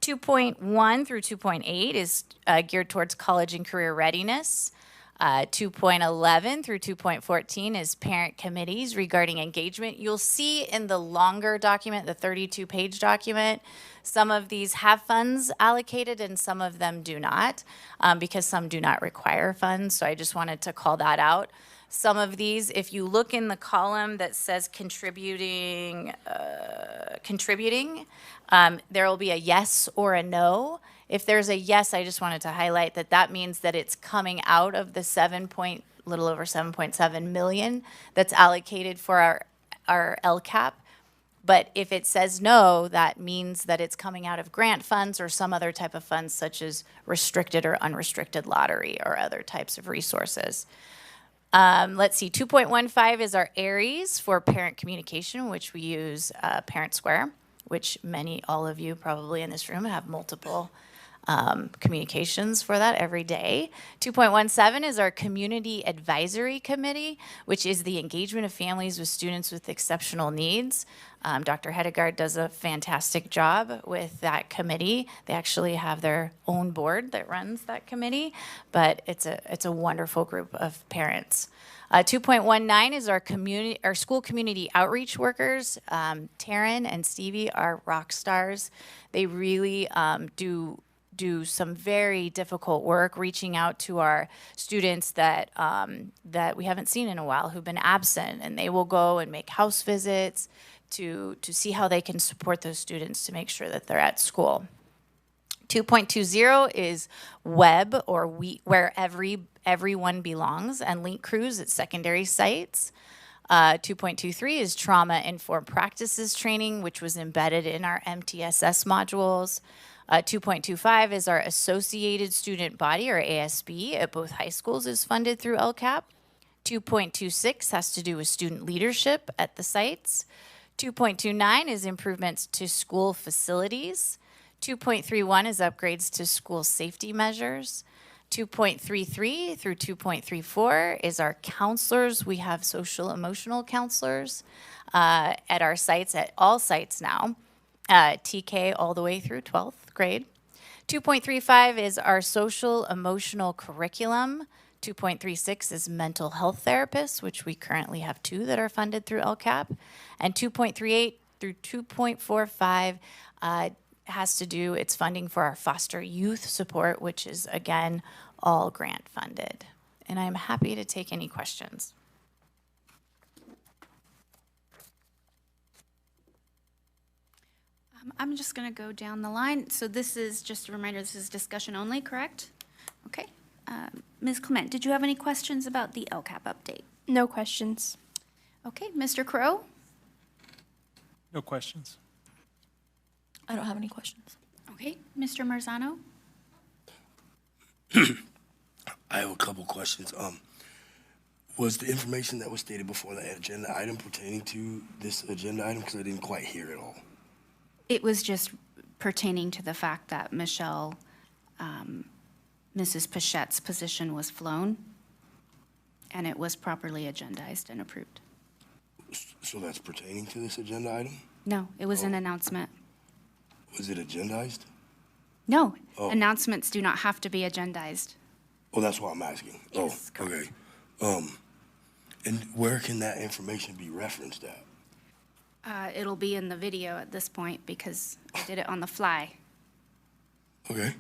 2.1 through 2.8 is geared towards college and career readiness. 2.11 through 2.14 is parent committees regarding engagement. You'll see in the longer document, the 32-page document, some of these have funds allocated and some of them do not, because some do not require funds. So I just wanted to call that out. Some of these, if you look in the column that says contributing, there will be a yes or a no. If there's a yes, I just wanted to highlight that that means that it's coming out of the little over 7.7 million that's allocated for our LCAP. But if it says no, that means that it's coming out of grant funds or some other type of funds, such as restricted or unrestricted lottery or other types of resources. Let's see, 2.15 is our ARIES for parent communication, which we use Parent Square, which all of you probably in this room have multiple communications for that every day. 2.17 is our Community Advisory Committee, which is the engagement of families with students with exceptional needs. Dr. Hedegaard does a fantastic job with that committee. They actually have their own board that runs that committee, but it's a wonderful group of parents. 2.19 is our school community outreach workers. Taryn and Stevie are rock stars. They really do some very difficult work reaching out to our students that we haven't seen in a while, who've been absent, and they will go and make house visits to see how they can support those students to make sure that they're at school. 2.20 is WEB, or where everyone belongs, and link crews at secondary sites. 2.23 is trauma-informed practices training, which was embedded in our MTSS modules. 2.25 is our Associated Student Body, or ASB, at both high schools is funded through LCAP. 2.26 has to do with student leadership at the sites. 2.29 is improvements to school facilities. 2.31 is upgrades to school safety measures. 2.33 through 2.34 is our counselors. We have social emotional counselors at our sites, at all sites now, TK all the way through 12th grade. 2.35 is our social emotional curriculum. 2.36 is mental health therapists, which we currently have 2 that are funded through LCAP. And 2.38 through 2.45 has to do, it's funding for our foster youth support, which is, again, all grant funded. And I'm happy to take any questions. I'm just going to go down the line. So this is just a reminder, this is discussion only, correct? Okay. Ms. Clement, did you have any questions about the LCAP update? No questions. Okay, Mr. Crow? No questions. I don't have any questions. Okay, Mr. Marzano? I have a couple questions. Was the information that was stated before the agenda item pertaining to this agenda item? Because I didn't quite hear it all. It was just pertaining to the fact that Michelle, Mrs. Pachette's position was flown, and it was properly agendized and approved. So that's pertaining to this agenda item? No, it was an announcement. Was it agendized? No, Oh. announcements do not have to be agendized. Oh, that's what I'm asking. Yes, oh, okay. And where can that information be referenced at? It'll be in the video at this point because I did it on the fly. Okay.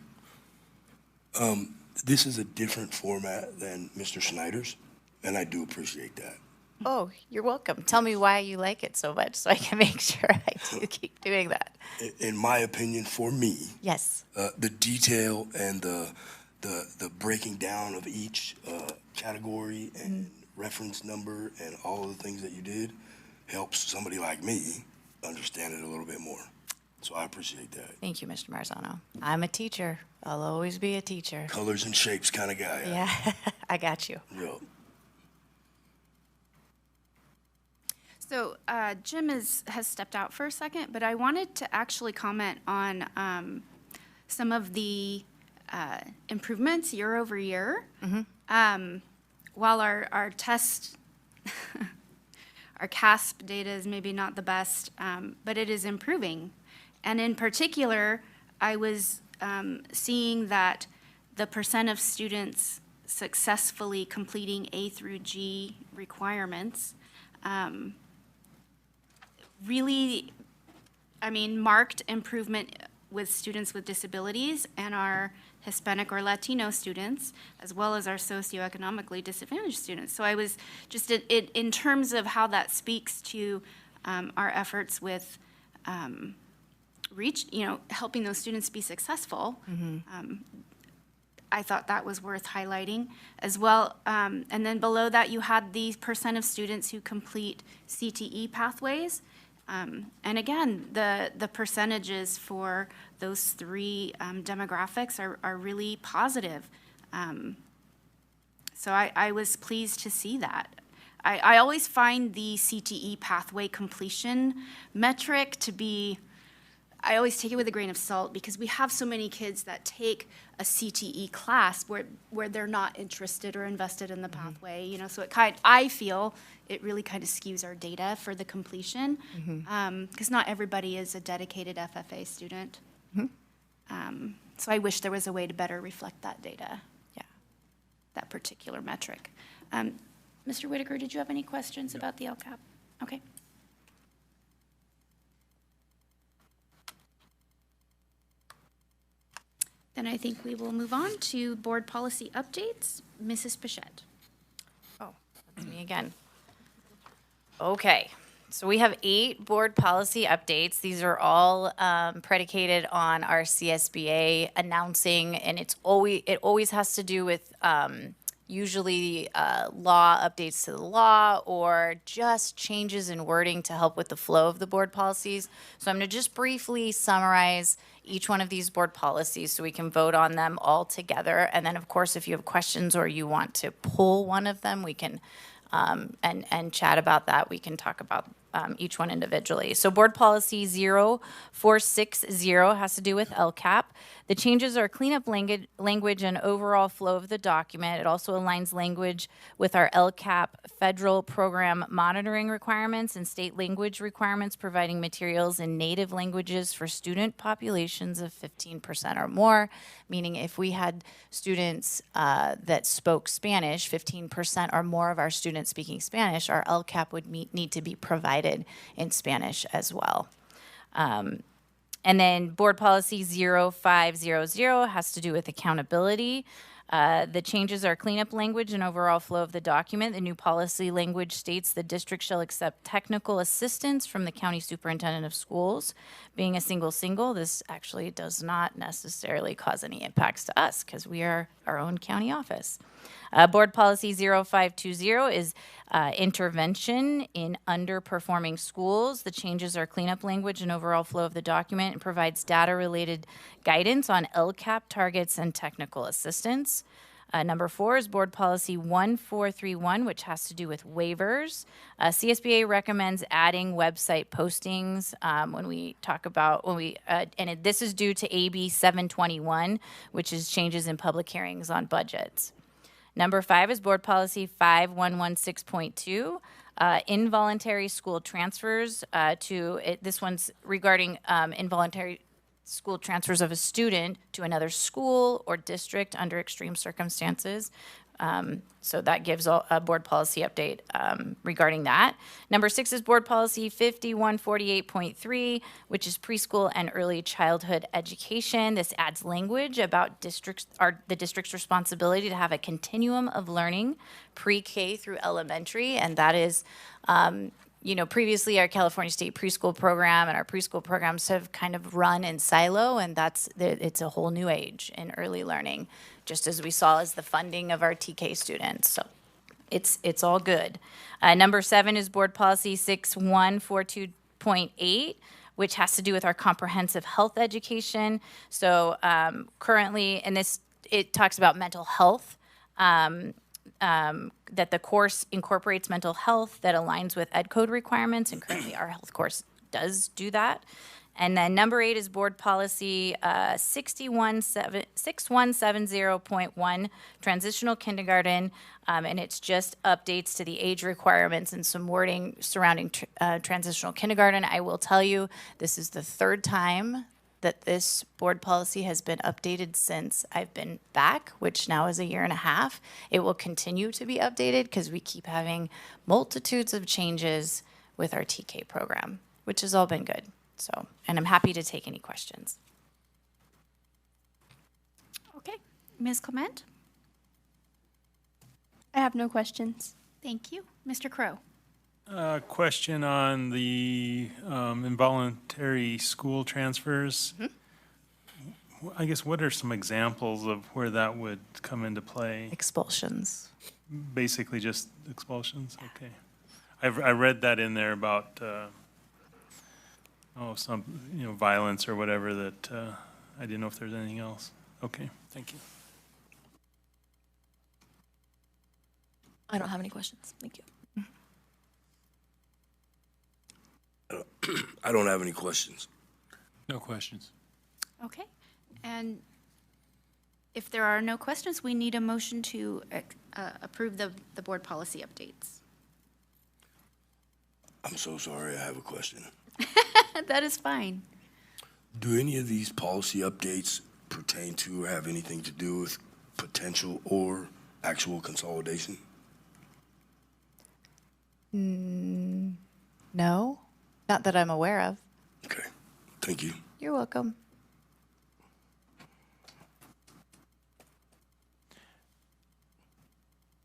This is a different format than Mr. Schneider's, and I do appreciate that. Oh, you're welcome. Tell me why you like it so much so I can make sure I do keep doing that. In my opinion, for me, Yes. the detail and the breaking down of each category and reference number and all of the things that you did helps somebody like me understand it a little bit more. So I appreciate that. Thank you, Mr. Marzano. I'm a teacher. I'll always be a teacher. Colors and shapes kind of guy. Yeah, I got you. Yep. So Jim has stepped out for a second, but I wanted to actually comment on some of the improvements year over year. While our test, our CASP data is maybe not the best, but it is improving. And in particular, I was seeing that the percent of students successfully completing A through G requirements. Really, I mean, marked improvement with students with disabilities and our Hispanic or Latino students, as well as our socioeconomically disadvantaged students. So I was just, in terms of how that speaks to our efforts with helping those students be successful, I thought that was worth highlighting as well. And then below that, you had the % of students who complete CTE pathways. And again, the percentages for those three demographics are really positive. So I was pleased to see that. I always find the CTE pathway completion metric to be, I always take it with a grain of salt because we have so many kids that take a CTE class where they're not interested or invested in the pathway, you know, so I feel it really kind of skews our data for the completion because not everybody is a dedicated FFA student. So I wish there was a way to better reflect that data, that particular metric. Mr. Whitaker, did you have any questions about the LCAP? Okay. Then I think we will move on to board policy updates. Mrs. Pichette. Oh, that's me again. Okay, so we have 8 board policy updates. These are all predicated on our CSBA announcing, and it always has to do with usually law updates to the law or just changes in wording to help with the flow of the board policies. So I'm going to just briefly summarize each one of these board policies so we can vote on them all together. And then, of course, if you have questions or you want to pull one of them, we can and chat about that. We can talk about each one individually. So board policy 0460 has to do with LCAP. The changes are cleanup language and overall flow of the document. It also aligns language with our LCAP federal program monitoring requirements and state language requirements, providing materials in native languages for student populations of 15% or more, meaning if we had students that spoke Spanish, 15% or more of our students speaking Spanish, our LCAP would need to be provided in Spanish as well. And then board policy 0500 has to do with accountability. The changes are cleanup language and overall flow of the document. The new policy language states the district shall accept technical assistance from the county superintendent of schools. Being a single, this actually does not necessarily cause any impacts to us because we are our own county office. Board policy 0520 is intervention in underperforming schools. The changes are cleanup language and overall flow of the document and provides data-related guidance on LCAP targets and technical assistance. Number 4 is board policy 1431, which has to do with waivers. CSBA recommends adding website postings this is due to AB 721, which is changes in public hearings on budgets. Number 5 is board policy 5116.2, involuntary school transfers this one's regarding involuntary school transfers of a student to another school or district under extreme circumstances. So that gives a board policy update regarding that. Number 6 is board policy 5148.3, which is preschool and early childhood education. This adds language about the district's responsibility to have a continuum of learning pre-K through elementary, and that is previously our California State preschool program and our preschool programs have kind of run in silo, and it's a whole new age in early learning, just as we saw as the funding of our TK students. So it's all good. Number 7 is board policy 6142.8, which has to do with our comprehensive health education. So currently, it talks about mental health. That the course incorporates mental health that aligns with Ed Code requirements, and currently our health course does do that. And then number 8 is board policy 6170.1, transitional kindergarten, and it's just updates to the age requirements and some wording surrounding transitional kindergarten. I will tell you, this is the 3rd time that this board policy has been updated since I've been back, which now is a year and a half. It will continue to be updated because we keep having multitudes of changes with our TK program, which has all been good. So, and I'm happy to take any questions. Okay, Ms. Clement? I have no questions. Thank you. Mr. Crow? Question on the involuntary school transfers. I guess what are some examples of where that would come into play? Expulsions. Basically just expulsions? Okay. I read that in there about, some, violence or whatever that, I didn't know if there's anything else. Okay, thank you. I don't have any questions. Thank you. I don't have any questions. No questions. Okay, and if there are no questions, we need a motion to approve the board policy updates. I'm so sorry, I have a question. That is fine. Do any of these policy updates pertain to or have anything to do with potential or actual consolidation? No, not that I'm aware of. Okay, thank you. You're welcome.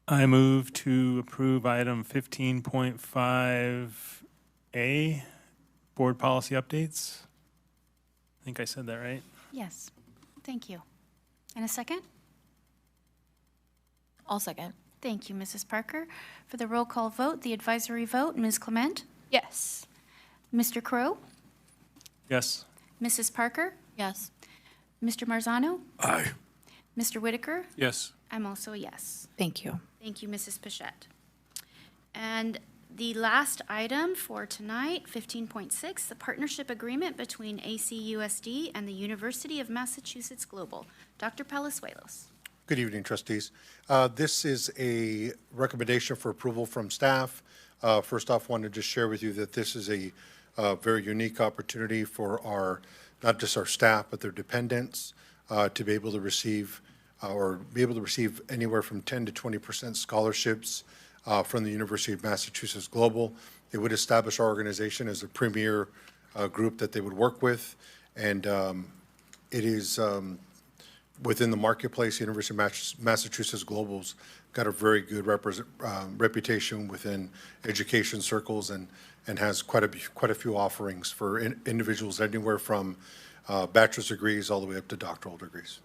I move to approve item 15.5A, board policy updates. I think I said that right. Yes, thank you. And a second? I'll second. Thank you, Mrs. Parker. For the roll call vote, the advisory vote, Ms. Clement? Yes. Mr. Crow? Yes. Mrs. Parker? Yes. Mr. Marzano? Aye. Mr. Whitaker? Yes. I'm also a yes. Thank you. Thank you, Mrs. Pichette. And the last item for tonight, 15.6, the partnership agreement between ACUSD and the University of Massachusetts Global. Dr. Palazuelos. Good evening, trustees. This is a recommendation for approval from staff. First off, wanted to just share with you that this is a very unique opportunity for our, not just our staff, but their dependents to be able to receive anywhere from 10 to 20% scholarships from the University of Massachusetts Global. It would establish our organization as a premier group that they would work with, and it is within the marketplace. University of Massachusetts Global's got a very good reputation within education circles, and has quite a few offerings for individuals anywhere from bachelor's degrees all the way up to doctoral degrees.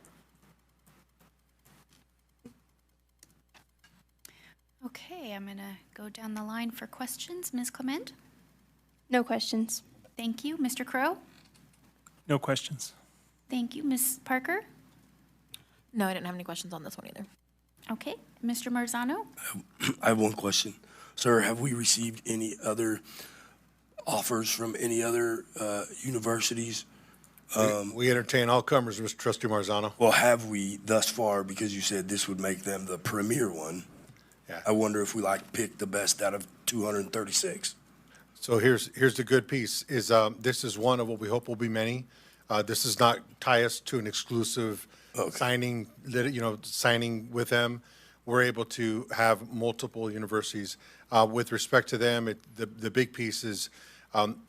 Okay, I'm going to go down the line for questions. Ms. Clement? No questions. Thank you. Mr. Crow? No questions. Thank you. Ms. Parker? No, I didn't have any questions on this one either. Okay. Mr. Marzano? I have one question. Sir, have we received any other offers from any other universities? We entertain all comers, Mr. Trustee Marzano. Well, have we thus far, because you said this would make them the premier one? Yeah. I wonder if we pick the best out of 236. So here's the good piece, is this is one of what we hope will be many. This does not tie us to an exclusive signing with them. We're able to have multiple universities. With respect to them, the big piece is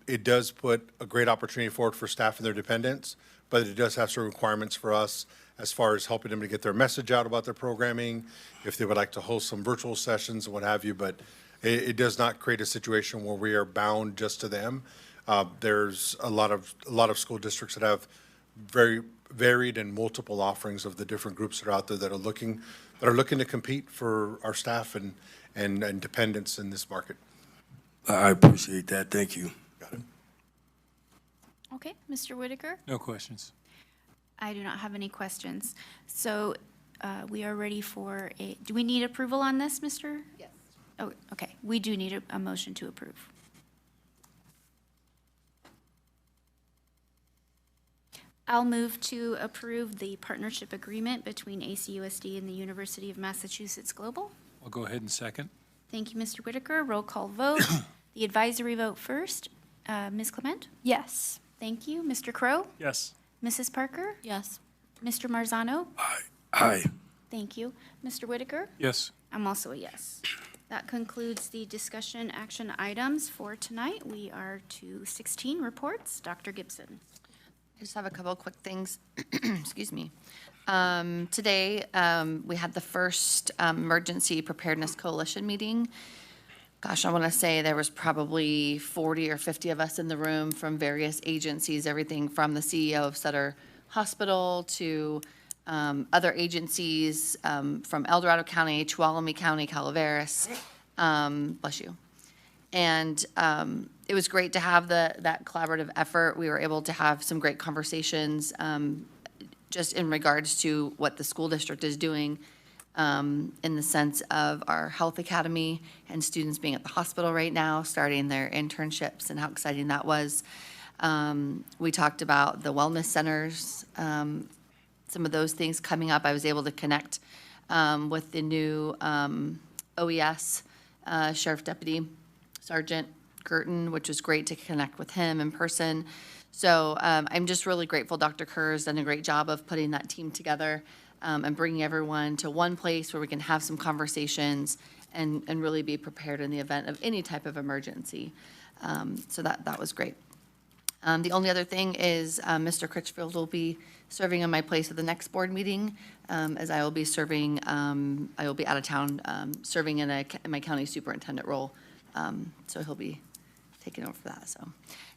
it does put a great opportunity forward for staff and their dependents, but it does have certain requirements for us as far as helping them to get their message out about their programming, if they would like to host some virtual sessions and what have you, but it does not create a situation where we are bound just to them. There's a lot of school districts that have very varied and multiple offerings of the different groups that are out there that are looking to compete for our staff and dependents in this market. I appreciate that. Thank you. Got it. Okay. Mr. Whitaker? No questions. I do not have any questions. So we are ready for do we need approval on this, Mr.? Yes. Oh, okay. We do need a motion to approve. I'll move to approve the partnership agreement between ACUSD and the University of Massachusetts Global. I'll go ahead and second. Thank you, Mr. Whitaker. Roll call vote. The advisory vote first. Ms. Clement? Yes. Thank you. Mr. Crow? Yes. Mrs. Parker? Yes. Mr. Marzano? Aye. Thank you. Mr. Whitaker? Yes. I'm also a yes. That concludes the discussion action items for tonight. We are to 16 reports. Dr. Gibson. I just have a couple of quick things. Excuse me. Today, we had the first Emergency Preparedness Coalition meeting. Gosh, I want to say there was probably 40 or 50 of us in the room from various agencies, everything from the CEO of Sutter Hospital to other agencies from El Dorado County, Tuolumne County, Calaveras. Bless you. And it was great to have that collaborative effort. We were able to have some great conversations just in regards to what the school district is doing in the sense of our health academy and students being at the hospital right now, starting their internships and how exciting that was. We talked about the wellness centers, some of those things coming up. I was able to connect with the new OES Sheriff Deputy Sergeant Girton, which was great to connect with him in person. So I'm just really grateful Dr. Kerr has done a great job of putting that team together and bringing everyone to one place where we can have some conversations and really be prepared in the event of any type of emergency. So that was great. The only other thing is Mr. Critchfield will be serving in my place at the next board meeting, as I will be serving, I will be out of town serving in my county superintendent role. So he'll be taking over for that. So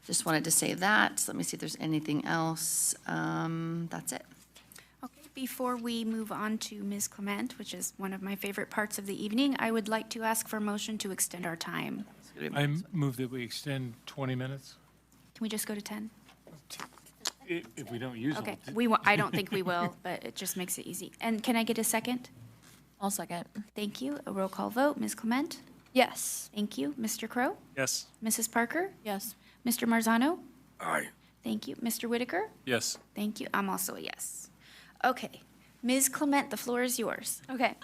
just wanted to say that. Let me see if there's anything else. That's it. Okay, before we move on to Ms. Clement, which is one of my favorite parts of the evening, I would like to ask for a motion to extend our time. I move that we extend 20 minutes. Can we just go to 10? If we don't use them. Okay, I don't think we will, but it just makes it easy. And can I get a second? I'll second. Thank you. A roll call vote. Ms. Clement? Yes. Thank you. Mr. Crow? Yes. Mrs. Parker? Yes. Mr. Marzano? Aye. Thank you. Mr. Whitaker? Yes. Thank you. I'm also a yes. Okay. Ms. Clement, the floor is yours. Okay.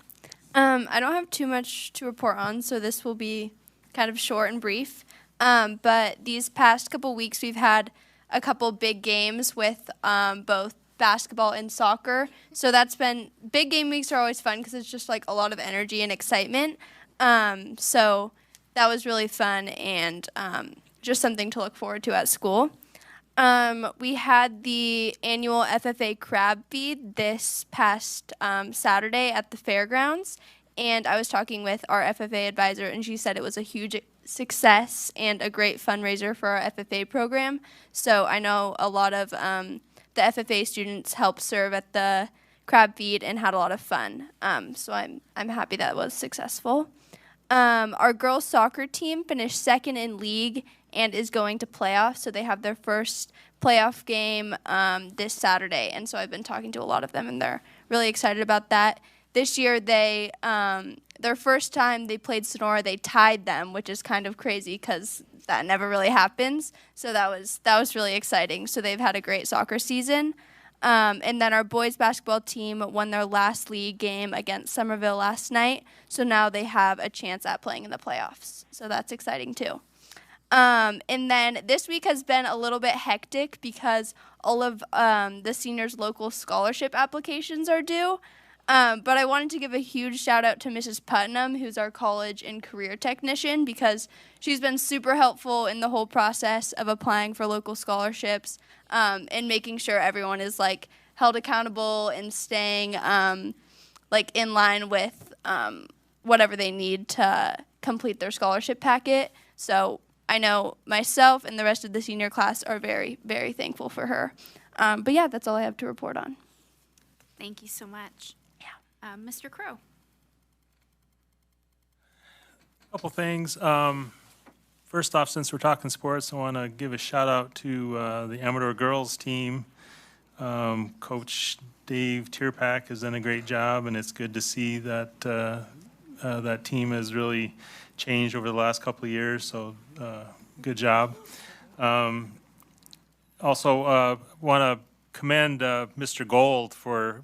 I don't have too much to report on, so this will be kind of short and brief. But these past couple weeks, we've had a couple big games with both basketball and soccer. So that's been, big game weeks are always fun because it's just like a lot of energy and excitement. So that was really fun and just something to look forward to at school. We had the annual FFA crab feed this past Saturday at the fairgrounds. And I was talking with our FFA advisor, and she said it was a huge success and a great fundraiser for our FFA program. So I know a lot of the FFA students helped serve at the crab feed and had a lot of fun. So I'm happy that was successful. Our girls soccer team finished second in league and is going to playoffs. So they have their first playoff game this Saturday. And so I've been talking to a lot of them, and they're really excited about that. This year, they their first time they played Sonora, they tied them, which is kind of crazy because that never really happens. So that was really exciting. So they've had a great soccer season. And then our boys basketball team won their last league game against Somerville last night. So now they have a chance at playing in the playoffs. So that's exciting too. And then this week has been a little bit hectic because all of the seniors' local scholarship applications are due. But I wanted to give a huge shout out to Mrs. Putnam, who's our college and career technician, because she's been super helpful in the whole process of applying for local scholarships and making sure everyone is like held accountable and staying like in line with whatever they need to complete their scholarship packet. So I know myself and the rest of the senior class are very, very thankful for her. But yeah, that's all I have to report on. Thank you so much. Mr. Crow. Couple things. First off, since we're talking sports, I want to give a shout out to the Amador girls team. Coach Dave Tierpak has done a great job, and it's good to see that that team has really changed over the last couple of years. So good job. Also, want to commend Mr. Gold for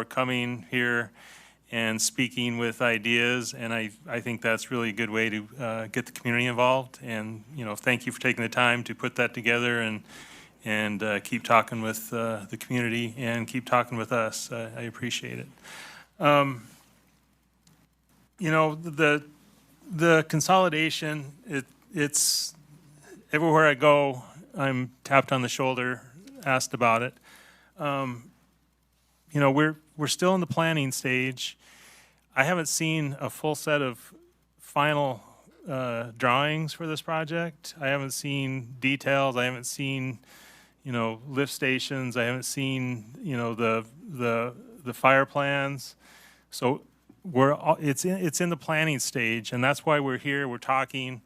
coming here and speaking with ideas, and I think that's really a good way to get the community involved. And thank you for taking the time to put that together and and keep talking with the community and keep talking with us. I appreciate it. You know, the consolidation, it's everywhere I go, I'm tapped on the shoulder, asked about it. You know, we're still in the planning stage. I haven't seen a full set of final drawings for this project. I haven't seen details. I haven't seen, you know, lift stations. I haven't seen, you know, the fire plans. So it's in the planning stage, and that's why we're here. We're talking,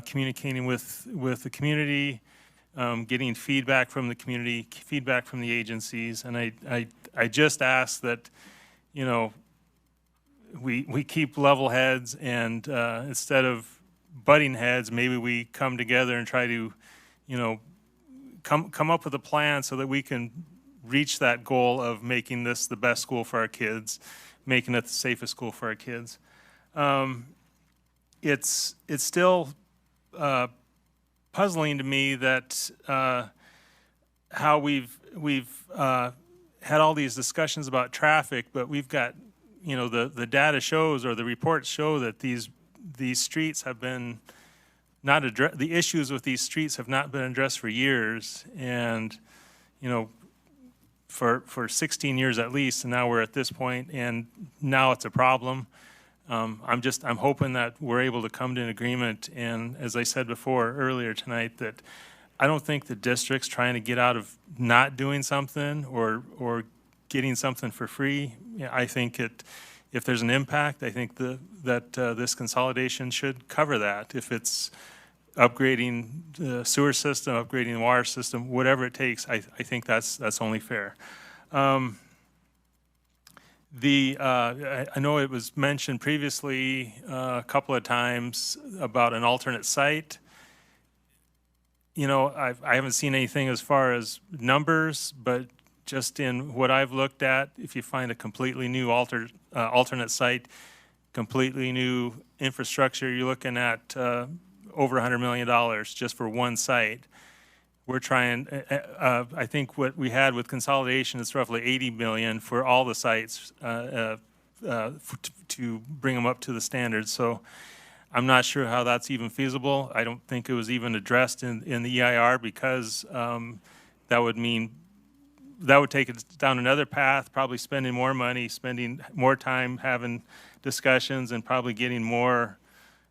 communicating with the community, getting feedback from the community, feedback from the agencies, and I just ask that, you know, we keep level heads, and instead of butting heads, maybe we come together and try to, you know, come up with a plan so that we can reach that goal of making this the best school for our kids, making it the safest school for our kids. It's still puzzling to me that how we've had all these discussions about traffic, but we've got, you know, the data shows, or the reports show, that these streets have been not addressed. The issues with these streets have not been addressed for years, and, you know, for 16 years at least, and now we're at this point, and now it's a problem. I'm hoping that we're able to come to an agreement, and as I said before earlier tonight, that I don't think the district's trying to get out of not doing something or getting something for free. I think if there's an impact, I think that this consolidation should cover that. If it's upgrading the sewer system, upgrading the water system, whatever it takes, I think that's only fair. I know it was mentioned previously a couple of times about an alternate site. You know, I haven't seen anything as far as numbers, but just in what I've looked at, if you find a completely new alternate site, completely new infrastructure, you're looking at over $100 million just for one site. We're trying, I think what we had with consolidation is roughly $80 million for all the sites to bring them up to the standards. So I'm not sure how that's even feasible. I don't think it was even addressed in the EIR, because that would take it down another path, probably spending more money, spending more time having discussions, and probably getting more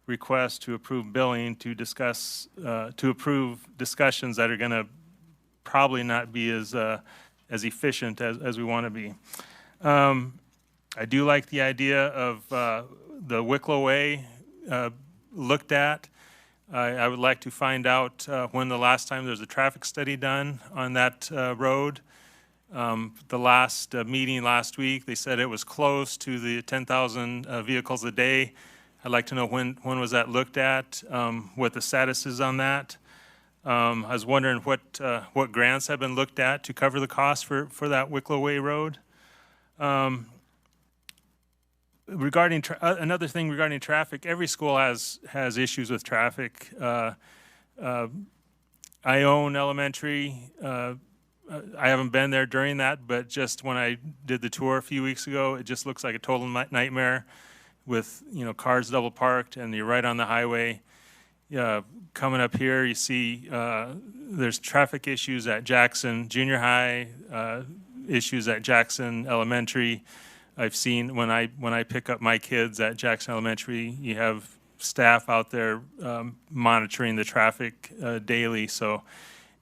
requests to approve billing to discuss, to approve discussions that are going to probably not be as efficient as we want to be. I do like the idea of the Wicklow Way looked at. I would like to find out when the last time there was a traffic study done on that road. The last meeting last week, they said it was close to the 10,000 vehicles a day. I'd like to know when was that looked at, what the status is on that. I was wondering what grants have been looked at to cover the cost for that Wicklow Way road. Regarding another thing regarding traffic, every school has issues with traffic. Ione Elementary, I haven't been there during that, but just when I did the tour a few weeks ago, it just looks like a total nightmare with, you know, cars double parked, and you're right on the highway. Coming up here, you see there's traffic issues at Jackson Junior High, issues at Jackson Elementary. I've seen when I pick up my kids at Jackson Elementary, you have staff out there monitoring the traffic daily. So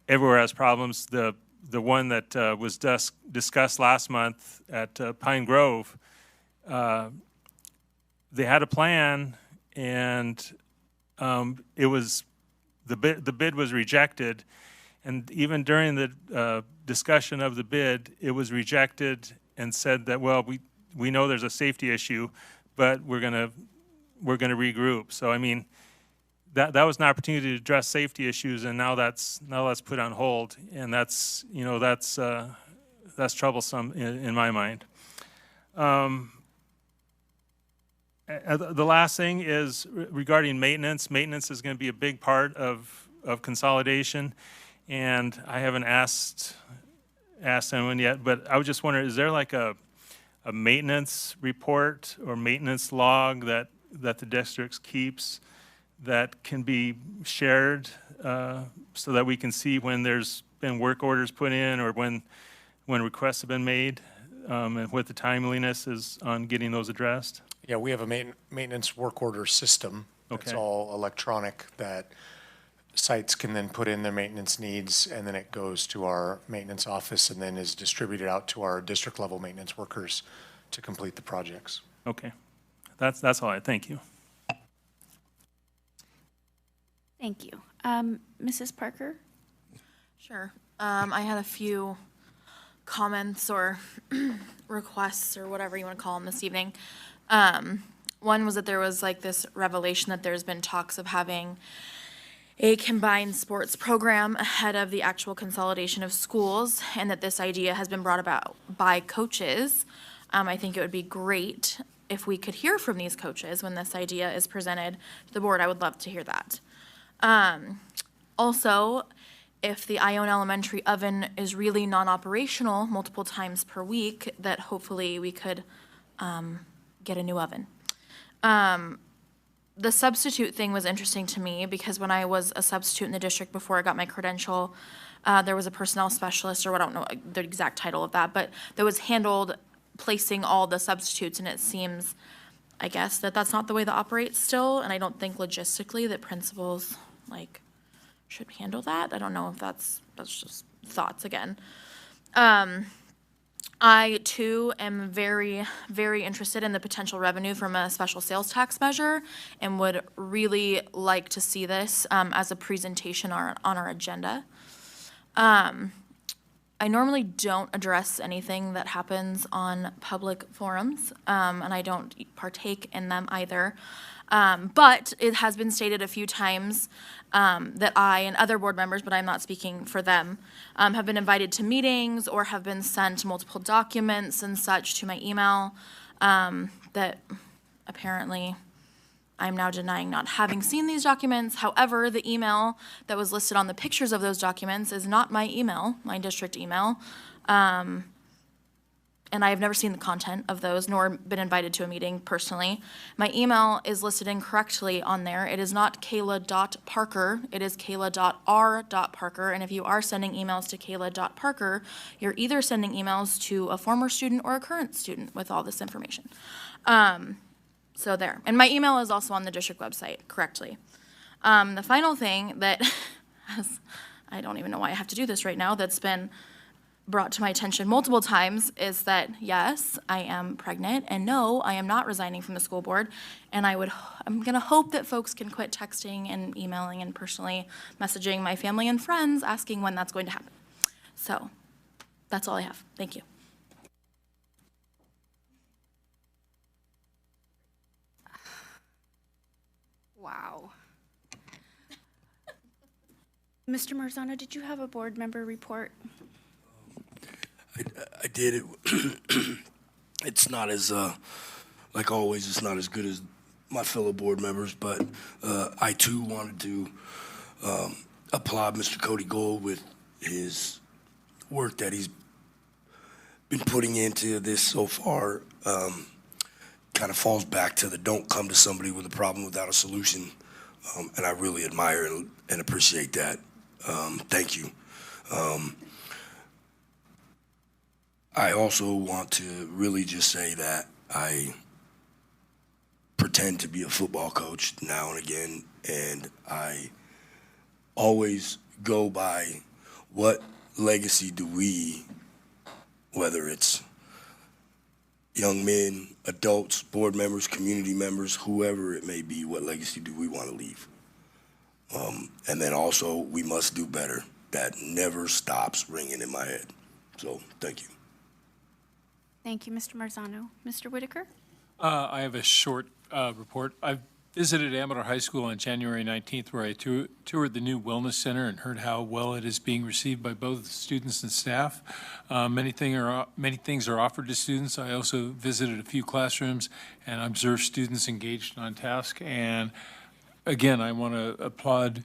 everywhere has problems. The one that was discussed last month at Pine Grove, they had a plan, and it was the bid was rejected, and even during the discussion of the bid, it was rejected and said that, well, we know there's a safety issue, but we're gonna regroup. So I mean, that was an opportunity to address safety issues, and now that's put on hold, and that's troublesome in my mind. The last thing is regarding maintenance. Maintenance is going to be a big part of consolidation, and I haven't asked anyone yet, but I was just wondering, is there like a maintenance report or maintenance log that the district keeps that can be shared so that we can see when there's been work orders put in or when requests have been made and what the timeliness is on getting those addressed? Yeah, we have a maintenance work order system. It's Okay. all electronic that sites can then put in their maintenance needs, and then it goes to our maintenance office and then is distributed out to our district level maintenance workers to complete the projects. Okay. That's all right. Thank you. Thank you. Mrs. Parker? Sure. I had a few comments or requests or whatever you want to call them this evening. One was that there was like this revelation that there's been talks of having a combined sports program ahead of the actual consolidation of schools, and that this idea has been brought about by coaches. I think it would be great if we could hear from these coaches when this idea is presented to the board. I would love to hear that. Also, if the Ione Elementary oven is really non-operational multiple times per week, that hopefully we could get a new oven. The substitute thing was interesting to me because when I was a substitute in the district before I got my credential, there was a personnel specialist, or I don't know the exact title of that, but that was handled placing all the substitutes, and it seems, I guess, that that's not the way that operates still, and I don't think logistically that principals, like, should handle that. I don't know if that's just thoughts again. I, too, am very, very interested in the potential revenue from a special sales tax measure and would really like to see this as a presentation on our agenda. I normally don't address anything that happens on public forums, and I don't partake in them either. But it has been stated a few times that I and other board members, but I'm not speaking for them, have been invited to meetings or have been sent multiple documents and such to my email that apparently I'm now denying not having seen these documents. However, the email that was listed on the pictures of those documents is not my email, my district email. And I have never seen the content of those, nor been invited to a meeting personally. My email is listed incorrectly on there. It is not Kayla.Parker, it is Kayla.R.Parker, and if you are sending emails to Kayla.Parker, you're either sending emails to a former student or a current student with all this information. So there. And my email is also on the district website correctly. The final thing that, I don't even know why I have to do this right now, that's been brought to my attention multiple times is that, yes, I am pregnant, and no, I am not resigning from the school board. And I'm gonna hope that folks can quit texting and emailing and personally messaging my family and friends asking when that's going to happen. So that's all I have. Thank you. Wow. Mr. Marzano, did you have a board member report? I did it. It's not as, like always, it's not as good as my fellow board members, but I too wanted to applaud Mr. Cody Gold with his work that he's been putting into this so far. Kind of falls back to the don't come to somebody with a problem without a solution. And I really admire and appreciate that. Thank you. I also want to really just say that I pretend to be a football coach now and again, and I always go by what legacy do we, whether it's young men, adults, board members, community members, whoever it may be, what legacy do we want to leave? And then also, we must do better. That never stops ringing in my head. So, thank you. Thank you, Mr. Marzano. Mr. Whitaker? I have a short report. I visited Amador High School on January 19th, where I toured the new Wellness Center and heard how well it is being received by both students and staff. Many things are offered to students. I also visited a few classrooms and observed students engaged on task. And again, I want to applaud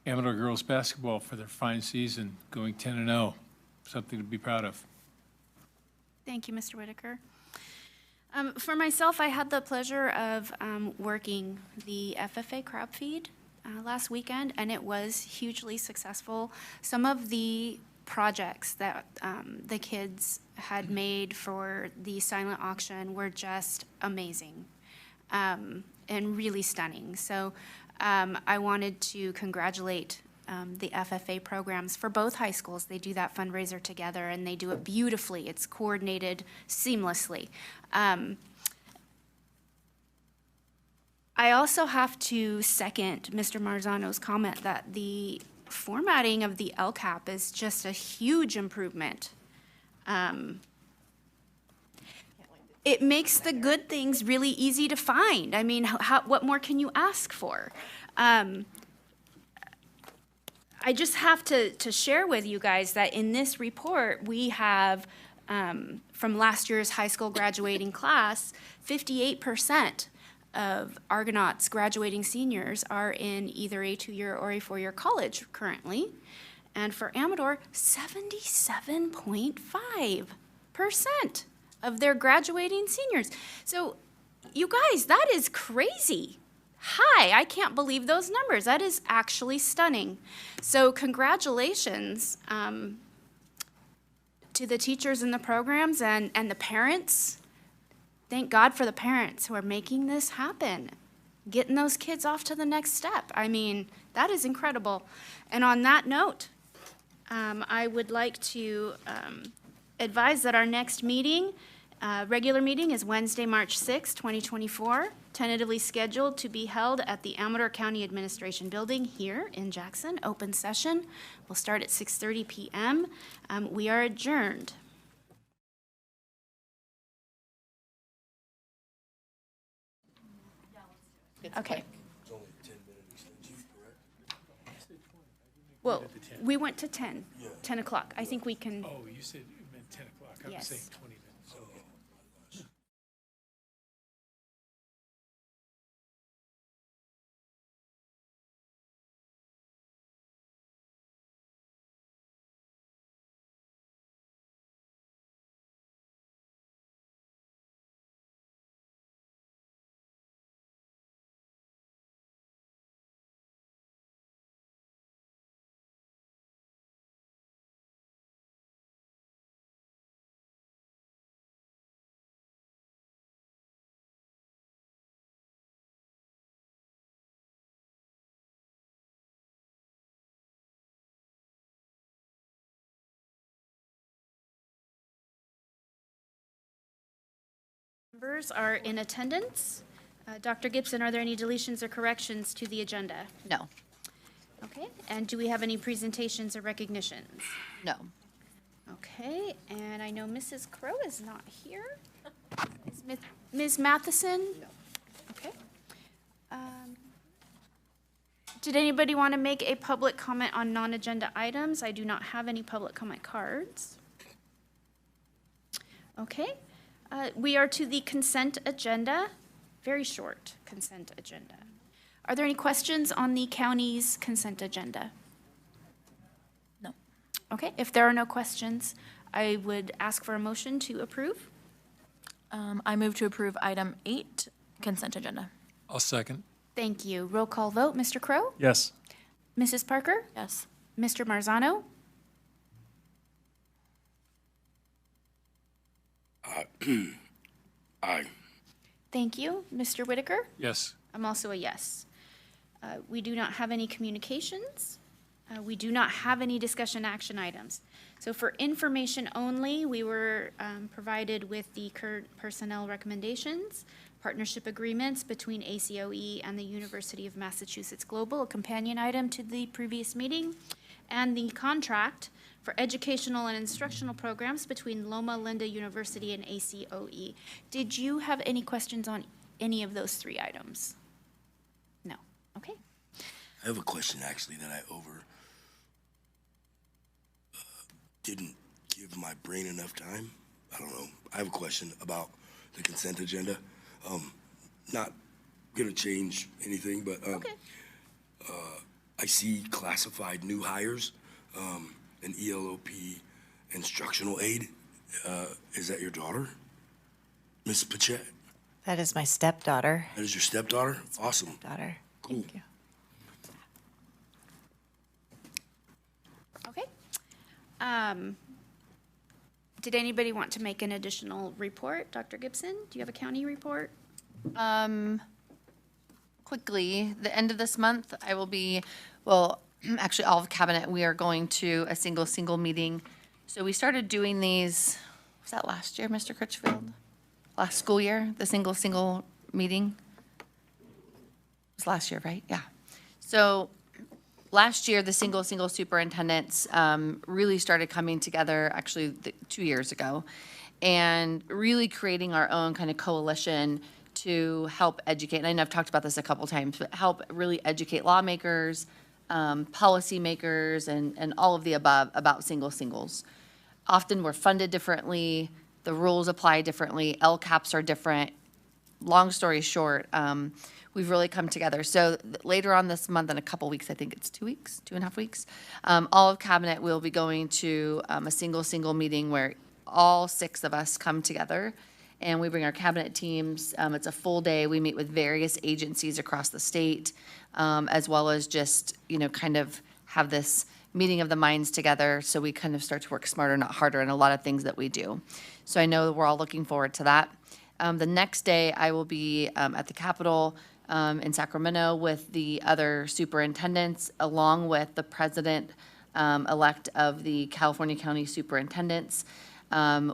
Amador girls basketball for their fine season, going 10-0. Something to be proud of. Thank you, Mr. Whitaker. For myself, I had the pleasure of working the FFA crab feed last weekend, and it was hugely successful. Some of the projects that the kids had made for the silent auction were just amazing and really stunning. So I wanted to congratulate the FFA programs for both high schools. They do that fundraiser together, and they do it beautifully. It's coordinated seamlessly. I also have to second Mr. Marzano's comment that the formatting of the LCAP is just a huge improvement. It makes the good things really easy to find. I mean, what more can you ask for? I just have to share with you guys that in this report, we have, from last year's high school graduating class, 58% of Argonauts graduating seniors are in either a 2-year or a 4-year college currently. And for Amador, 77.5% of their graduating seniors. So you guys, that is crazy. Hi, I can't believe those numbers. That is actually stunning. So congratulations to the teachers in the programs and the parents. Thank God for the parents who are making this happen, getting those kids off to the next step. I mean, that is incredible. And on that note, I would like to advise that our next meeting, regular meeting, is Wednesday, March 6, 2024, tentatively scheduled to be held at the Amador County Administration Building here in Jackson. Open session will start at 6:30 p.m. We are adjourned. Okay. Well, we went to 10, 10 o'clock. I think we can. Oh, you said you meant 10 o'clock. I was saying 20 minutes. Okay. Members are in attendance. Dr. Gibson, are there any deletions or corrections to the agenda? No. Okay, and do we have any presentations or recognitions? No. Okay, and I know Mrs. Crow is not here. Is Ms. Matheson? No. Okay. Did anybody want to make a public comment on non-agenda items? I do not have any public comment cards. Okay. We are to the consent agenda, very short consent agenda. Are there any questions on the county's consent agenda? No. Okay, if there are no questions, I would ask for a motion to approve. I move to approve item 8, consent agenda. I'll second. Thank you. Roll call vote. Mr. Crow? Yes. Mrs. Parker? Yes. Mr. Marzano? Aye. Thank you. Mr. Whitaker? Yes. I'm also a yes. We do not have any communications. We do not have any discussion action items. So for information only, we were provided with the current personnel recommendations, partnership agreements between ACOE and the University of Massachusetts Global, a companion item to the previous meeting, and the contract for educational and instructional programs between Loma Linda University and ACOE. Did you have any questions on any of those 3 items? No. Okay. I have a question actually that I didn't give my brain enough time. I don't know. I have a question about the consent agenda. Not gonna change anything, but I see classified new hires, an ELOP instructional aide. Is that your daughter, Miss Paget? That is my stepdaughter. That is your stepdaughter? Awesome. Daughter. Cool. Thank you. Okay. Did anybody want to make an additional report? Dr. Gibson, do you have a county report? Quickly, the end of this month, I will be, well, actually, all of cabinet, we are going to a single meeting. So we started doing these, was that last year, Mr. Critchfield? Last school year, the single meeting? It was last year, right? Yeah. So last year, the single superintendents really started coming together, actually 2 years ago, and really creating our own kind of coalition to help educate. And I know I've talked about this a couple times, but help really educate lawmakers, policymakers, and all of the above about singles. Often we're funded differently, the rules apply differently, LCAPs are different. Long story short, we've really come together. So later on this month, in a couple weeks, I think it's 2 weeks, 2.5 weeks, all of cabinet will be going to a single meeting where all 6 of us come together and we bring our cabinet teams. It's a full day. We meet with various agencies across the state, as well as just, kind of have this meeting of the minds together so we kind of start to work smarter, not harder, in a lot of things that we do. So I know that we're all looking forward to that. The next day, I will be at the Capitol in Sacramento with the other superintendents, along with the president-elect of the California County Superintendents,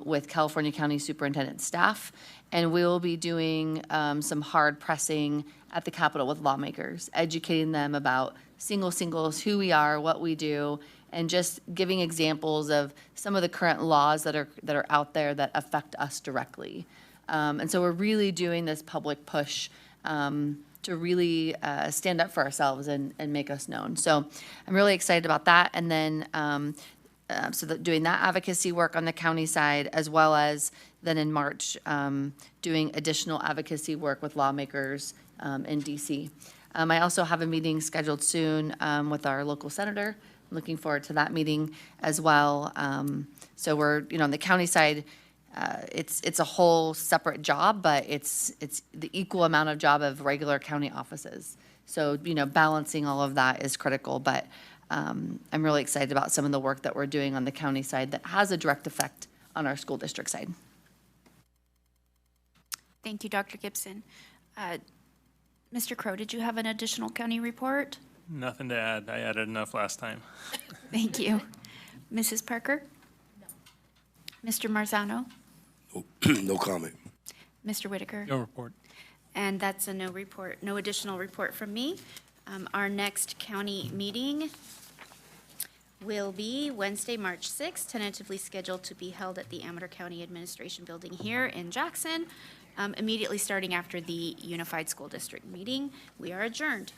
with California County Superintendent staff. And we will be doing some hard pressing at the Capitol with lawmakers, educating them about singles, who we are, what we do, and just giving examples of some of the current laws that are out there that affect us directly. And so we're really doing this public push to really stand up for ourselves and make us known. So I'm really excited about that. And then doing that advocacy work on the county side, as well as then in March, doing additional advocacy work with lawmakers in DC. I also have a meeting scheduled soon with our local senator. I'm looking forward to that meeting as well. So we're, on the county side, it's a whole separate job, but it's the equal amount of job of regular county offices. So, balancing all of that is critical, but I'm really excited about some of the work that we're doing on the county side that has a direct effect on our school district side. Thank you, Dr. Gibson. Mr. Crow, did you have an additional county report? Nothing to add. I added enough last time. Thank you. Mrs. Parker? No. Mr. Marzano? No comment. Mr. Whitaker? No report. And that's a no report, no additional report from me. Our next county meeting will be Wednesday, March 6th, tentatively scheduled to be held at the Amador County Administration Building here in Jackson, immediately starting after the Unified School District meeting. We are adjourned.